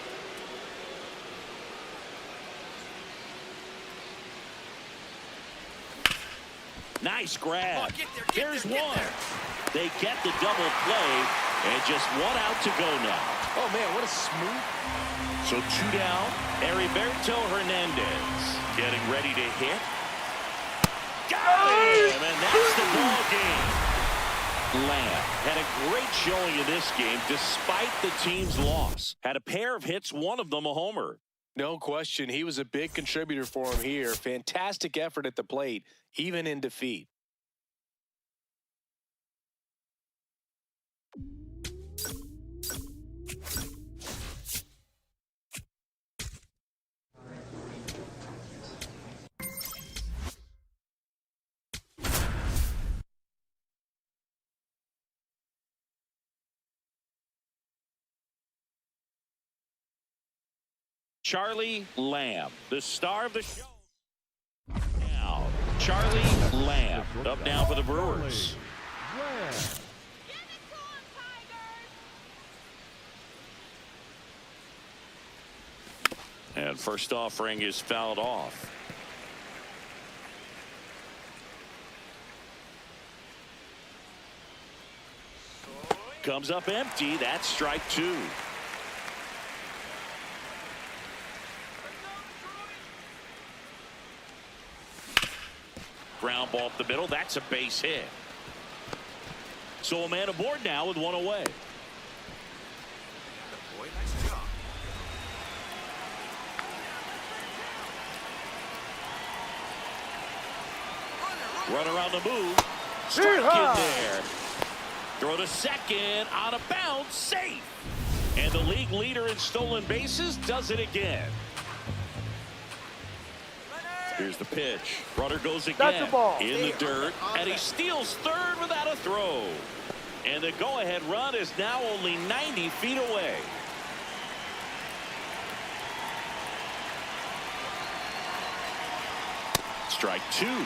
Nice grab. There's one. They get the double play, and just one out to go now. Oh, man, what a smooth. So two down. Heriberto Hernandez getting ready to hit. Got him, and that's the ball game. Lamb had a great showing in this game despite the team's loss. Had a pair of hits, one of them a homer. No question. He was a big contributor for him here. Fantastic effort at the plate, even in defeat. Charlie Lamb, the star of the show. Now, Charlie Lamb up now for the Brewers. And first offering is fouled off. Comes up empty. That's strike two. Ground ball up the middle. That's a base hit. So a man aboard now with one away. Runner on the move. Strike in there. Throw to second. On a bounce. Safe. And the league leader in stolen bases does it again. Here's the pitch. Runner goes again in the dirt, and he steals third without a throw. And the go-ahead run is now only 90 feet away. Strike two.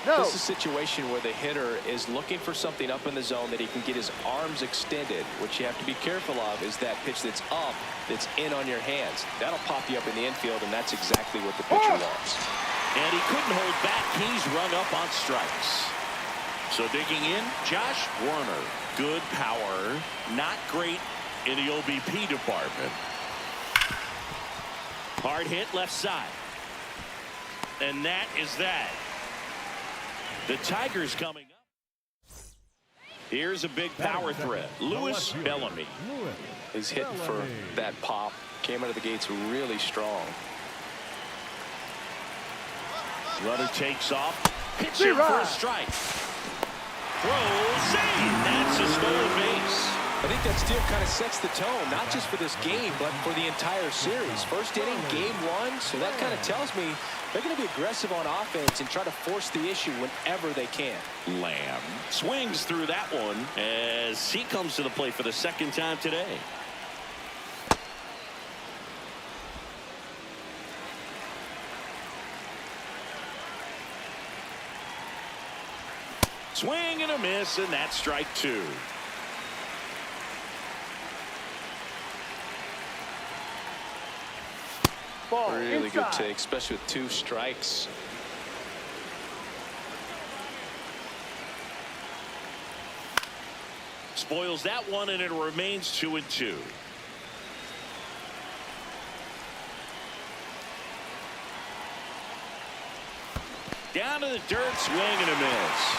No. This is a situation where the hitter is looking for something up in the zone that he can get his arms extended. What you have to be careful of is that pitch that's up, that's in on your hands. That'll pop you up in the infield, and that's exactly what the pitcher wants. And he couldn't hold back. He's run up on strikes. So digging in, Josh Werner. Good power, not great in the OBP department. Hard hit left side. And that is that. The Tigers coming up. Here's a big power threat. Louis Bellamy. He's hitting for that pop. Came out of the gates really strong. Runner takes off. Pitching for a strike. Throw, save. That's a stolen base. I think that steal kind of sets the tone, not just for this game, but for the entire series. First inning, game one, so that kind of tells me they're going to be aggressive on offense and try to force the issue whenever they can. Lamb swings through that one as he comes to the plate for the second time today. Swing and a miss, and that's strike two. Ball Really inside. good take, especially with two strikes. Spoils that one, and it remains 2-2. Down to the dirt, swing and a miss.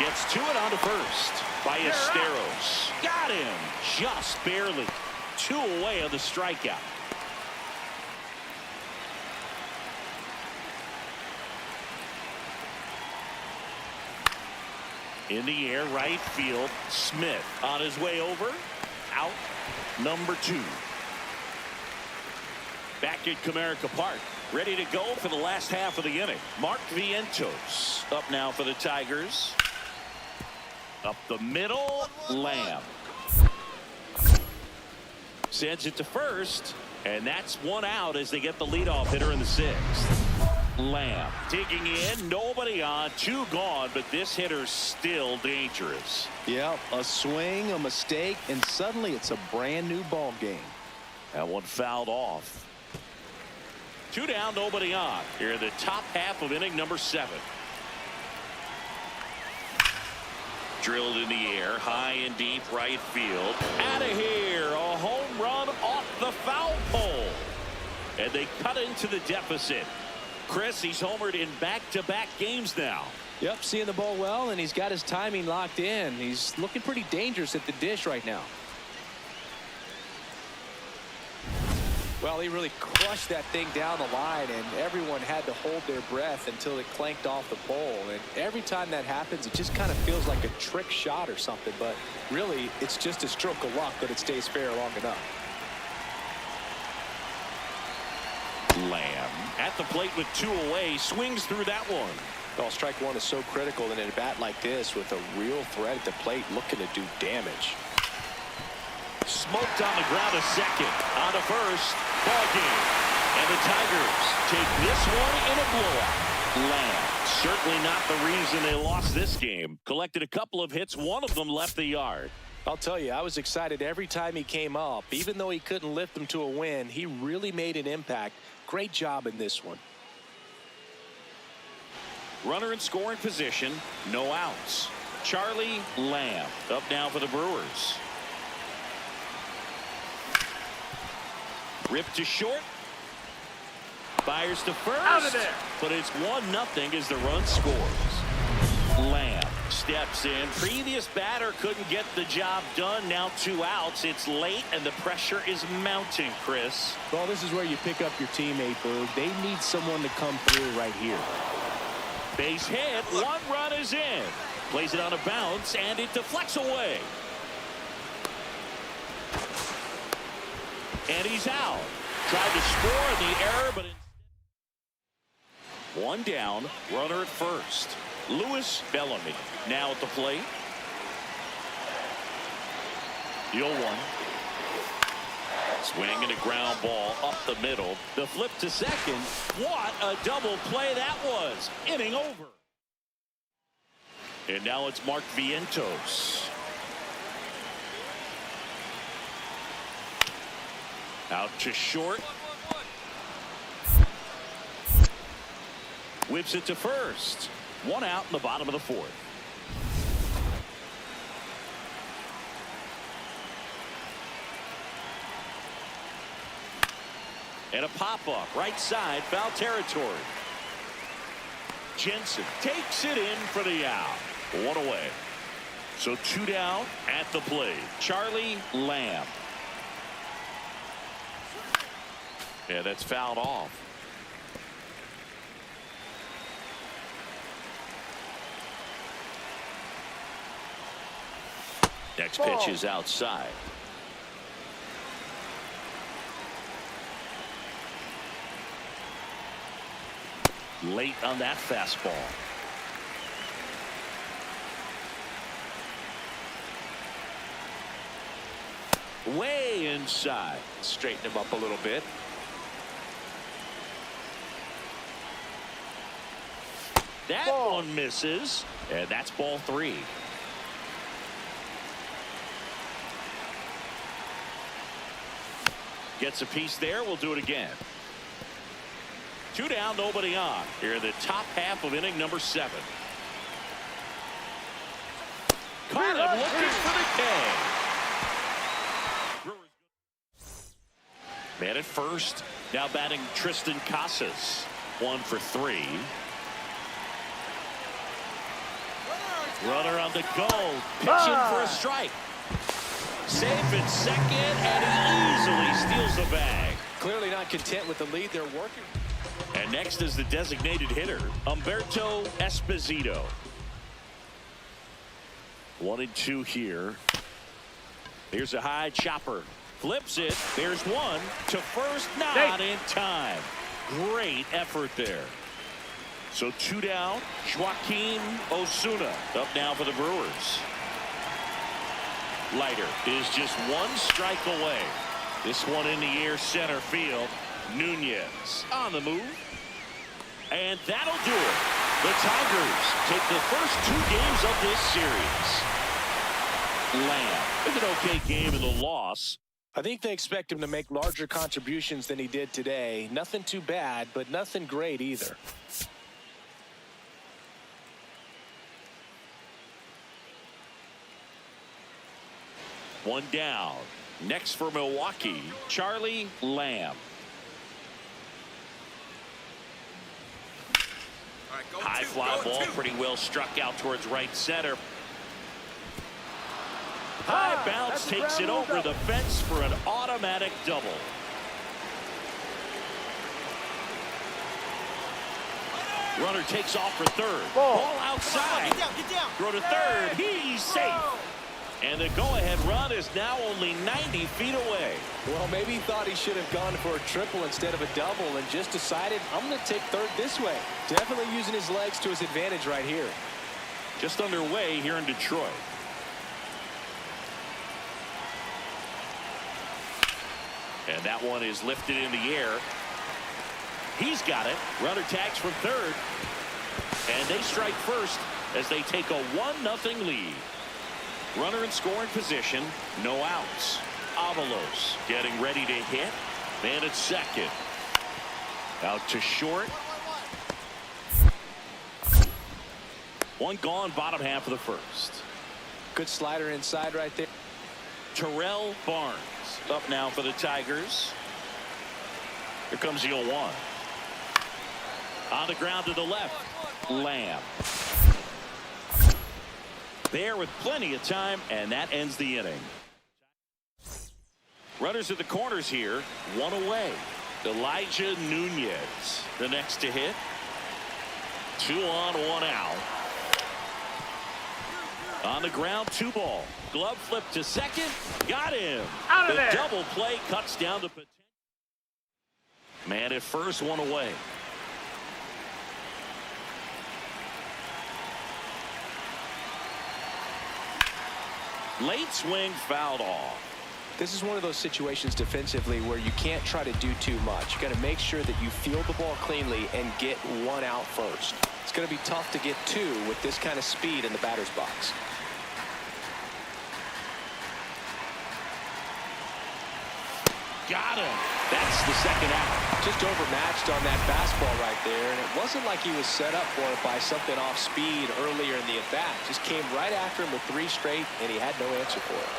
Gets to it on to first by Esteros. Got him just barely. 2 away on the strikeout. In the air, right field. Smith on his way over. Out. Number 2. Back at Comerica Park. Ready to go for the last half of the inning. Mark Vientos up now for the Tigers. Up the middle. Lamb. Sends it to first. And that's 1 out as they get the leadoff hitter in the 6th. Lamb digging in, nobody on, 2 gone, but this hitter's still dangerous. Yep, a swing, a mistake, and suddenly it's a brand new ball game. That one fouled off. 2 down, nobody on. Here in the top half of inning number 7. Drilled in the air, high and deep right field. Out of here, a home run off the foul pole. And they cut into the deficit. Chris, he's homered in back-to-back games now. Yep, seeing the ball well, and he's got his timing locked in. He's looking pretty dangerous at the dish right now. Well, he really crushed that thing down the line, and everyone had to hold their breath until it clanked off the pole. And every time that happens, it just kind of feels like a trick shot or something. But really, it's just a stroke of luck that it stays fair long enough. Lamb at the plate with 2 away, swings through that one. Well, strike 1 is so critical in a bat like this with a real threat at the plate looking to do damage. Smoked on the ground to second, on to first. Ball game. And the Tigers take this one in a blowout. Lamb, certainly not the reason they lost this game. Collected a couple of hits, one of them left the yard. I'll tell you, I was excited every time he came up. Even though he couldn't lift them to a win, he really made an impact. Great job in this one. Runner in scoring position, no outs. Charlie Lamb up now for the Brewers. Ripped to short. Fires to first. Out of there. But it's 1-0 as the run scores. Lamb steps in. Previous batter couldn't get the job done. Now 2 outs. It's late and the pressure is mounting, Chris. Well, this is where you pick up your teammate, Boog. They need someone to come through right here. Base hit. 1 run is in. Plays it on a bounce and it deflects away. And he's out. Tried to score in the error, but 1 down. Runner at first. Lewis Bellamy now at the plate. The 0-1. Swing and a ground ball up the middle. The flip to second. What a double play that was. Inning over. And now it's Mark Vientos. Out to short. Whips it to first. 1 out in the bottom of the 4th. And a pop-up right side, foul territory. Jensen takes it in for the out. 1 away. So 2 down at the plate. Charlie Lamb. Yeah, that's fouled off. Next pitch is outside. Late on that fastball. Way inside. Straighten him up a little bit. That one misses, and that's ball 3. Gets a piece there. We'll do it again. 2 down, nobody on. Here in the top half of inning number 7. Caught him looking for the K. Man at first. Now batting Tristan Casas. 1 for 3. Runner on the go. Pitching for a strike. Safe at second, and he easily steals the bag. Clearly not content with the lead they're working. And next is the designated hitter, Humberto Esposito. 1-2 here. Here's a high chopper. Flips it. There's one to first. Not in time. Great effort there. So 2 down. Joaquin Osuna up now for the Brewers. Leiter is just 1 strike away. This one in the air center field. Nunez on the move. And that'll do it. The Tigers take the first 2 games of this series. Lamb with an okay game in the loss. I think they expect him to make larger contributions than he did today. Nothing too bad, but nothing great either. One down. Next for Milwaukee, Charlie Lamb. All right, go High two, fly go ball, two. pretty well struck out towards right center. High bounce takes it over the fence for an automatic double. Runner takes off for third. Ball outside. Get down. Throw to third. He's safe. And the go-ahead run is now only 90 feet away. Well, maybe he thought he should have gone for a triple instead of a double and just decided, I'm going to take third this way. Definitely using his legs to his advantage right here. Just underway here in Detroit. And that one is lifted in the air. He's got it. Runner tags from third. And they strike first as they take a 1-0 lead. Runner in scoring position. No outs. Avalos getting ready to hit. Man at second. Out to short. One gone, bottom half of the first. Good slider inside right there. Terrell Barnes up now for the Tigers. Here comes the 0-1. On the ground to the left. Lamb. There with plenty of time, and that ends the inning. Runners at the corners here. 1 away. Elijah Nunez the next to hit. 2 on, 1 out. On the ground, 2 ball. Glove flip to second. Got him. Out of the there. double play cuts down the potential. Man at first, 1 away. Late swing fouled off. This is one of those situations defensively where you can't try to do too much. You got to make sure that you field the ball cleanly and get 1 out first. It's going to be tough to get 2 with this kind of speed in the batter's box. Got him. That's the second out. Just overmatched on that fastball right there, and it wasn't like he was set up for it by something off speed earlier in the at-bat. Just came right after him with 3 straight, and he had no answer for it.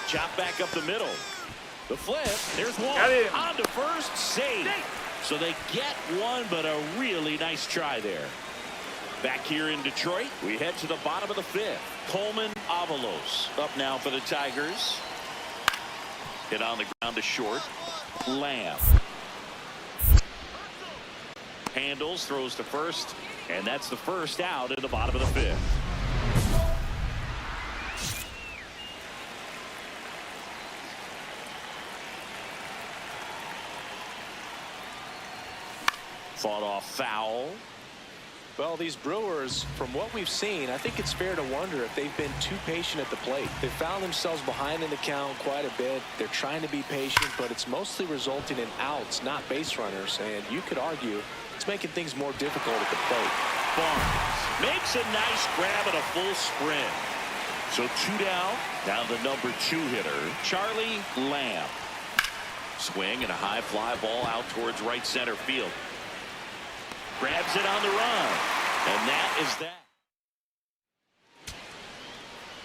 Chop back up the middle. The flip. There's one. Got him. On to first. Save. So they get 1, but a really nice try there. Back here in Detroit, we head to the bottom of the 5th. Coleman Avalos up now for the Tigers. Hit on the ground to short. Lamb. Handles, throws to first, and that's the first out in the bottom of the 5th. Fought off foul. Well, these Brewers, from what we've seen, I think it's fair to wonder if they've been too patient at the plate. They found themselves behind in the count quite a bit. They're trying to be patient, but it's mostly resulting in outs, not base runners. And you could argue it's making things more difficult at the plate. Barnes makes a nice grab and a full sprint. So 2 down. Down the number 2 hitter, Charlie Lamb. Swing and a high fly ball out towards right center field. Grabs it on the run. And that is that.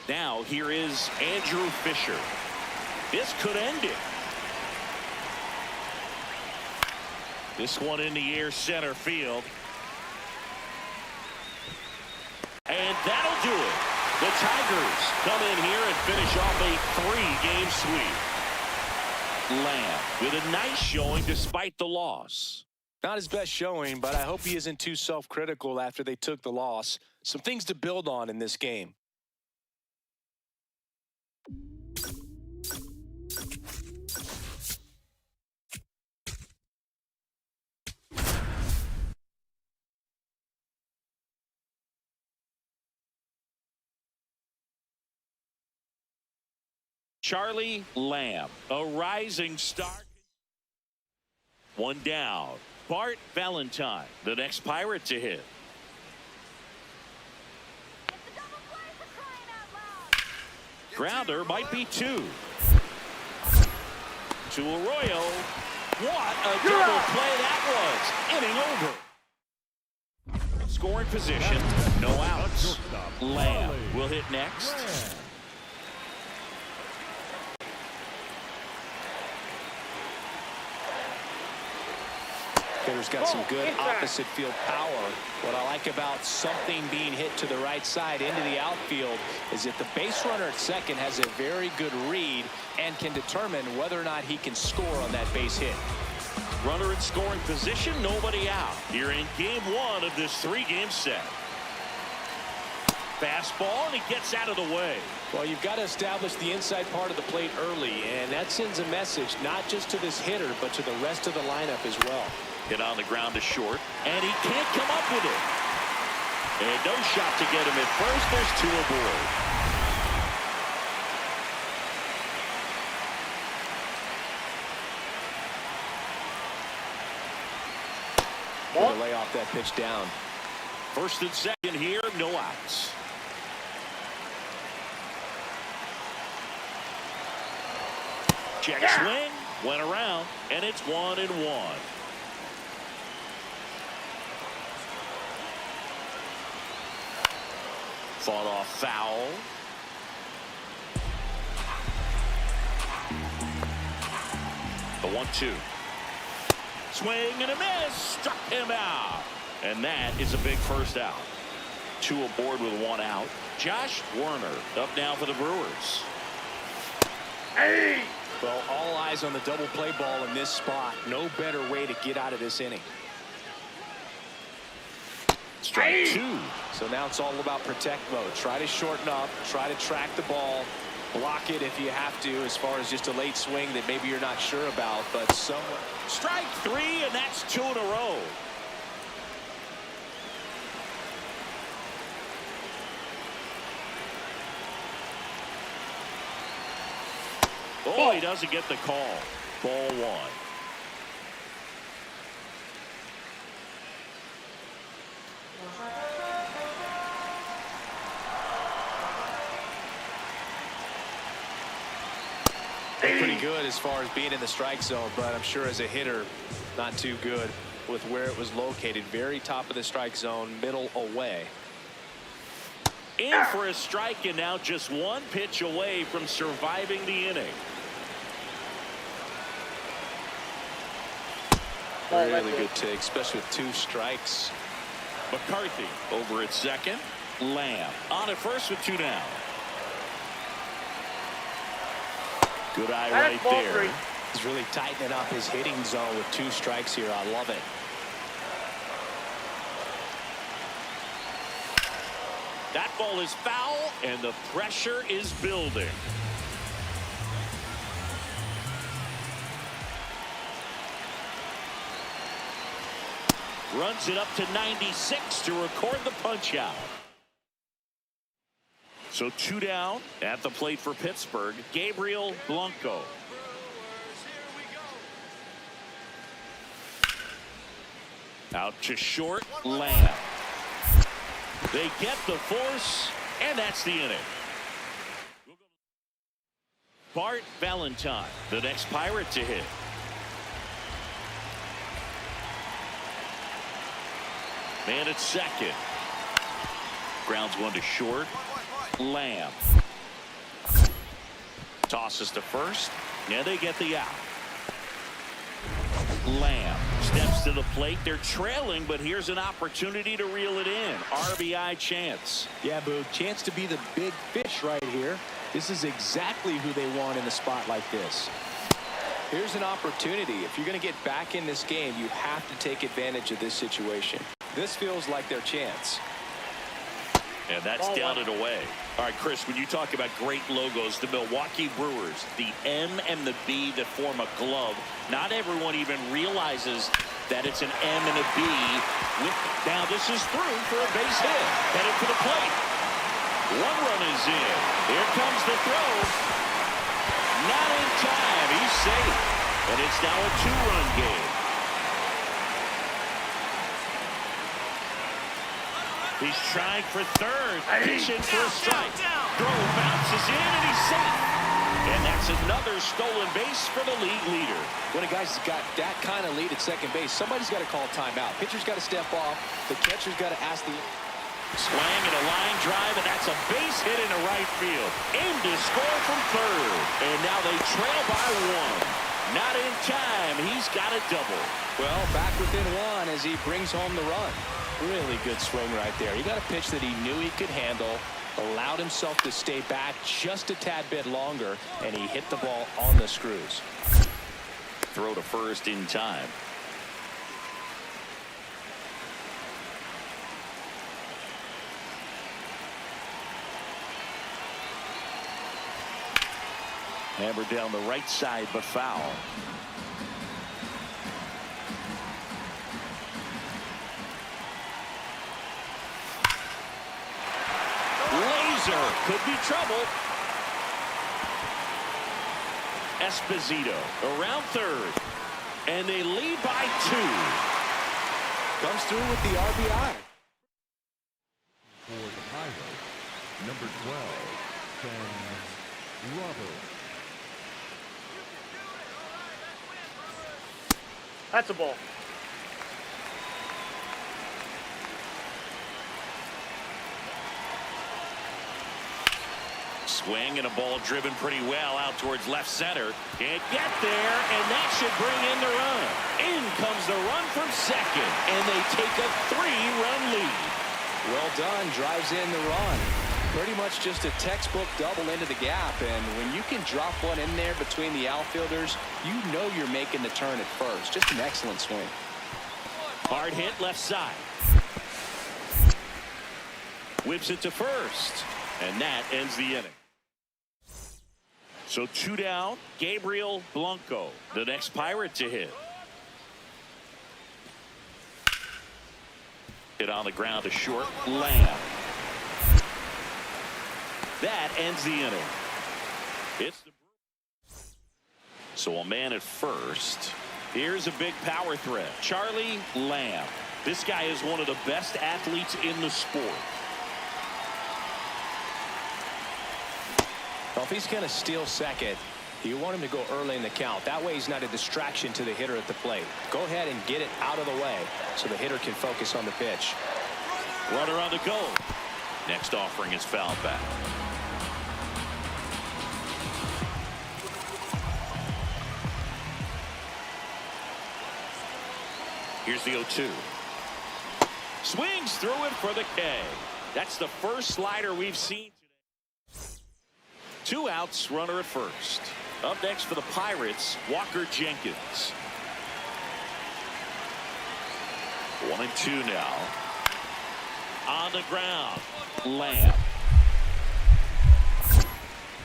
Now here is Andrew Fisher. This could end it. This one in the air center field. And that'll do it. The Tigers come in here and finish off a 3-game sweep. Lamb with a nice showing despite the loss. Not his best showing, but I hope he isn't too self-critical after they took the loss. Some things to build on in this game. Charlie Lamb, a rising star. One down. Bart Valentine, the next Pirate to hit. Grounder might be two. To Arroyo. What a double play that was. Inning over. Scoring position. No outs. Lamb will hit next. Hitter's got some good opposite field power. What I like about something being hit to the right side into the outfield is that the base runner at second has a very good read and can determine whether or not he can score on that base hit. Runner in scoring position, nobody out. Here in game one of this three-game set. Fastball, and he gets out of the way. Well, you've got to establish the inside part of the plate early, and that sends a message not just to this hitter, but to the rest of the lineup as well. Hit on the ground to short, and he can't come up with it. And no shot to get him at first. There's two aboard. Going to lay off that pitch down. First and second here, no outs. Check swing, went around, and it's 1-1. Fought off foul. The 1-2. Swing and a miss. Struck him out. And that is a big first out. Two aboard with one out. Josh Werner up now for the Brewers. Hey! Well, all eyes on the double play ball in this spot. No better way to get out of this inning. Strike two. So now it's all about protect mode. Try to shorten up. Try to track the ball. Block it if you have to, as far as just a late swing that maybe you're not sure about. But somewhere. Strike three, and that's two in a row. Oh, he doesn't get the call. Ball one. Pretty good as far as being in the strike zone, but I'm sure as a hitter, not too good with where it was located. Very top of the strike zone, middle away. In for a strike, and now just one pitch away from surviving the inning. Really good take, especially with two strikes. McCarthy over at second. Lamb on at first with two down. Good eye right there. He's really tightening up his hitting zone with two strikes here. I love it. That ball is foul, and the pressure is building. Runs it up to 96 to record the punch out. So two down at the plate for Pittsburgh, Gabriel Blanco. Out to short, Lamb. They get the force, and that's the inning. Bart Valentine, the next Pirate to hit. Man at second. Grounds one to short. Lamb tosses to first, and they get the out. Lamb steps to the plate. They're trailing, but here's an opportunity to reel it in. RBI chance. Yeah, Boog, chance to be the big fish right here. This is exactly who they want in a spot like this. Here's an opportunity. If you're going to get back in this game, you have to take advantage of this situation. This feels like their chance. And that's down and away. All right, Chris, when you talk about great logos, the Milwaukee Brewers, the M and the B that form a glove, not everyone even realizes that it's an M and a B. Now this is through for a base hit. Headed for the plate. One run is in. Here comes the throw. Not in time. He's safe. And it's now a two-run game. He's trying for third. Pitching for a strike. Throw bounces in, and he's safe. And that's another stolen base for the league leader. When a guy's got that kind of lead at second base, somebody's got to call timeout. Pitcher's got to step off. The catcher's got to ask the... Swing and a line drive, and that's a base hit into right field. Aimed to score from third. And now they trail by one. Not in time. He's got a double. Well, back within one as he brings home the run. Really good swing right there. He got a pitch that he knew he could handle, allowed himself to stay back just a tad bit longer, and he hit the ball on the screws. Throw to first in time. Hammered down the right side, but foul. Could be trouble. Esposito around third. And they lead by 2. Comes through with the RBI. For the Pirates, number 12, Ken Roberts. That's a ball. Swing and a ball driven pretty well out towards left center. Can't get there, and that should bring in the run. In comes the run from second, and they take a 3-run lead. Well done, drives in the run. Pretty much just a textbook double into the gap, and when you can drop one in there between the outfielders, you know you're making the turn at first. Just an excellent swing. Hard hit left side. Whips it to first, and that ends the inning. So 2 down, Gabriel Blanco, the next Pirate to hit. Hit on the ground to short, Lamb. That ends the inning. It's the So a man at first. Here's a big power threat, Charlie Lamb. This guy is one of the best athletes in the sport. Well, if he's going to steal second, you want him to go early in the count. That way he's not a distraction to the hitter at the plate. Go ahead and get it out of the way so the hitter can focus on the pitch. Runner on the go. Next offering is fouled back. Here's the 0-2. Swings through it for the K. That's the first slider we've seen. 2 outs, runner at first. Up next for the Pirates, Walker Jenkins. 1-2 now. On the ground, Lamb.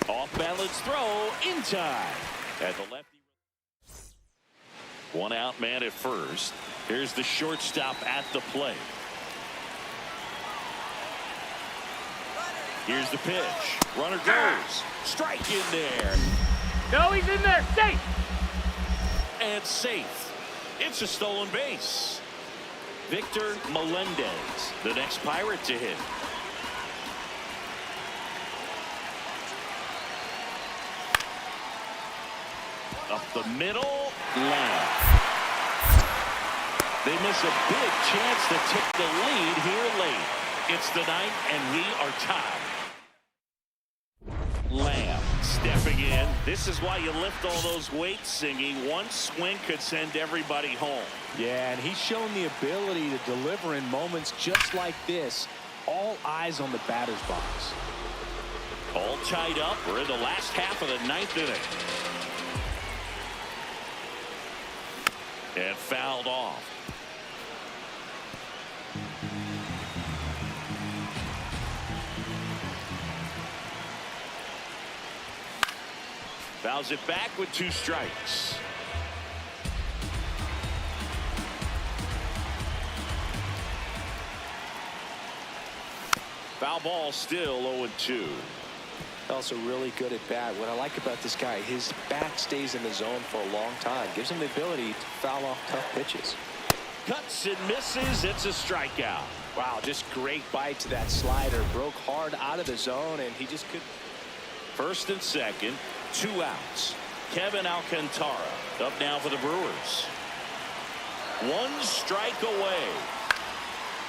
Off balance throw in time. At the lefty. 1 out, man at first. Here's the shortstop at the plate. Here's the pitch. Runner goes. Strike in there. No, he's in there. Safe. And safe. It's a stolen base. Victor Melendez, the next Pirate to hit. Up the middle, Lamb. They miss a big chance to take the lead here late. It's the 9th, and we are tied. Lamb stepping in. This is why you lift all those weights, singing. One swing could send everybody home. Yeah, and he's shown the ability to deliver in moments just like this. All eyes on the batter's box. All tied up. We're in the last half of the 9th inning. And fouled off. Fouls it back with 2 strikes. Foul ball, still 0-2. Also really good at bat. What I like about this guy, his bat stays in the zone for a long time. Gives him the ability to foul off tough pitches. Cuts and misses. It's a strikeout. Wow, just great bite to that slider. Broke hard out of the zone, and he just couldn't. First and second, 2 outs. Kevin Alcantara up now for the Brewers. 1 strike away.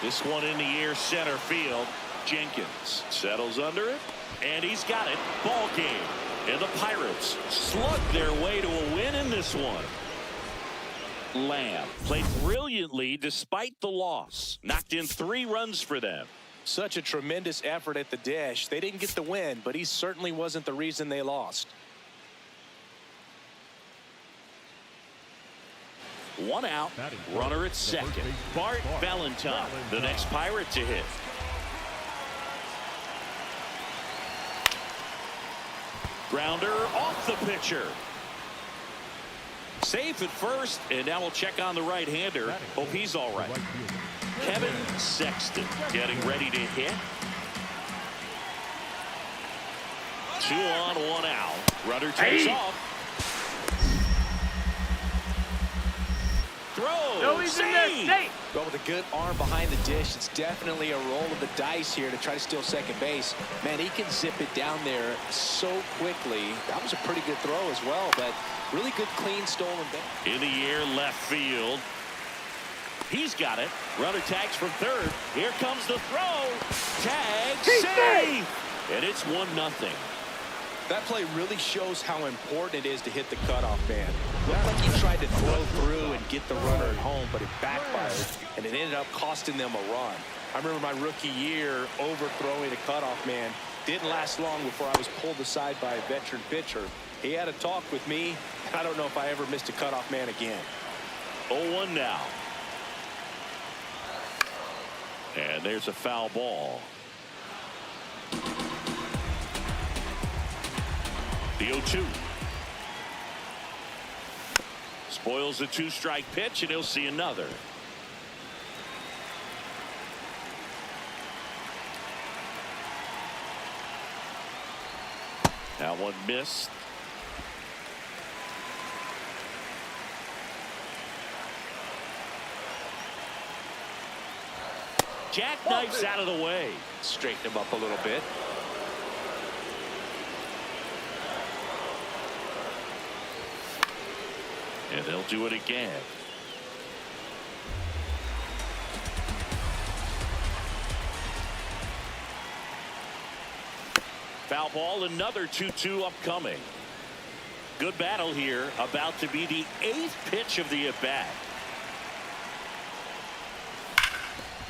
This one in the air, center field. Jenkins settles under it, and he's got it. Ball game. And the Pirates slug their way to a win in this one. Lamb played brilliantly despite the loss. Knocked in 3 runs for them. Such a tremendous effort at the dish. They didn't get the win, but he certainly wasn't the reason they lost. 1 out, runner at second. Bart Valentine, the next Pirate to hit. Grounder off the pitcher. Safe at first, and now we'll check on the right-hander. Hope he's all right. Kevin Sexton getting ready to hit. 2 on, 1 out. Runner takes off. Throw. No, he's in there. Safe. But with a good arm behind the dish, it's definitely a roll of the dice here to try to steal second base. Man, he can zip it down there so quickly. That was a pretty good throw as well, but really good, clean, stolen base. In the air, left field. He's got it. Runner tags from third. Here comes the throw. Tag, save. And it's 1-0. That play really shows how important it is to hit the cutoff man. Looked like he tried to throw through and get the runner at home, but it backfired, and it ended up costing them a run. I remember my rookie year overthrowing a cutoff man. Didn't last long before I was pulled aside by a veteran pitcher. He had a talk with me. I don't know if I ever missed a cutoff man again. 0-1 now. And there's a foul ball. The 0-2. Spoils the 2-strike pitch, and he'll see another. Now one missed. Jackknifes out of the way. Straighten him up a little bit. And they'll do it again. Foul ball, another 2-2 upcoming. Good battle here, about to be the 8th pitch of the at-bat.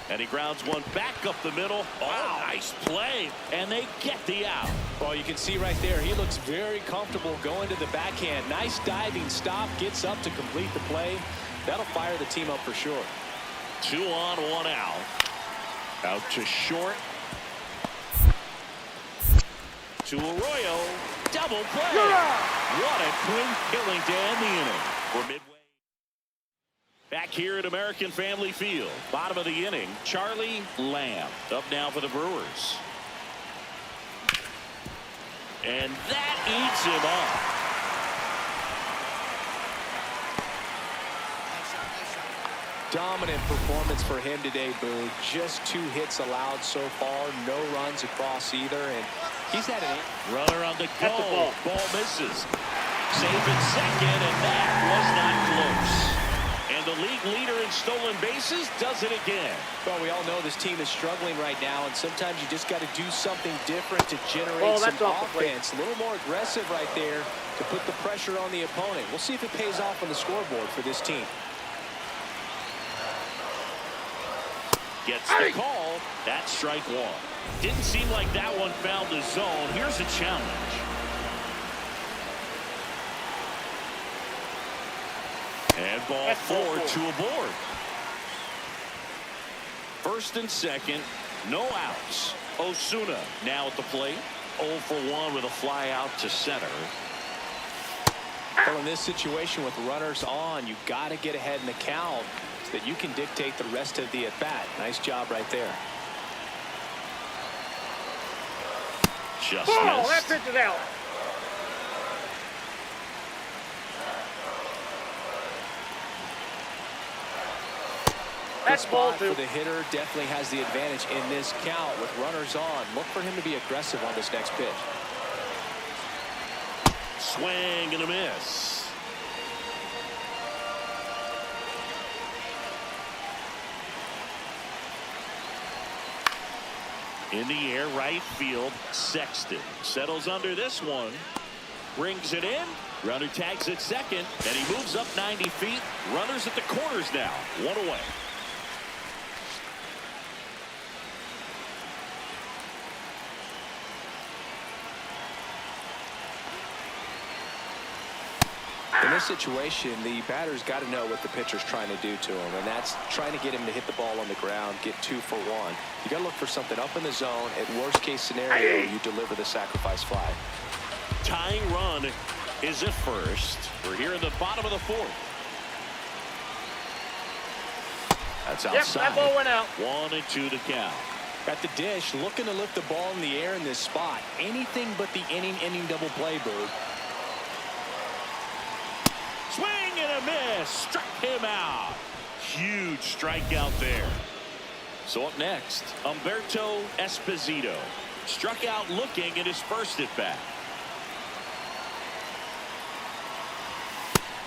And he grounds one back up the middle. Oh, nice play. And they get the out. Well, you can see right there, he looks very comfortable going to the backhand. Nice diving stop, gets up to complete the play. That'll fire the team up for sure. 2 on, 1 out. Out to short. To Arroyo. Double play. What a clean killing to end the inning. We're midway. Back here at American Family Field. Bottom of the inning. Charlie Lamb up now for the Brewers. And that eats him up. Dominant performance for him today, Boo. Just 2 hits allowed so far. No runs across either. And he's had an runner on the go. Ball misses. Safe at second, and that was not close. And the league leader in stolen bases does it again. Well, we all know this team is struggling right now, and sometimes you just got to do something different to generate some offense. A little more aggressive right there to put the pressure on the opponent. We'll see if it pays off on the scoreboard for this team. Gets the call. That's strike 1. Didn't seem like that one found the zone. Here's a challenge. And ball 4 to a board. First and second, no outs. Osuna now at the plate. 0 for 1 with a fly out to center. Well, in this situation with runners on, you got to get ahead in the count so that you can dictate the rest of the at-bat. Nice job right there. Just Ball, that missed. pitch is out. That's Good ball spot two. for the hitter. Definitely has the advantage in this count with runners on. Look for him to be aggressive on this next pitch. Swing and a miss. In the air, right field. Sexton settles under this one. Brings it in. Runner tags at second, and he moves up 90 feet. Runners at the corners now. One away. In this situation, the batter's got to know what the pitcher's trying to do to him, and that's trying to get him to hit the ball on the ground, get 2 for 1. You got to look for something up in the zone. At worst case scenario, you deliver the sacrifice fly. Tying run is at first. We're here in the bottom of the 4th. That's Yep, outside. that ball went out. 1-2 to count. At the dish, looking to lift the ball in the air in this spot. Anything but the inning double play, Boog. Swing and a miss. Struck him out. Huge strikeout there. So up next, Humberto Esposito. Struck out looking at his first at bat.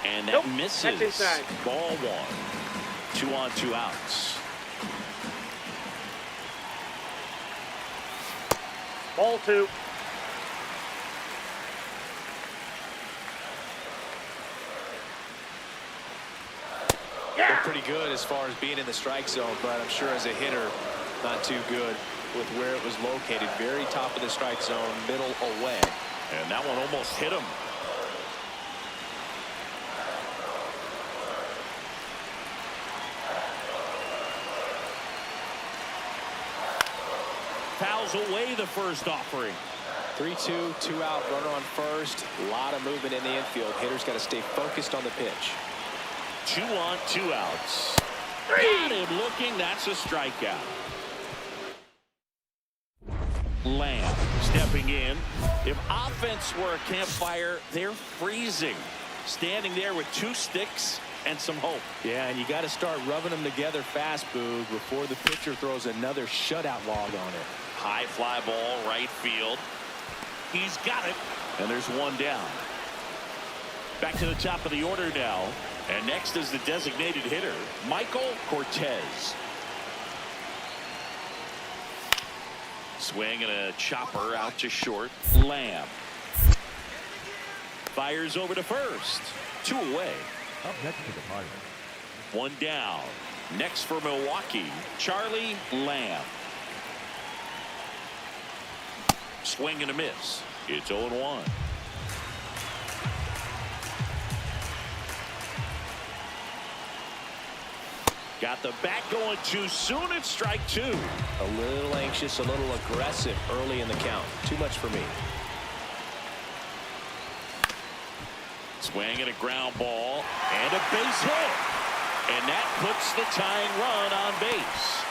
And that Nope, misses. that's inside. Ball 1. 2 on, 2 outs. Ball two. Look pretty good as far as being in the strike zone, but I'm sure as a hitter, not too good with where it was located. Very top of the strike zone, middle away. And that one almost hit him. Fouls away the first offering. 3-2, 2 out, runner on first. A lot of movement in the infield. Hitters got to stay focused on the pitch. 2 on, 2 outs. Got him looking. That's a strikeout. Lamb stepping in. If offense were a campfire, they're freezing. Standing there with 2 sticks and some hope. Yeah, and you got to start rubbing them together fast, Boog, before the pitcher throws another shutout log on it. High fly ball, right field. He's got it. And there's 1 down. Back to the top of the order now. And next is the designated hitter, Michael Cortez. Swing and a chopper out to short. Lamb fires over to first. 2 away. Up next to the Pirates, 1 down. Next for Milwaukee, Charlie Lamb. Swing and a miss. It's 0-1. Got the bat going too soon. It's strike 2. A little anxious, a little aggressive early in the count. Too much for me. Swing and a ground ball and a base hit. And that puts the tying run on base.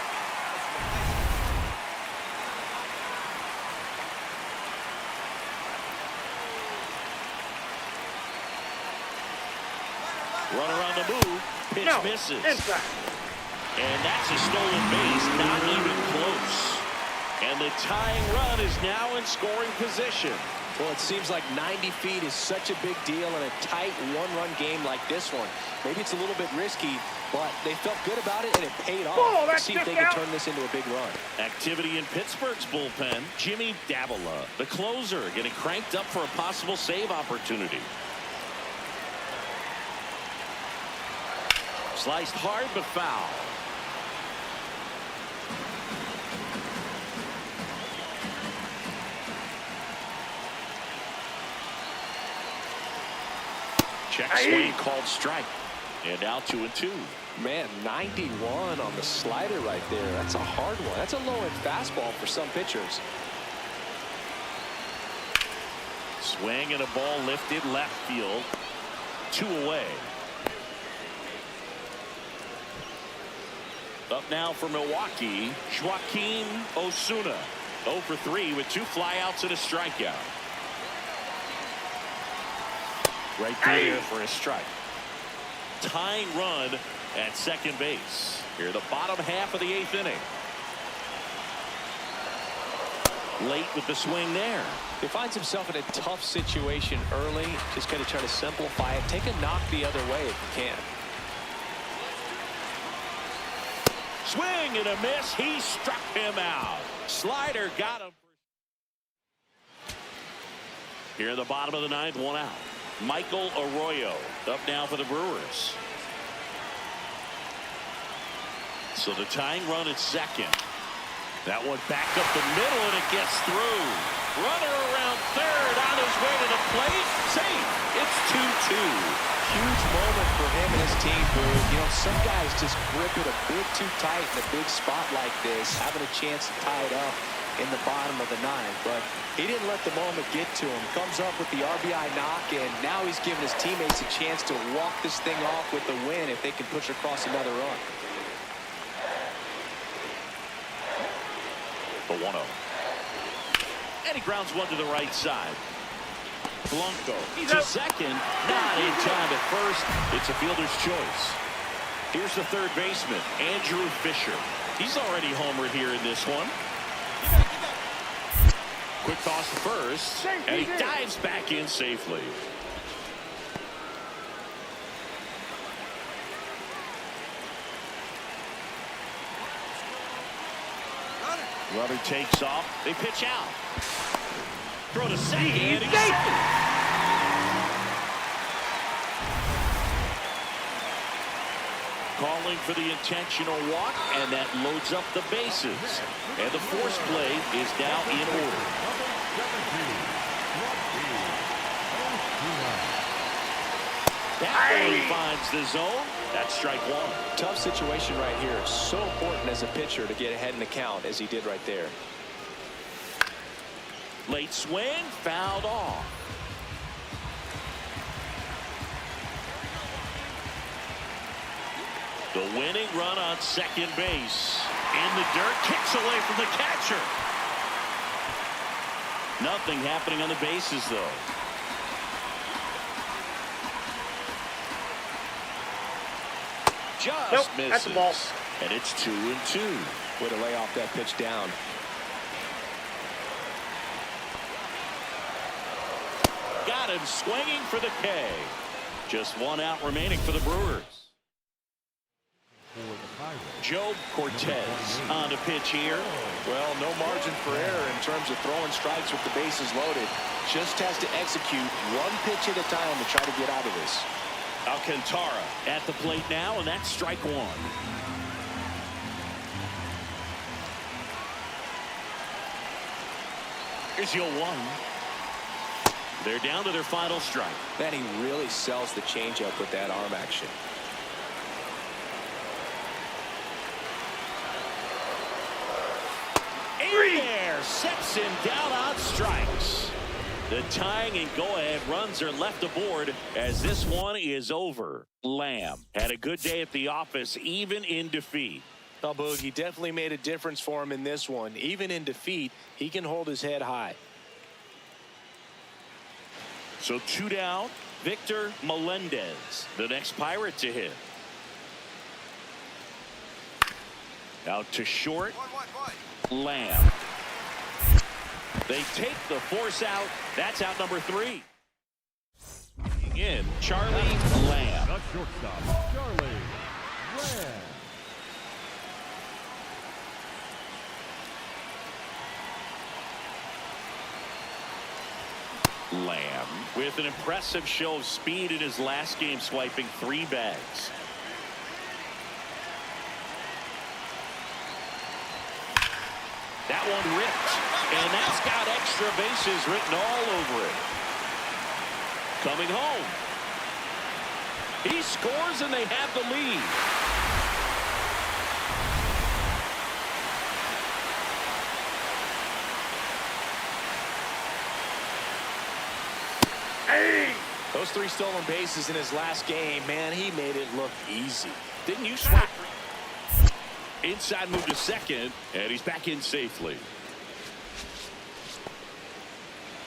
Runner on the move. Pitch No, misses. inside. And that's a stolen base. Not even close. And the tying run is now in scoring position. Well, it seems like 90 feet is such a big deal in a tight 1-run game like this one. Maybe it's a little bit risky, but they felt good about it, and it paid off. Oh, Let's that's see if they just can out. turn this into a big run. Activity in Pittsburgh's bullpen. Jimmy Davila, the closer, getting cranked up for a possible save opportunity. Sliced hard but foul. Check swing called strike. And now 2-2. Man, 91 on the slider right there. That's a hard one. That's a low-end fastball for some pitchers. Swing and a ball lifted left field. 2 away. Up now for Milwaukee, Joaquin Osuna. 0 for 3 with 2 flyouts and a strikeout. Right through there for a strike. Tying run at second base. Here, the bottom half of the 8th inning. Late with the swing there. He finds himself in a tough situation early. Just got to try to simplify it. Take a knock the other way if you can. Swing and a miss. He struck him out. Slider got him. Here in the bottom of the 9th, 1 out. Michael Arroyo up now for the Brewers. So the tying run at second. That one back up the middle, and it gets through. Runner around third on his way to the plate. Safe. It's 2-2. Huge moment for him and his team, Boo. You know, some guys just grip it a bit too tight in a big spot like this, having a chance to tie it up in the bottom of the 9th. But he didn't let the moment get to him. Comes up with the RBI knock, and now he's giving his teammates a chance to walk this thing off with the win if they can push across another run. The 1-0. And he grounds one to the right side. Blanco to second. Not in time at first. It's a fielder's choice. Here's the third baseman, Andrew Fisher. He's already homered here in this one. Quick toss to first. And he dives back in safely. Runner takes off. They pitch out. Throw to second. And he's safe. Calling for the intentional walk, and that loads up the bases. And the force play is now in order. That really finds the zone. That's strike 1. Tough situation right here. It's so important as a pitcher to get ahead in the count as he did right there. Late swing, fouled off. The winning run on second base. In the dirt, kicks away from the catcher. Nothing happening on the bases, though. Just misses. That's the ball. And it's 2-2. Way to lay off that pitch down. Got him swinging for the K. Just 1 out remaining for the Brewers. Joe Cortez on the pitch here. Well, no margin for error in terms of throwing strikes with the bases loaded. Just has to execute 1 pitch at a time to try to get out of this. Alcantara at the plate now, and that's strike 1. Here's 0-1. They're down to their final strike. Man, he really sells the changeup with that arm action. There, sets him down on strikes. The tying and go-ahead runs are left aboard as this one is over. Lamb had a good day at the office, even in defeat. Oh, Boog, he definitely made a difference for him in this one. Even in defeat, he can hold his head high. So 2 down, Victor Melendez, the next Pirate to hit. Out to short, Lamb. They take the force out. That's out number 3. In, Charlie Lamb. The shortstop, Charlie Lamb. Lamb with an impressive show of speed in his last game, swiping 3 bags. That one ripped, and that's got extra bases written all over it. Coming home. He scores, and they have the lead. Those 3 stolen bases in his last game, man, he made it look easy. Didn't you swipe? Inside move to second, and he's back in safely.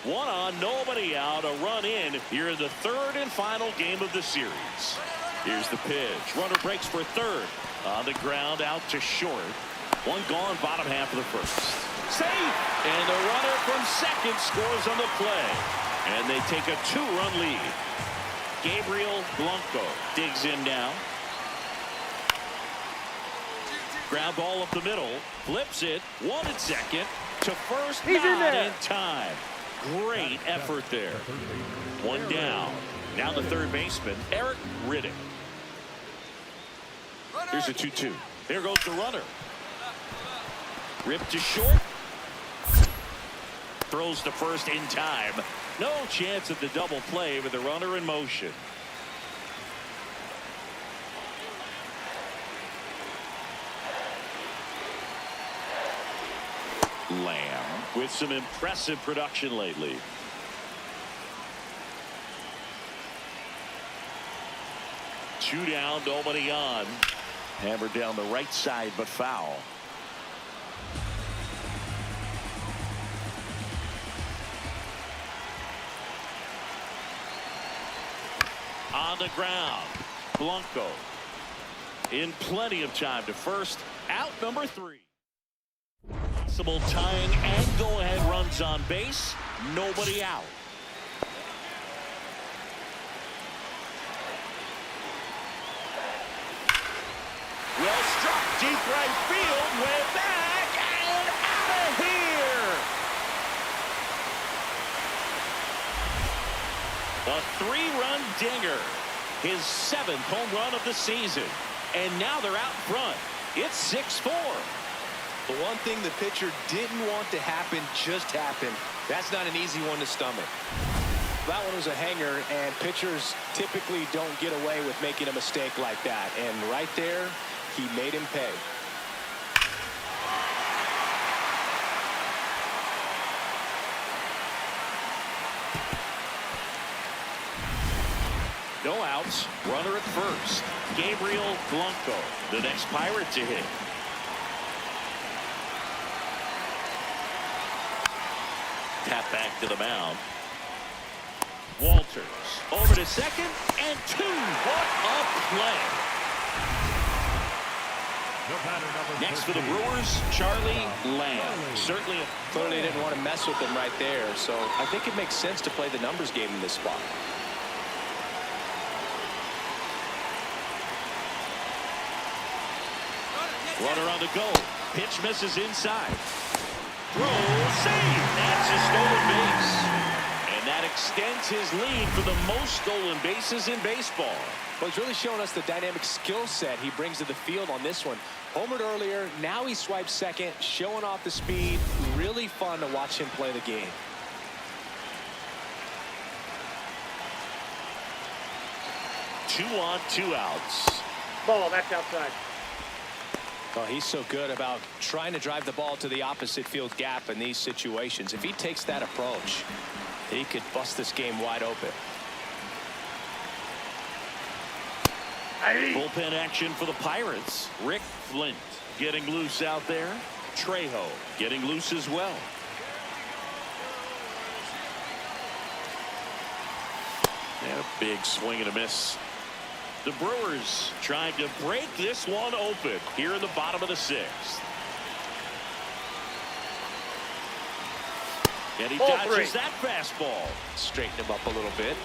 1 on, nobody out, a run in here in the 3rd and final game of the series. Here's the pitch. Runner breaks for 3rd. On the ground, out to short. 1 gone, bottom half of the 1st. Safe! And the runner from second scores on the play. And they take a 2-run lead. Gabriel Blanco digs in now. Ground ball up the middle. Flips it. 1 at second. To first. He's in there. In time. Great effort there. 1 down. Now the 3rd baseman, Eric Riddick. Here's a 2-2. There goes the runner. Ripped to short. Throws to first in time. No chance at the double play with the runner in motion. Lamb with some impressive production lately. Two down, nobody on. Hammered down the right side, but foul. On the ground, Blanco in plenty of time to first. Out number 3. Possible tying and go-ahead runs on base. Nobody out. Well struck, deep right field, way back, and out of here. A 3-run dinger, his 7th home run of the season, and now they're out front. It's 6-4. The one thing the pitcher didn't want to happen just happened. That's not an easy one to stomach. That one was a hanger, and pitchers typically don't get away with making a mistake like that. And right there, he made him pay. No outs, runner at first. Gabriel Blanco, the next Pirate to hit. Tap back to the mound. Walters over to second and 2. What a play. Next for the Brewers, Charlie Lamb. Certainly, clearly didn't want to mess with him right there. So I think it makes sense to play the numbers game in this spot. Runner on the go. Pitch misses inside. Throw, save. That's a stolen base. And that extends his lead for the most stolen bases in baseball. Well, he's really showing us the dynamic skill set he brings to the field on this one. Homered earlier, now he swipes second, showing off the speed. Really fun to watch him play the game. Two on, 2 outs. Ball, that's outside. Oh, he's so good about trying to drive the ball to the opposite field gap in these situations. If he takes that approach, he could bust this game wide open. Bullpen action for the Pirates. Rick Flint getting loose out there. Trejo getting loose as well. And a big swing and a miss. The Brewers trying to break this one open here in the bottom of the 6th. And he dodges that fastball. Straighten him up a little bit.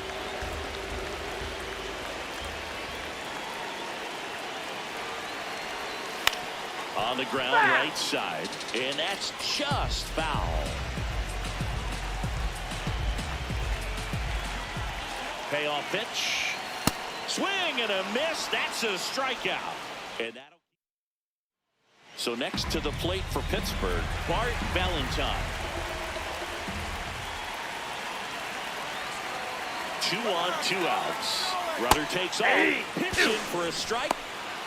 On the ground, right side. And that's just foul. Payoff pitch. Swing and a miss. That's a strikeout. And that'll... So next to the plate for Pittsburgh, Bart Valentine. 2 on, 2 outs. Runner takes off. Pitch in for a strike.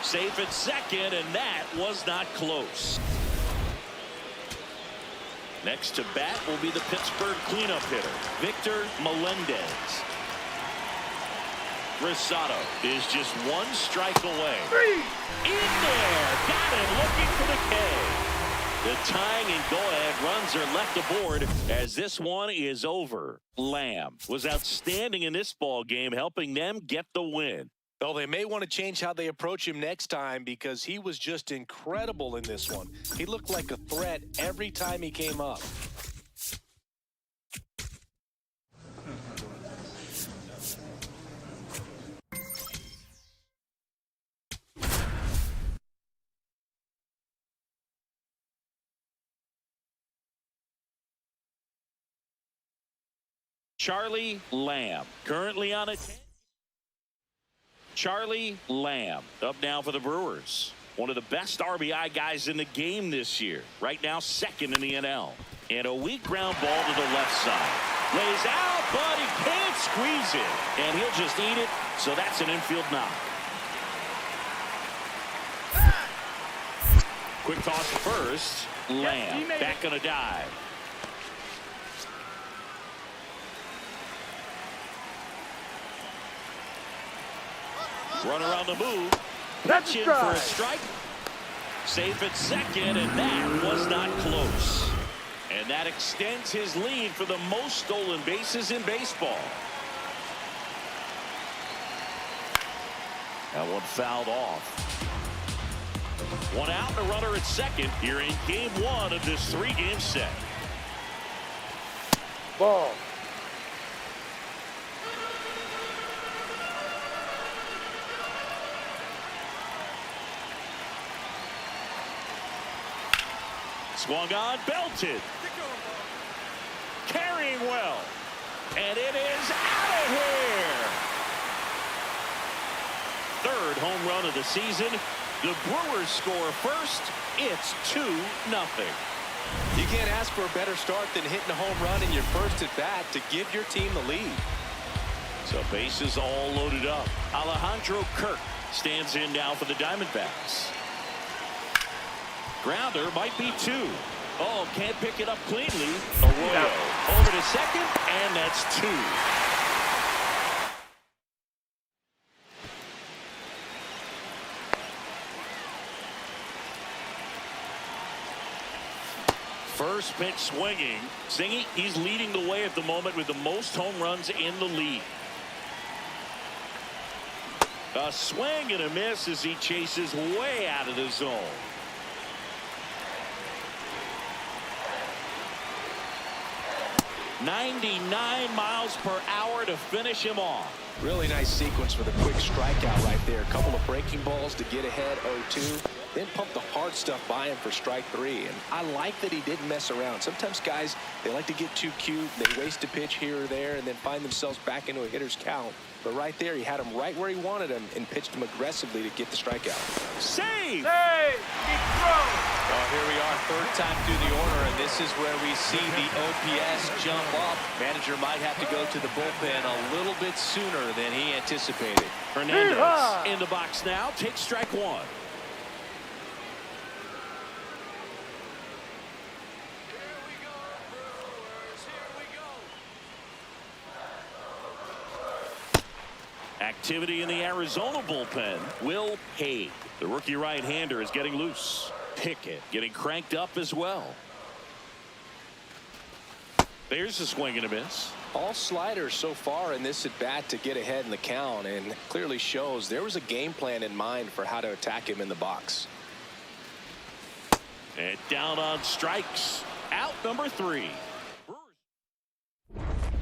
Safe at second, and that was not close. Next to bat will be the Pittsburgh cleanup hitter, Victor Melendez. Rosado is just one strike away. In there. Got it. Looking for the K. The tying and go-ahead runs are left aboard as this one is over. Lamb was outstanding in this ball game, helping them get the win. Well, they may want to change how they approach him next time because he was just incredible in this one. He looked like a threat every time he came up. Charlie Lamb, currently on a 10. Charlie Lamb, up now for the Brewers. One of the best RBI guys in the game this year. Right now, second in the NL. And a weak ground ball to the left side. Lays out, but he can't squeeze it. And he'll just eat it, so that's an infield knock. Quick toss to first. Lamb, back on a dive. Runner on the move. Pitch in for a strike. Safe at second, and that was not close. And that extends his lead for the most stolen bases in baseball. That one fouled off. One out, and a runner at second here in game one of this three-game set. Ball. Swung on, belted. Carrying well. And it is out of here. Third home run of the season. The Brewers score first. It's 2-0. You can't ask for a better start than hitting a home run in your first at bat to give your team the lead. So bases all loaded up. Alejandro Kirk stands in now for the Diamondbacks. Grounder might be 2. Oh, can't pick it up cleanly. Arroyo over to second, and that's 2. First pitch swinging. Zingy, he's leading the way at the moment with the most home runs in the league. A swing and a miss as he chases way out of the zone. 99 miles per hour to finish him off. Really nice sequence with a quick strikeout right there. A couple of breaking balls to get ahead 0-2. Then pump the hard stuff by him for strike 3. And I like that he didn't mess around. Sometimes guys, they like to get too cute. They waste a pitch here or there and then find themselves back into a hitter's count. But right there, he had him right where he wanted him and pitched him aggressively to get the strikeout. Save! Hey, he throws. Well, here we are, third time through the order, and this is where we see the OPS jump up. Manager might have to go to the bullpen a little bit sooner than he anticipated. Hernandez in the box now. Takes strike 1. Activity in the Arizona bullpen. Will Haig, the rookie right-hander, is getting loose. Pickett getting cranked up as well. There's a swing and a miss. All sliders so far in this at-bat to get ahead in the count, and clearly shows there was a game plan in mind for how to attack him in the box. And down on strikes. Out number 3.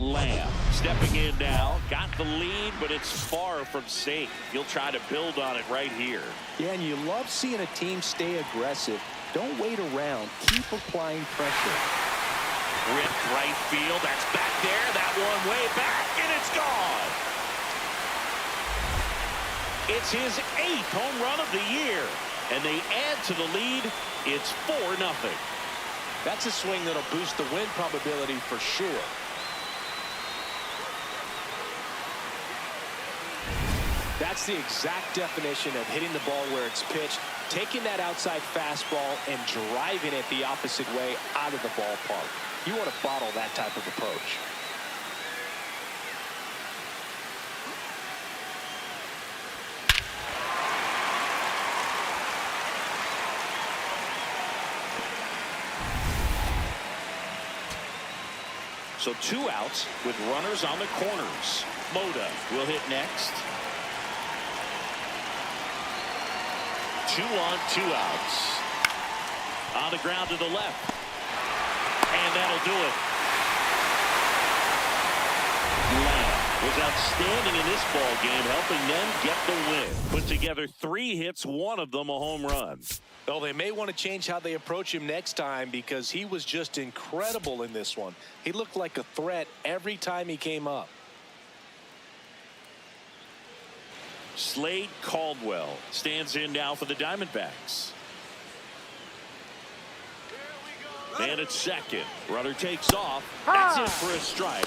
Lamb stepping in now. Got the lead, but it's far from safe. He'll try to build on it right here. Yeah, and you love seeing a team stay aggressive. Don't wait around. Keep applying pressure. Ripped right field. That's back there. That one way back, and it's gone. It's his 8th home run of the year, and they add to the lead. It's 4-0. That's a swing that'll boost the win probability for sure. That's the exact definition of hitting the ball where it's pitched, taking that outside fastball and driving it the opposite way out of the ballpark. You want to bottle that type of approach. So 2 outs with runners on the corners. Moda will hit next. 2 on, 2 outs. On the ground to the left. And that'll do it. Lamb was outstanding in this ball game, helping them get the win. Put together 3 hits, 1 of them a home run. Well, they may want to change how they approach him next time because he was just incredible in this one. He looked like a threat every time he came up. Slade Caldwell stands in now for the Diamondbacks. Man at second. Runner takes off. That's in for a strike.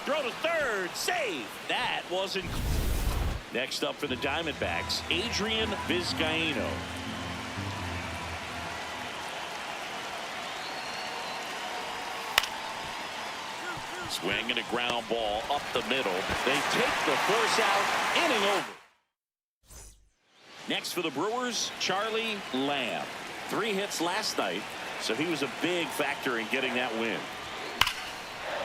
Throw to third. Save. That wasn't. Next up for the Diamondbacks, Adrian Vizcaino. Swing and a ground ball up the middle. They take the force out. Inning over. Next for the Brewers, Charlie Lamb. 3 hits last night, so he was a big factor in getting that win.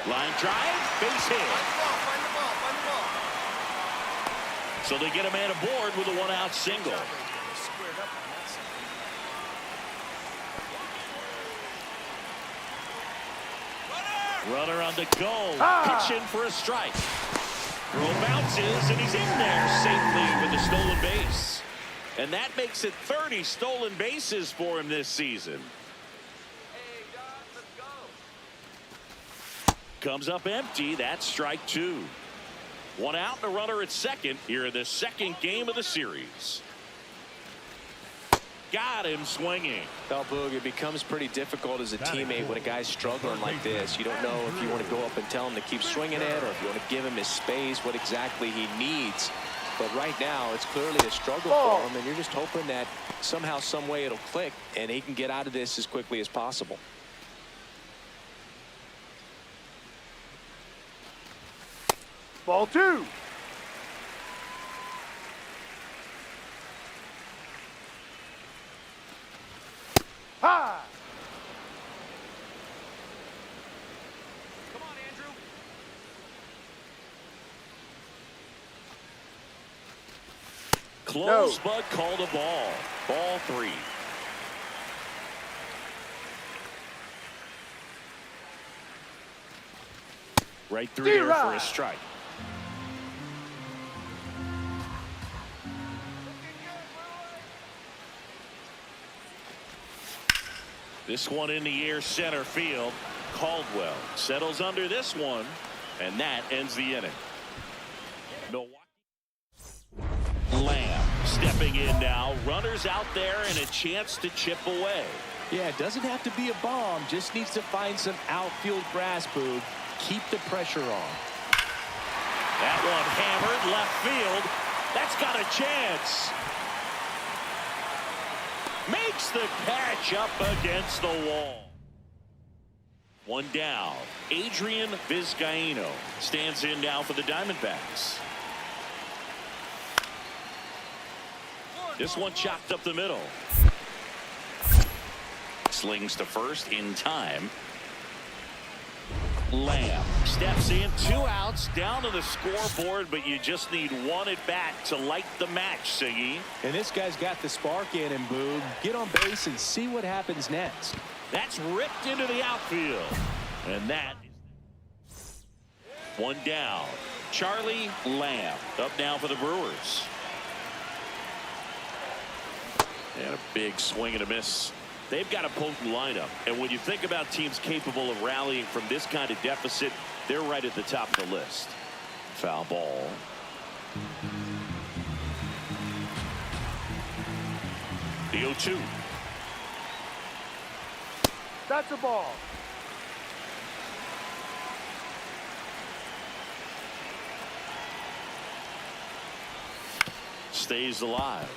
Line drive, base hit. Find the ball. So they get a man aboard with a 1-out single. Squared up on that side. Runner on the go. Pitch in for a strike. Throw bounces, and he's in there safely with the stolen base. And that makes it 30 stolen bases for him this season. Comes up empty. That's strike 2. 1 out and a runner at second here in the second game of the series. Got him swinging. Well, Boog, it becomes pretty difficult as a teammate when a guy's struggling like this. You don't know if you want to go up and tell him to keep swinging it or if you want to give him his space, what exactly he needs. But right now, it's clearly a struggle for him, and you're just hoping that somehow, some way it'll click, and he can get out of this as quickly as possible. Ball 2. Ha! Come on, Andrew. Close, but called a ball. Ball 3. Right through there for a strike. This one in the air, center field. Caldwell settles under this one, and that ends the inning. Milwaukee. Lamb stepping in now. Runners out there and a chance to chip away. Yeah, it doesn't have to be a bomb. Just needs to find some outfield grass, Boog. Keep the pressure on. That one hammered left field. That's got a chance. Makes the catch up against the wall. 1 down. Adrian Vizcaino stands in now for the Diamondbacks. This one chopped up the middle. Slings to first in time. Lamb steps in, 2 outs, down to the scoreboard, but you just need 1 at bat to light the match, Siggy. And this guy's got the spark in him, Boog. Get on base and see what happens next. That's ripped into the outfield. And that is 1 down. Charlie Lamb up now for the Brewers. And a big swing and a miss. They've got a potent lineup, and when you think about teams capable of rallying from this kind of deficit, they're right at the top of the list. Foul ball. The 0-2. That's a ball. Stays alive.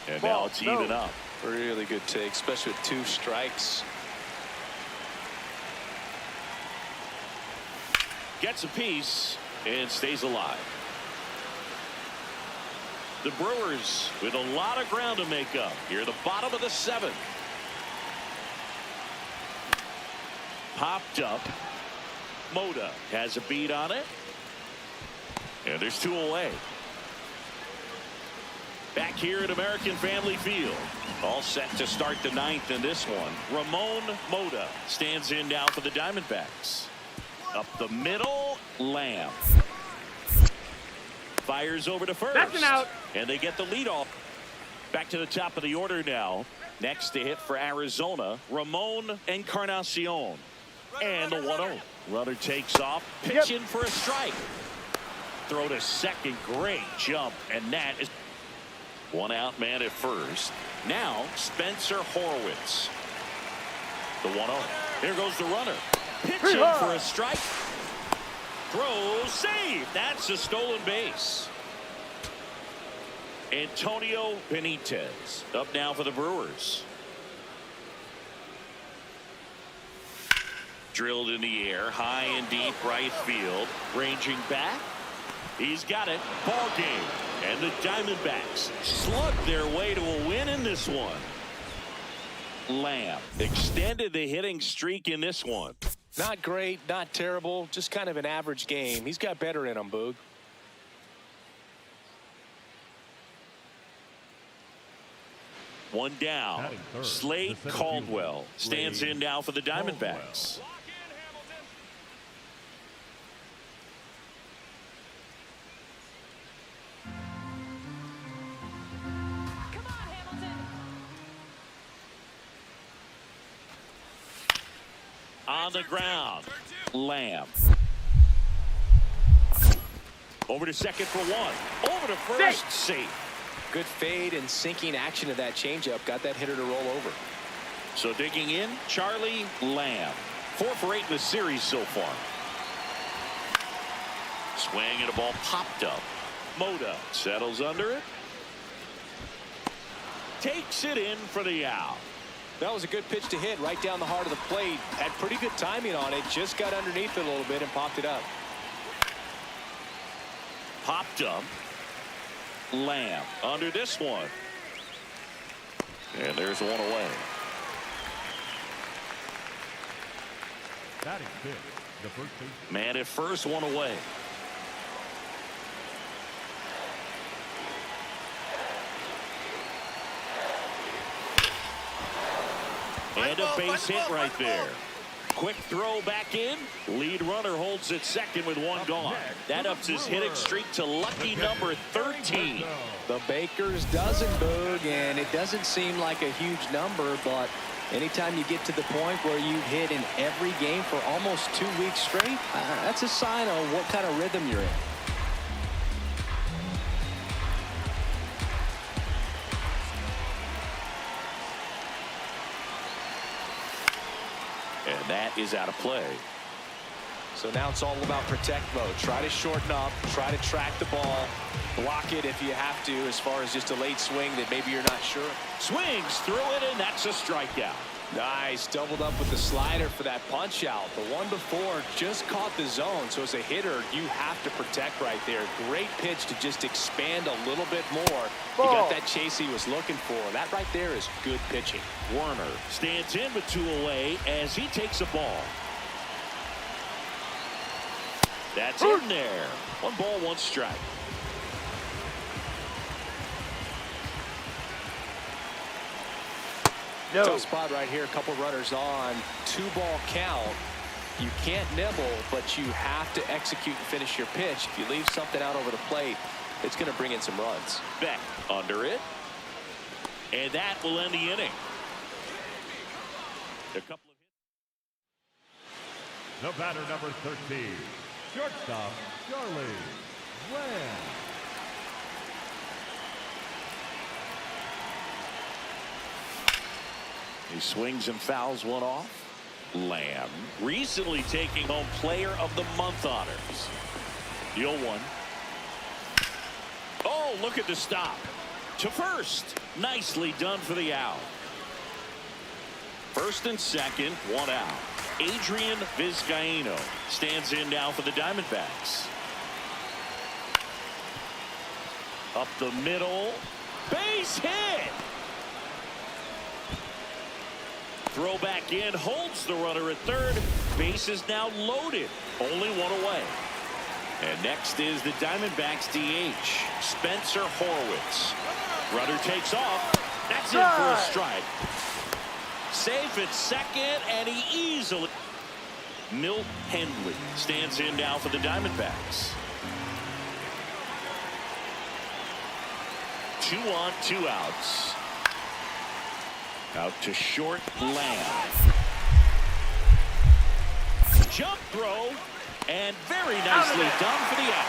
And now it's even up. Really good take, especially with 2 strikes. Gets a piece and stays alive. The Brewers with a lot of ground to make up here, the bottom of the 7th. Popped up. Moda has a beat on it. And there's 2 away. Back here at American Family Field. All set to start the 9th in this one. Ramon Moda stands in now for the Diamondbacks. Up the middle, Lamb. Fires over to first. That's an out. And they get the lead off. Back to the top of the order now. Next to hit for Arizona, Ramon Encarnacion. And the 1-0. Runner takes off, pitching for a strike. Throw to second, great jump, and that is 1 out, man at first. Now Spencer Horwitz. The 1-0. Here goes the runner. Pitching for a strike. Throw, save. That's a stolen base. Antonio Benitez up now for the Brewers. Drilled in the air, high and deep right field. Ranging back. He's got it. Ball game. And the Diamondbacks slug their way to a win in this one. Lamb extended the hitting streak in this one. Not great, not terrible, just kind of an average game. He's got better in him, Boog. One down. Slade Caldwell stands in now for the Diamondbacks. On the ground, Lamb. Over to second for 1. Over to first, safe. Good fade and sinking action of that changeup. Got that hitter to roll over. So digging in, Charlie Lamb. 4 for 8 in the series so far. Swing and a ball popped up. Moda settles under it. Takes it in for the out. That was a good pitch to hit right down the heart of the plate. Had pretty good timing on it. Just got underneath it a little bit and popped it up. Popped up. Lamb under this one. And there's 1 away. Batting 5th, the first baseman. Man at first, 1 away. And a base hit right there. Quick throw back in. Lead runner holds at second with 1 gone. That ups his hitting streak to lucky number 13. The Baker's dozen, Boog, and it doesn't seem like a huge number, but anytime you get to the point where you've hit in every game for almost 2 weeks straight, that's a sign of what kind of rhythm you're in. And that is out of play. So now it's all about protect mode. Try to shorten up, try to track the ball, block it if you have to, as far as just a late swing that maybe you're not sure. Swings through it, and that's a strikeout. Nice, doubled up with the slider for that punch out. The one before just caught the zone, so as a hitter, you have to protect right there. Great pitch to just expand a little bit more. He got that chase he was looking for. That right there is good pitching. Werner stands in with 2 away as he takes a ball. That's in there. 1 ball, 1 strike. No. Tough spot right here. A couple runners on. 2-ball count. You can't nibble, but you have to execute and finish your pitch. If you leave something out over the plate, it's going to bring in some runs. Beck under it. And that will end the inning. A couple of hits. The batter, number 13, shortstop, Charlie Lamb. He swings and fouls 1 off. Lamb recently taking home Player of the Month honors. The 0-1. Oh, look at the stop. To first. Nicely done for the out. First and second, 1 out. Adrian Vizcaíno stands in now for the Diamondbacks. Up the middle. Base hit. Throw back in. Holds the runner at third. Base is now loaded. Only one away. And next is the Diamondbacks DH, Spencer Horwitz. Runner takes off. That's in for a strike. Safe at second, and he easily. Milt Hendley stands in now for the Diamondbacks. 2 on, 2 outs. Out to short, Lamb. Jump throw, and very nicely done for the out.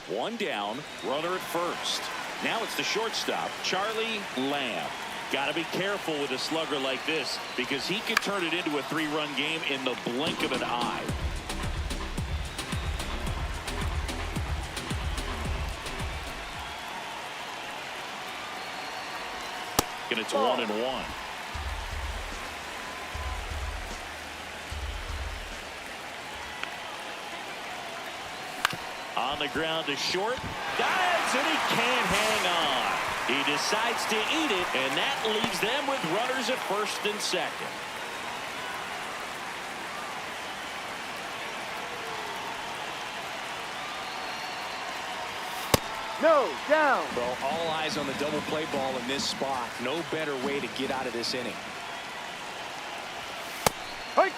1 down, runner at first. Now it's the shortstop, Charlie Lamb. Got to be careful with a slugger like this because he can turn it into a 3-run game in the blink of an eye. And it's 1-1. On the ground to short. Dives, and he can't hang on. He decides to eat it, and that leaves them with runners at first and second. No, down. Well, all eyes on the double play ball in this spot. No better way to get out of this inning. Hike.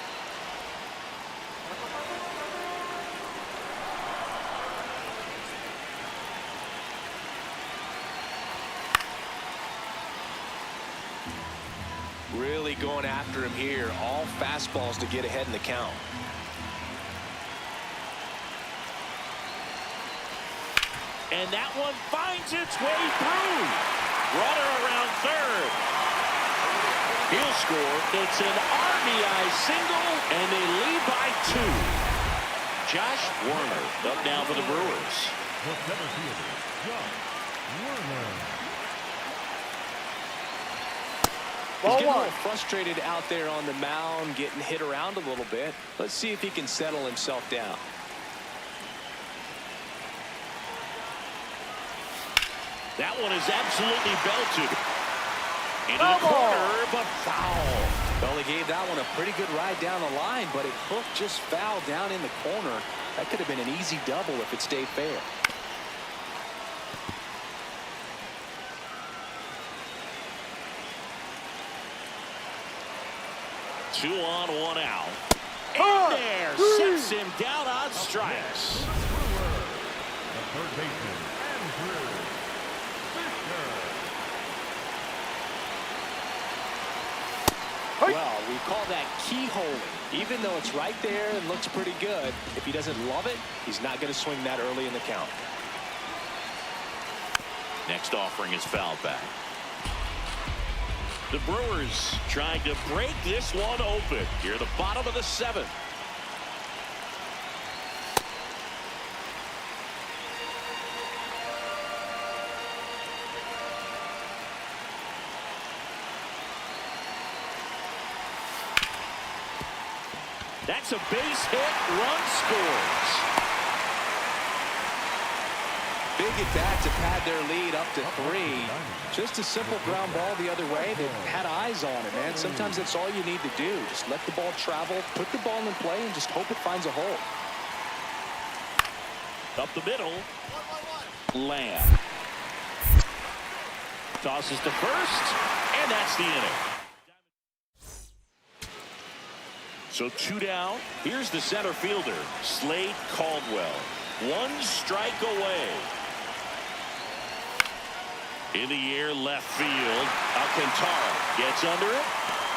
Really going after him here. All fastballs to get ahead in the count. And that one finds its way through. Runner around third. He'll score. It's an RBI single, and they lead by 2. Josh Werner up now for the Brewers. The center fielder, Josh Werner. He's Ball getting a 1. little frustrated out there on the mound, getting hit around a little bit. Let's see if he can settle himself down. That one is absolutely belted. Into the corner, but foul. Well, he gave that one a pretty good ride down the line, but it hooked just foul down in the corner. That could have been an easy double if it stayed fair. Two on, 1 out. In there, sets him down on strikes. The third baseman, Andrew Fisher. Well, we call that keyholing. Even though it's right there and looks pretty good, if he doesn't love it, he's not going to swing that early in the count. Next offering is fouled back. The Brewers trying to break this one open here at the bottom of the 7th. That's a base hit. Run scores. Big at bat to pad their lead up to 3. Just a simple ground ball the other way. They had eyes on it, man. Sometimes that's all you need to do. Just let the ball travel, put the ball in play, and just hope it finds a hole. Up the middle. Lamb. Tosses to first, and that's the inning. So 2 down. Here's the center fielder, Slade Caldwell. 1 strike away. In the air, left field. Alcantara gets under it,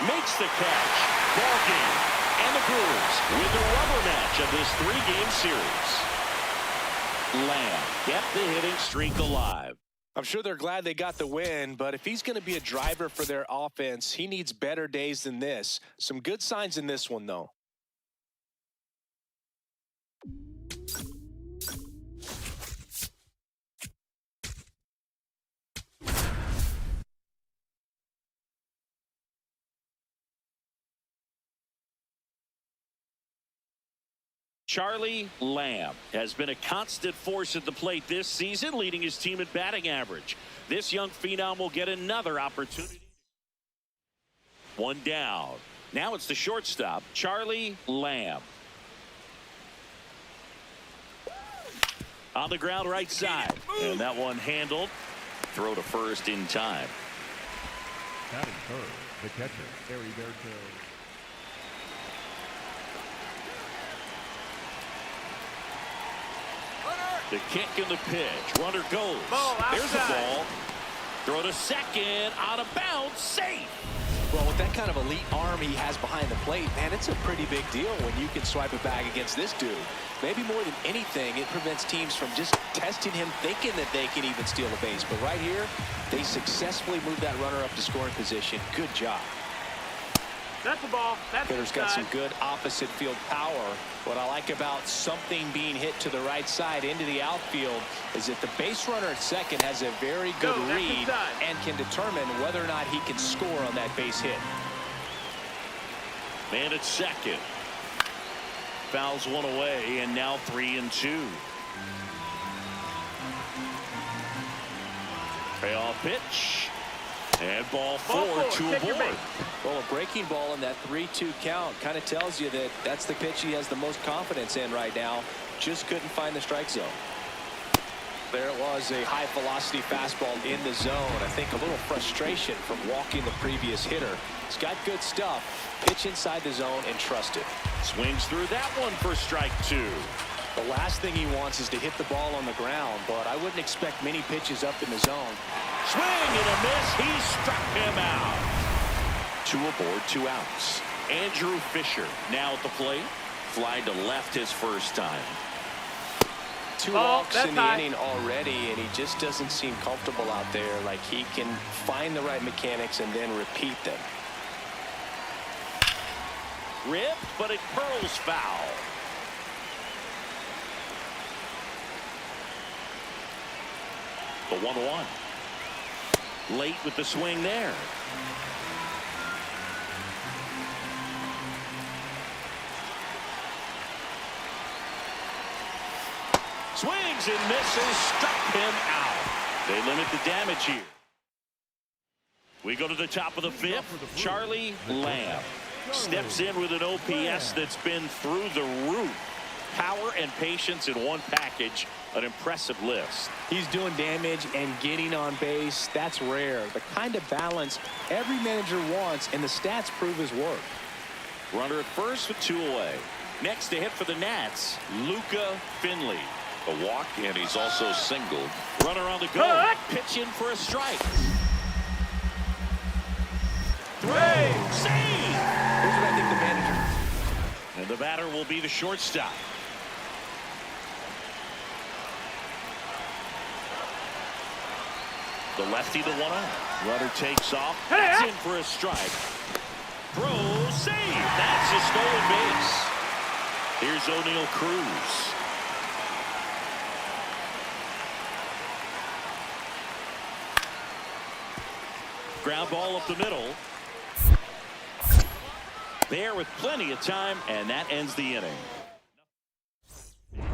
makes the catch. Ball game. And the Brewers win the rubber match of this 3-game series. Lamb kept the hitting streak alive. I'm sure they're glad they got the win, but if he's going to be a driver for their offense, he needs better days than this. Some good signs in this one, though. Charlie Lamb has been a constant force at the plate this season, leading his team in batting average. This young phenom will get another opportunity. One down. Now it's the shortstop, Charlie Lamb. On the ground right side. And that one handled. Throw to first in time. Batting third, the catcher, Heriberto. The kick and the pitch. Runner goes. There's the ball. Throw to second. Out of bounds. Safe. Well, with that kind of elite arm he has behind the plate, man, it's a pretty big deal when you can swipe it back against this dude. Maybe more than anything, it prevents teams from just testing him, thinking that they can even steal a base. But right here, they successfully moved that runner up to scoring position. Good job. That's the ball. That's Hitter's got some good opposite field power. What I like about something being hit to the right side into the outfield is that the base runner at second has a very good read and can determine whether or not he can score on that base hit. Man at second. Fouls one away, and now 3-2. Payoff pitch. And ball four to a board. Well, a breaking ball in that 3-2 count kind of tells you that that's the pitch he has the most confidence in right now. Just couldn't find the strike zone. There it was, a high velocity fastball in the zone. I think a little frustration from walking the previous hitter. He's got good stuff. Pitch inside the zone and trust it. Swings through that one for strike two. The last thing he wants is to hit the ball on the ground, but I wouldn't expect many pitches up in the zone. Swing and a miss. He struck him out. Two aboard, 2 outs. Andrew Fisher now at the plate. Fly to left his first time. 2 walks in the inning already, and he just doesn't seem comfortable out there. Like he can find the right mechanics and then repeat them. Ripped, but it curls foul. The 1-1. Late with the swing there. Swings and misses. Struck him out. They limit the damage here. We go to the top of the 5th. Charlie Lamb steps in with an OPS that's been through the roof. Power and patience in one package. An impressive list. He's doing damage and getting on base. That's rare. The kind of balance every manager wants, and the stats prove his work. Runner at first with 2 away. Next to hit for the Nats, Luca Finley. A walk, and he's also singled. Runner on the go. Pitch in for a strike. Throw. Save. Here's what I think the manager. And the batter will be the shortstop. The lefty, the 1-0. Runner takes off. That's in for a strike. Throw, save. That's a stolen base. Here's O'Neal Cruz. Ground ball up the middle. There with plenty of time, and that ends the inning.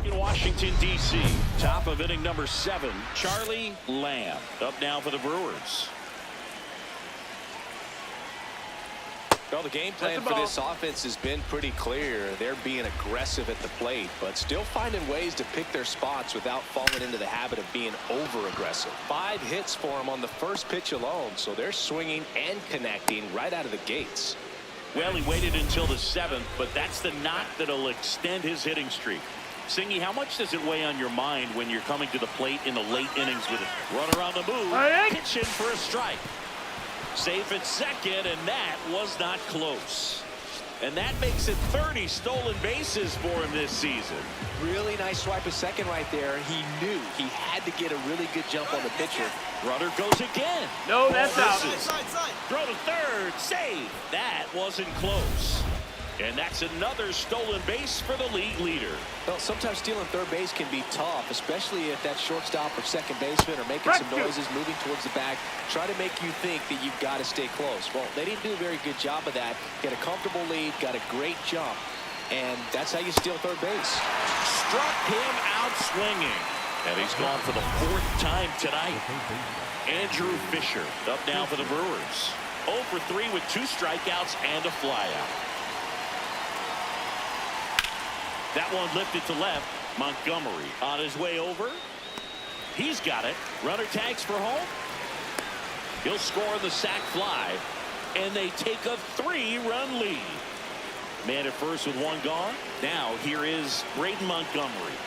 In Washington, D.C., top of inning number 7, Charlie Lamb up now for the Brewers. Well, the game plan for this offense has been pretty clear. They're being aggressive at the plate, but still finding ways to pick their spots without falling into the habit of being over-aggressive. 5 hits for them on the first pitch alone, so they're swinging and connecting right out of the gates. Well, he waited until the 7th, but that's the knock that'll extend his hitting streak. Singy, how much does it weigh on your mind when you're coming to the plate in the late innings with a runner on the move, pitch in for a strike? Safe at second, and that was not close. And that makes it 30 stolen bases for him this season. Really nice swipe at second right there. He knew he had to get a really good jump on the pitcher. Runner goes again. No, that's out. Throw to third, save. That wasn't close. And that's another stolen base for the league leader. Well, sometimes stealing third base can be tough, especially if that shortstop or second baseman are making some noises, moving towards the back, try to make you think that you've got to stay close. Well, they didn't do a very good job of that. Get a comfortable lead, got a great jump, and that's how you steal third base. Struck him out swinging. And he's gone for the 4th time tonight. Andrew Fisher up now for the Brewers. 0 for 3 with 2 strikeouts and a flyout. That one lifted to left. Montgomery on his way over. He's got it. Runner tags for home. He'll score the sac fly. And they take a 3-run lead. Man at first with 1 gone. Now here is Braden Montgomery.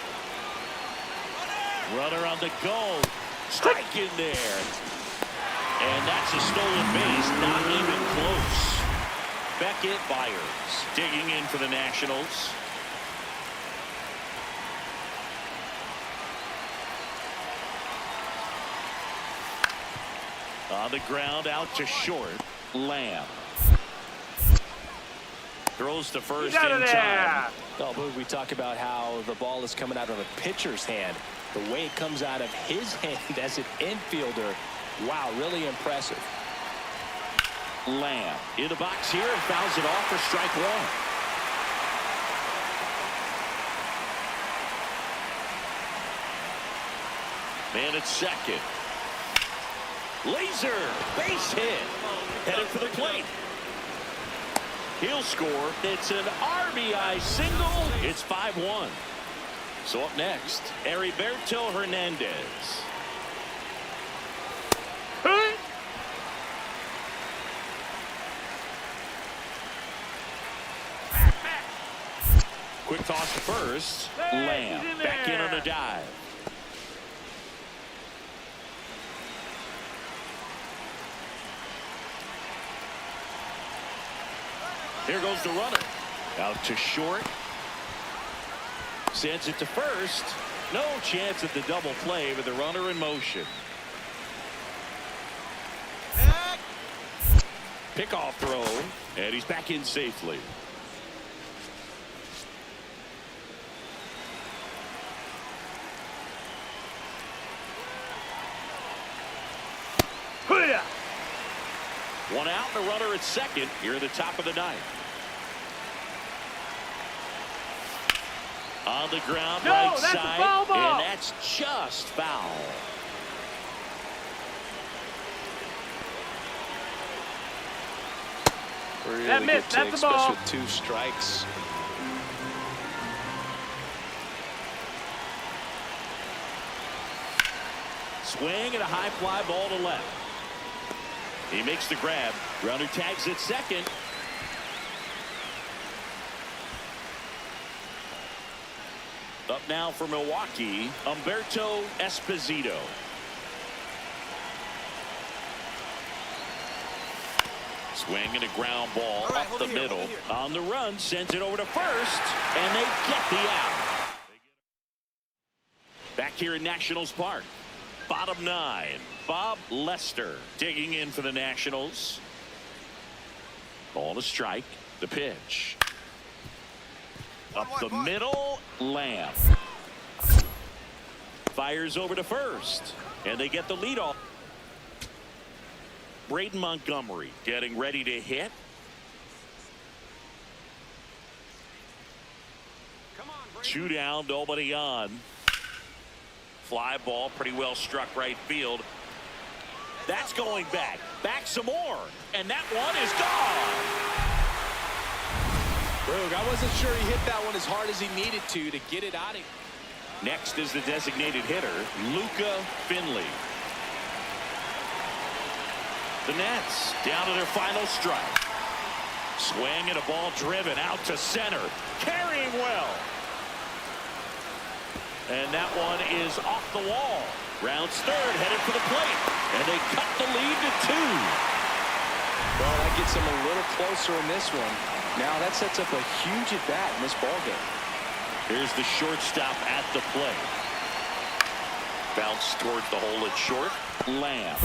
Runner on the go. Strike in there. And that's a stolen base. Not even close. Beckett Byers digging in for the Nationals. On the ground, out to short. Lamb. Throws to first in time. Oh, Boog, we talk about how the ball is coming out of a pitcher's hand. The way it comes out of his hand as an infielder, wow, really impressive. Lamb in the box here and fouls it off for strike 1. Man at second. Laser base hit. Headed for the plate. He'll score. It's an RBI single. It's 5-1. So up next, Heriberto Hernandez. Quick toss to first. Lamb back in on a dive. Here goes the runner. Out to short. Sends it to first. No chance at the double play with the runner in motion. Pickoff throw. And he's back in safely. One out and a runner at second here at the top of the 9th. On the ground, right side, and that's just foul. Really That good missed. take, That's the ball. especially with 2 strikes. Swing and a high fly ball to left. He makes the grab. Runner tags at second. Up now for Milwaukee, Humberto Esposito. Swing and a ground ball up the middle. On the run, sends it over to first, and they get the out. Back here in Nationals Park. Bottom 9, Bob Lester digging in for the Nationals. Ball to strike. The pitch. Up the middle, Lamb. Fires over to first, and they get the lead off. Braden Montgomery getting ready to hit. Two down, nobody on. Fly ball, pretty well struck right field. That's going back. Back some more. And that one is gone. Boog, I wasn't sure he hit that one as hard as he needed to get it out of here. Next is the designated hitter, Luca Finley. The Nets down to their final strike. Swing and a ball driven out to center. Carrying well. And that one is off the wall. Rounds third, headed for the plate. And they cut the lead to 2. Well, that gets him a little closer in this one. Now that sets up a huge at-bat in this ballgame. Here's the shortstop at the plate. Bounce towards the hole at short. Lamb.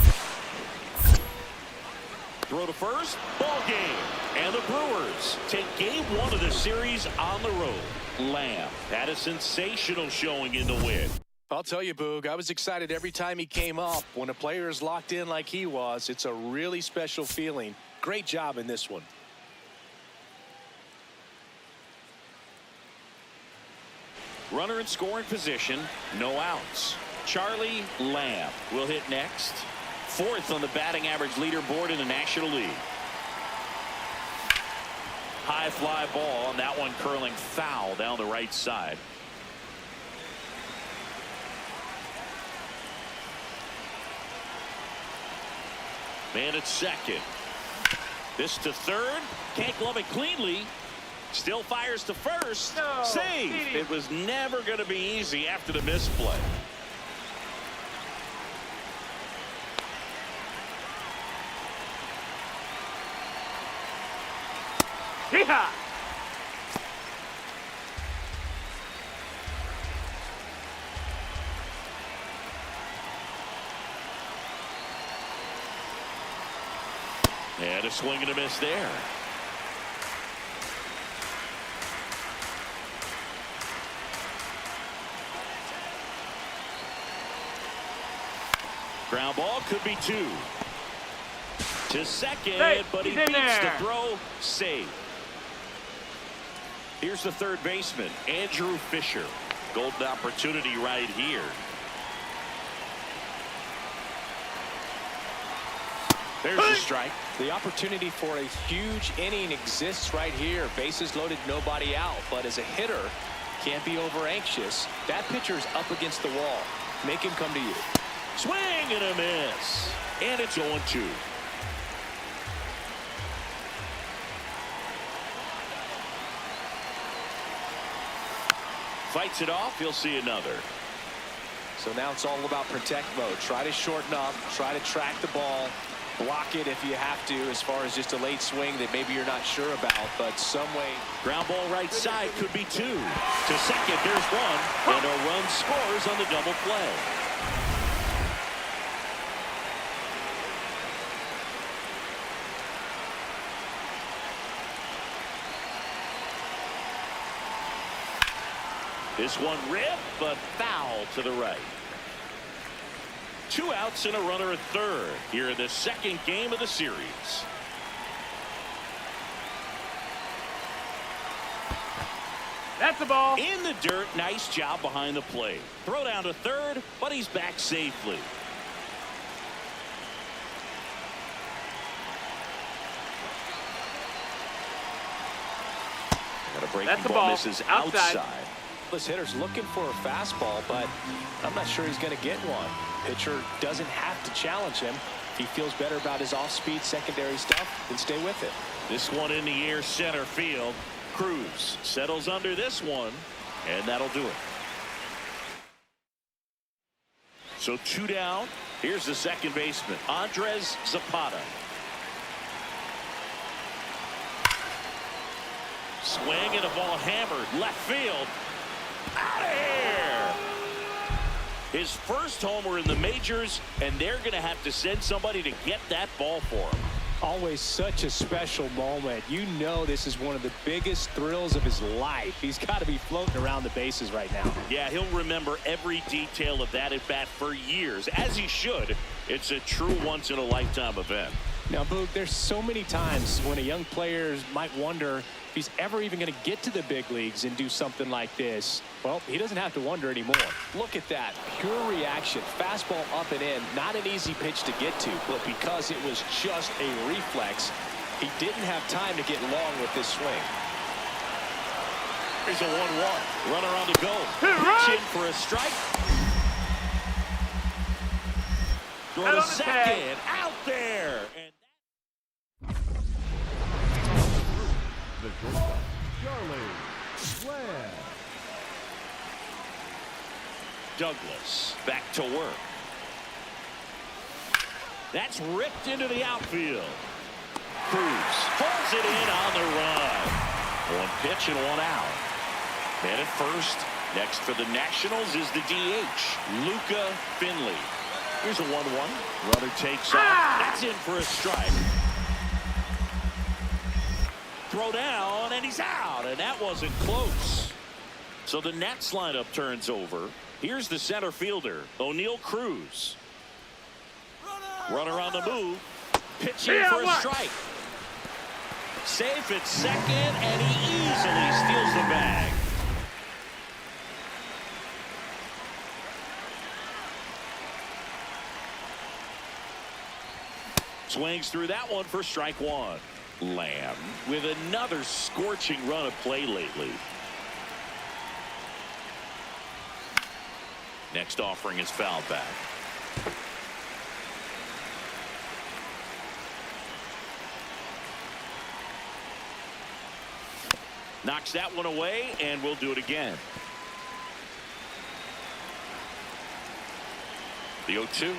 Throw to first. Ball game. And the Brewers take game 1 of the series on the road. Lamb had a sensational showing in the win. I'll tell you, Boog, I was excited every time he came up. When a player is locked in like he was, it's a really special feeling. Great job in this one. Runner in scoring position, no outs. Charlie Lamb will hit next. 4th on the batting average leaderboard in the National League. High fly ball, and that one curling foul down the right side. Man at second. This to third. Can't glove it cleanly. Still fires to first. No, Save. It was never going to be easy after the misplay. Yeehaw! And a swing and a miss there. Ground ball, could be 2. To second, Hey, but he he's in beats the there. throw. Save. Here's the third baseman, Andrew Fisher. Golden opportunity right here. There's the strike. The opportunity for a huge inning exists right here. Bases loaded, nobody out. But as a hitter, can't be over anxious. That pitcher's up against the wall. Make him come to you. Swing and a miss. And it's 0-2. Fights it off. He'll see another. So now it's all about protect mode. Try to shorten up. Try to track the ball. Block it if you have to, as far as just a late swing that maybe you're not sure about. But some way. Ground ball right side, could be 2. To second, there's 1. And a run scores on the double play. This one ripped, but foul to the right. 2 outs and a runner at third here in the second game of the series. That's the ball. In the dirt, nice job behind the plate. Throw down to third, but he's back safely. Got a breaking That's the ball, ball. misses Outside. outside. This hitter's looking for a fastball, but I'm not sure he's going to get one. Pitcher doesn't have to challenge him. If he feels better about his off-speed secondary stuff, then stay with it. This one in the air, center field. Cruz settles under this one, and that'll do it. So 2 down. Here's the second baseman, Andres Zapata. Swing and a ball hammered left field. Out of here. His first homer in the majors, and they're going to have to send somebody to get that ball for him. Always such a special moment. You know this is one of the biggest thrills of his life. He's got to be floating around the bases right now. Yeah, he'll remember every detail of that at bat for years, as he should. It's a true once-in-a-lifetime event. Now, Boog, there's so many times when a young player might wonder if he's ever even going to get to the big leagues and do something like this. Well, he doesn't have to wonder anymore. Look at that. Pure reaction. Fastball up and in. Not an easy pitch to get to, but because it was just a reflex, he didn't have time to get long with this swing. Here's a 1-1. Runner on the go. Pitch in for a strike. Go Out to on the tag. second. Out there. And The shortstop, Charlie Lamb. Douglas back to work. That's ripped into the outfield. Cruz pulls it in on the run. 1 pitch and 1 out. Man at first. Next for the Nationals is the DH, Luca Finley. Here's a 1-1. Runner takes off. That's in for a strike. Throw down, and he's out, and that wasn't close. So the Nats lineup turns over. Here's the center fielder, O'Neal Cruz. Runner on the move. Pitching for a strike. Safe at second, and he easily steals the bag. Swings through that one for strike one. Lamb with another scorching run of play lately. Next offering is fouled back. Knocks that one away, and we'll do it again. The 0-2.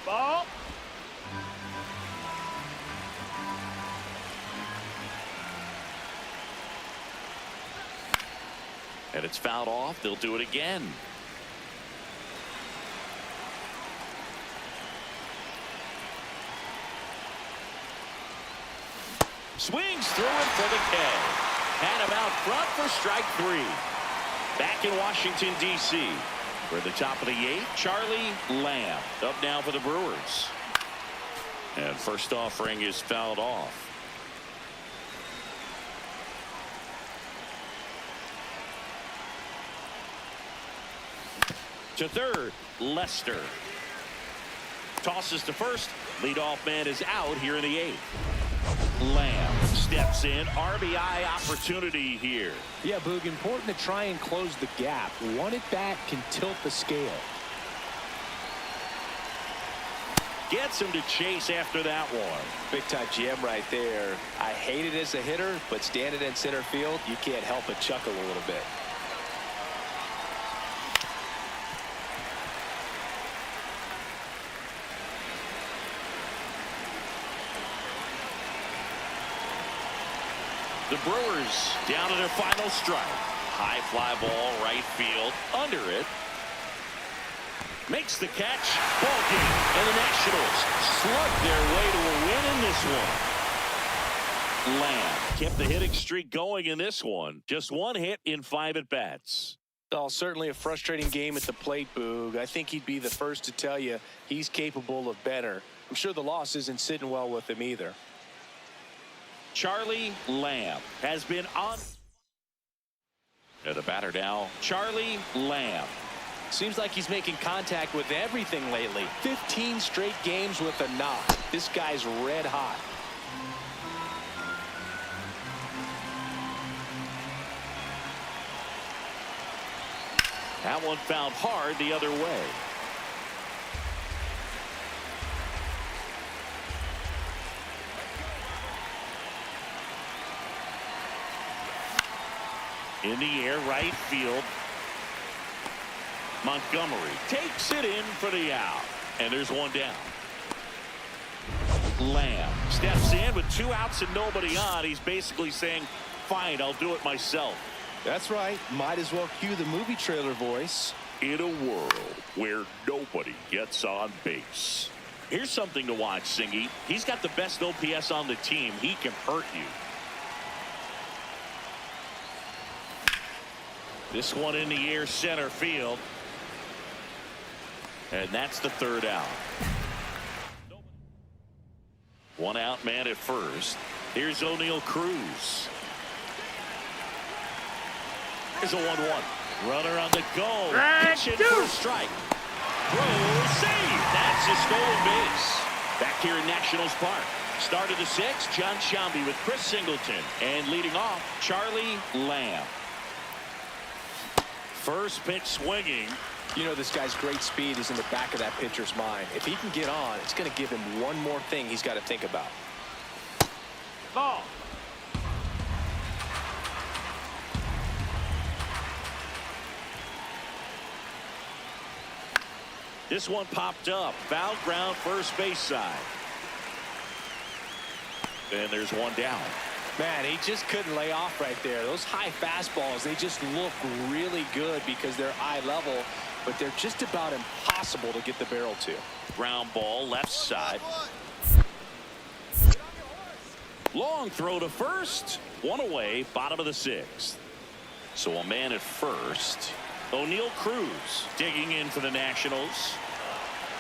Ball. And it's fouled off. They'll do it again. Swings through it for the K. Had him out front for strike three. Back in Washington, D.C. For the top of the eighth, Charlie Lamb up now for the Brewers. And first offering is fouled off. To third, Lester. Tosses to first. Leadoff man is out here in the eighth. Lamb steps in. RBI opportunity here. Yeah, Boog, important to try and close the gap. One at bat can tilt the scale. Gets him to chase after that one. Big time gem right there. I hate it as a hitter, but standing in center field, you can't help but chuckle a little bit. The Brewers down to their final strike. High fly ball right field. Under it. Makes the catch. Ball game. And the Nationals slug their way to a win in this one. Lamb kept the hitting streak going in this one. Just one hit in 5 at-bats. Oh, certainly a frustrating game at the plate, Boog. I think he'd be the first to tell you he's capable of better. I'm sure the loss isn't sitting well with him either. Charlie Lamb has been on. The batter now, Charlie Lamb. Seems like he's making contact with everything lately. 15 straight games with a knock. This guy's red hot. That one fouled hard the other way. In the air, right field. Montgomery takes it in for the out. And there's one down. Lamb steps in with 2 outs and nobody on. He's basically saying, fine, I'll do it myself. That's right. Might as well cue the movie trailer voice. In a world where nobody gets on base. Here's something to watch, Singy. He's got the best OPS on the team. He can hurt you. This one in the air, center field. And that's the 3rd out. 1 out man at first. Here's O'Neal Cruz. Here's a 1-1. Runner on the go. Pitch it for a strike. Throw, save. That's a stolen base. Back here in Nationals Park. Start of the 6th, John Sciambi with Chris Singleton. And leading off, Charlie Lamb. First pitch swinging. You know, this guy's great speed is in the back of that pitcher's mind. If he can get on, it's going to give him one more thing he's got to think about. Ball. This one popped up. Foul ground, first base side. And there's one down. Man, he just couldn't lay off right there. Those high fastballs, they just look really good because they're eye level, but they're just about impossible to get the barrel to. Ground ball, left side. Long throw to first. One away, bottom of the 6th. So a man at first. O'Neal Cruz digging in for the Nationals.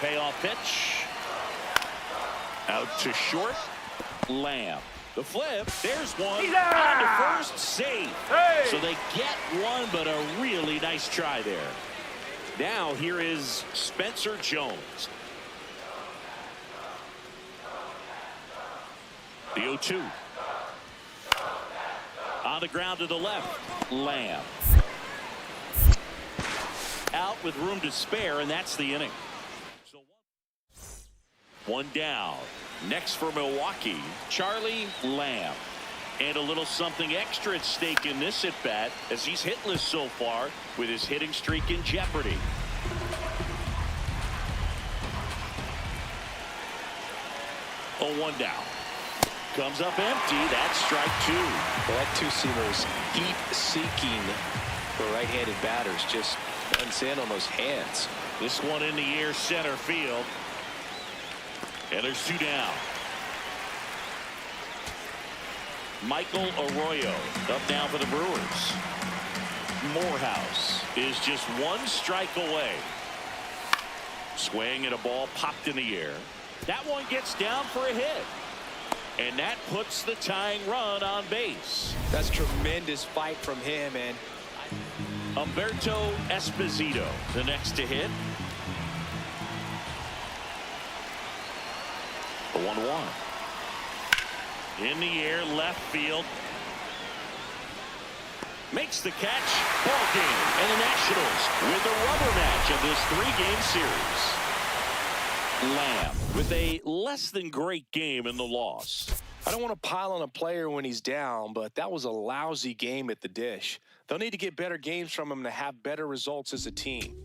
Payoff pitch. Out to short. Lamb. The flip. There's one. On to first. Save. Hey! So they get one, but a really nice try there. Now here is Spencer Jones. The 0-2. On the ground to the left. Lamb. Out with room to spare, and that's the inning. So one down. Next for Milwaukee, Charlie Lamb. And a little something extra at stake in this at-bat as he's hitless so far with his hitting streak in jeopardy. Oh, one down. Comes up empty. That's strike two. Well, that two-seamer is heat-seeking for right-handed batters. Just runs in on those hands. This one in the air, center field. And there's two down. Michael Arroyo up now for the Brewers. Morehouse is just one strike away. Swing and a ball popped in the air. That one gets down for a hit. And that puts the tying run on base. That's tremendous fight from him, and Humberto Esposito, the next to hit. The 1-1. In the air, left field. Makes the catch. Ball game. And the Nationals with the rubber match of this three-game series. Lamb with a less than great game in the loss. I don't want to pile on a player when he's down, but that was a lousy game at the dish. They'll need to get better games from him to have better results as a team.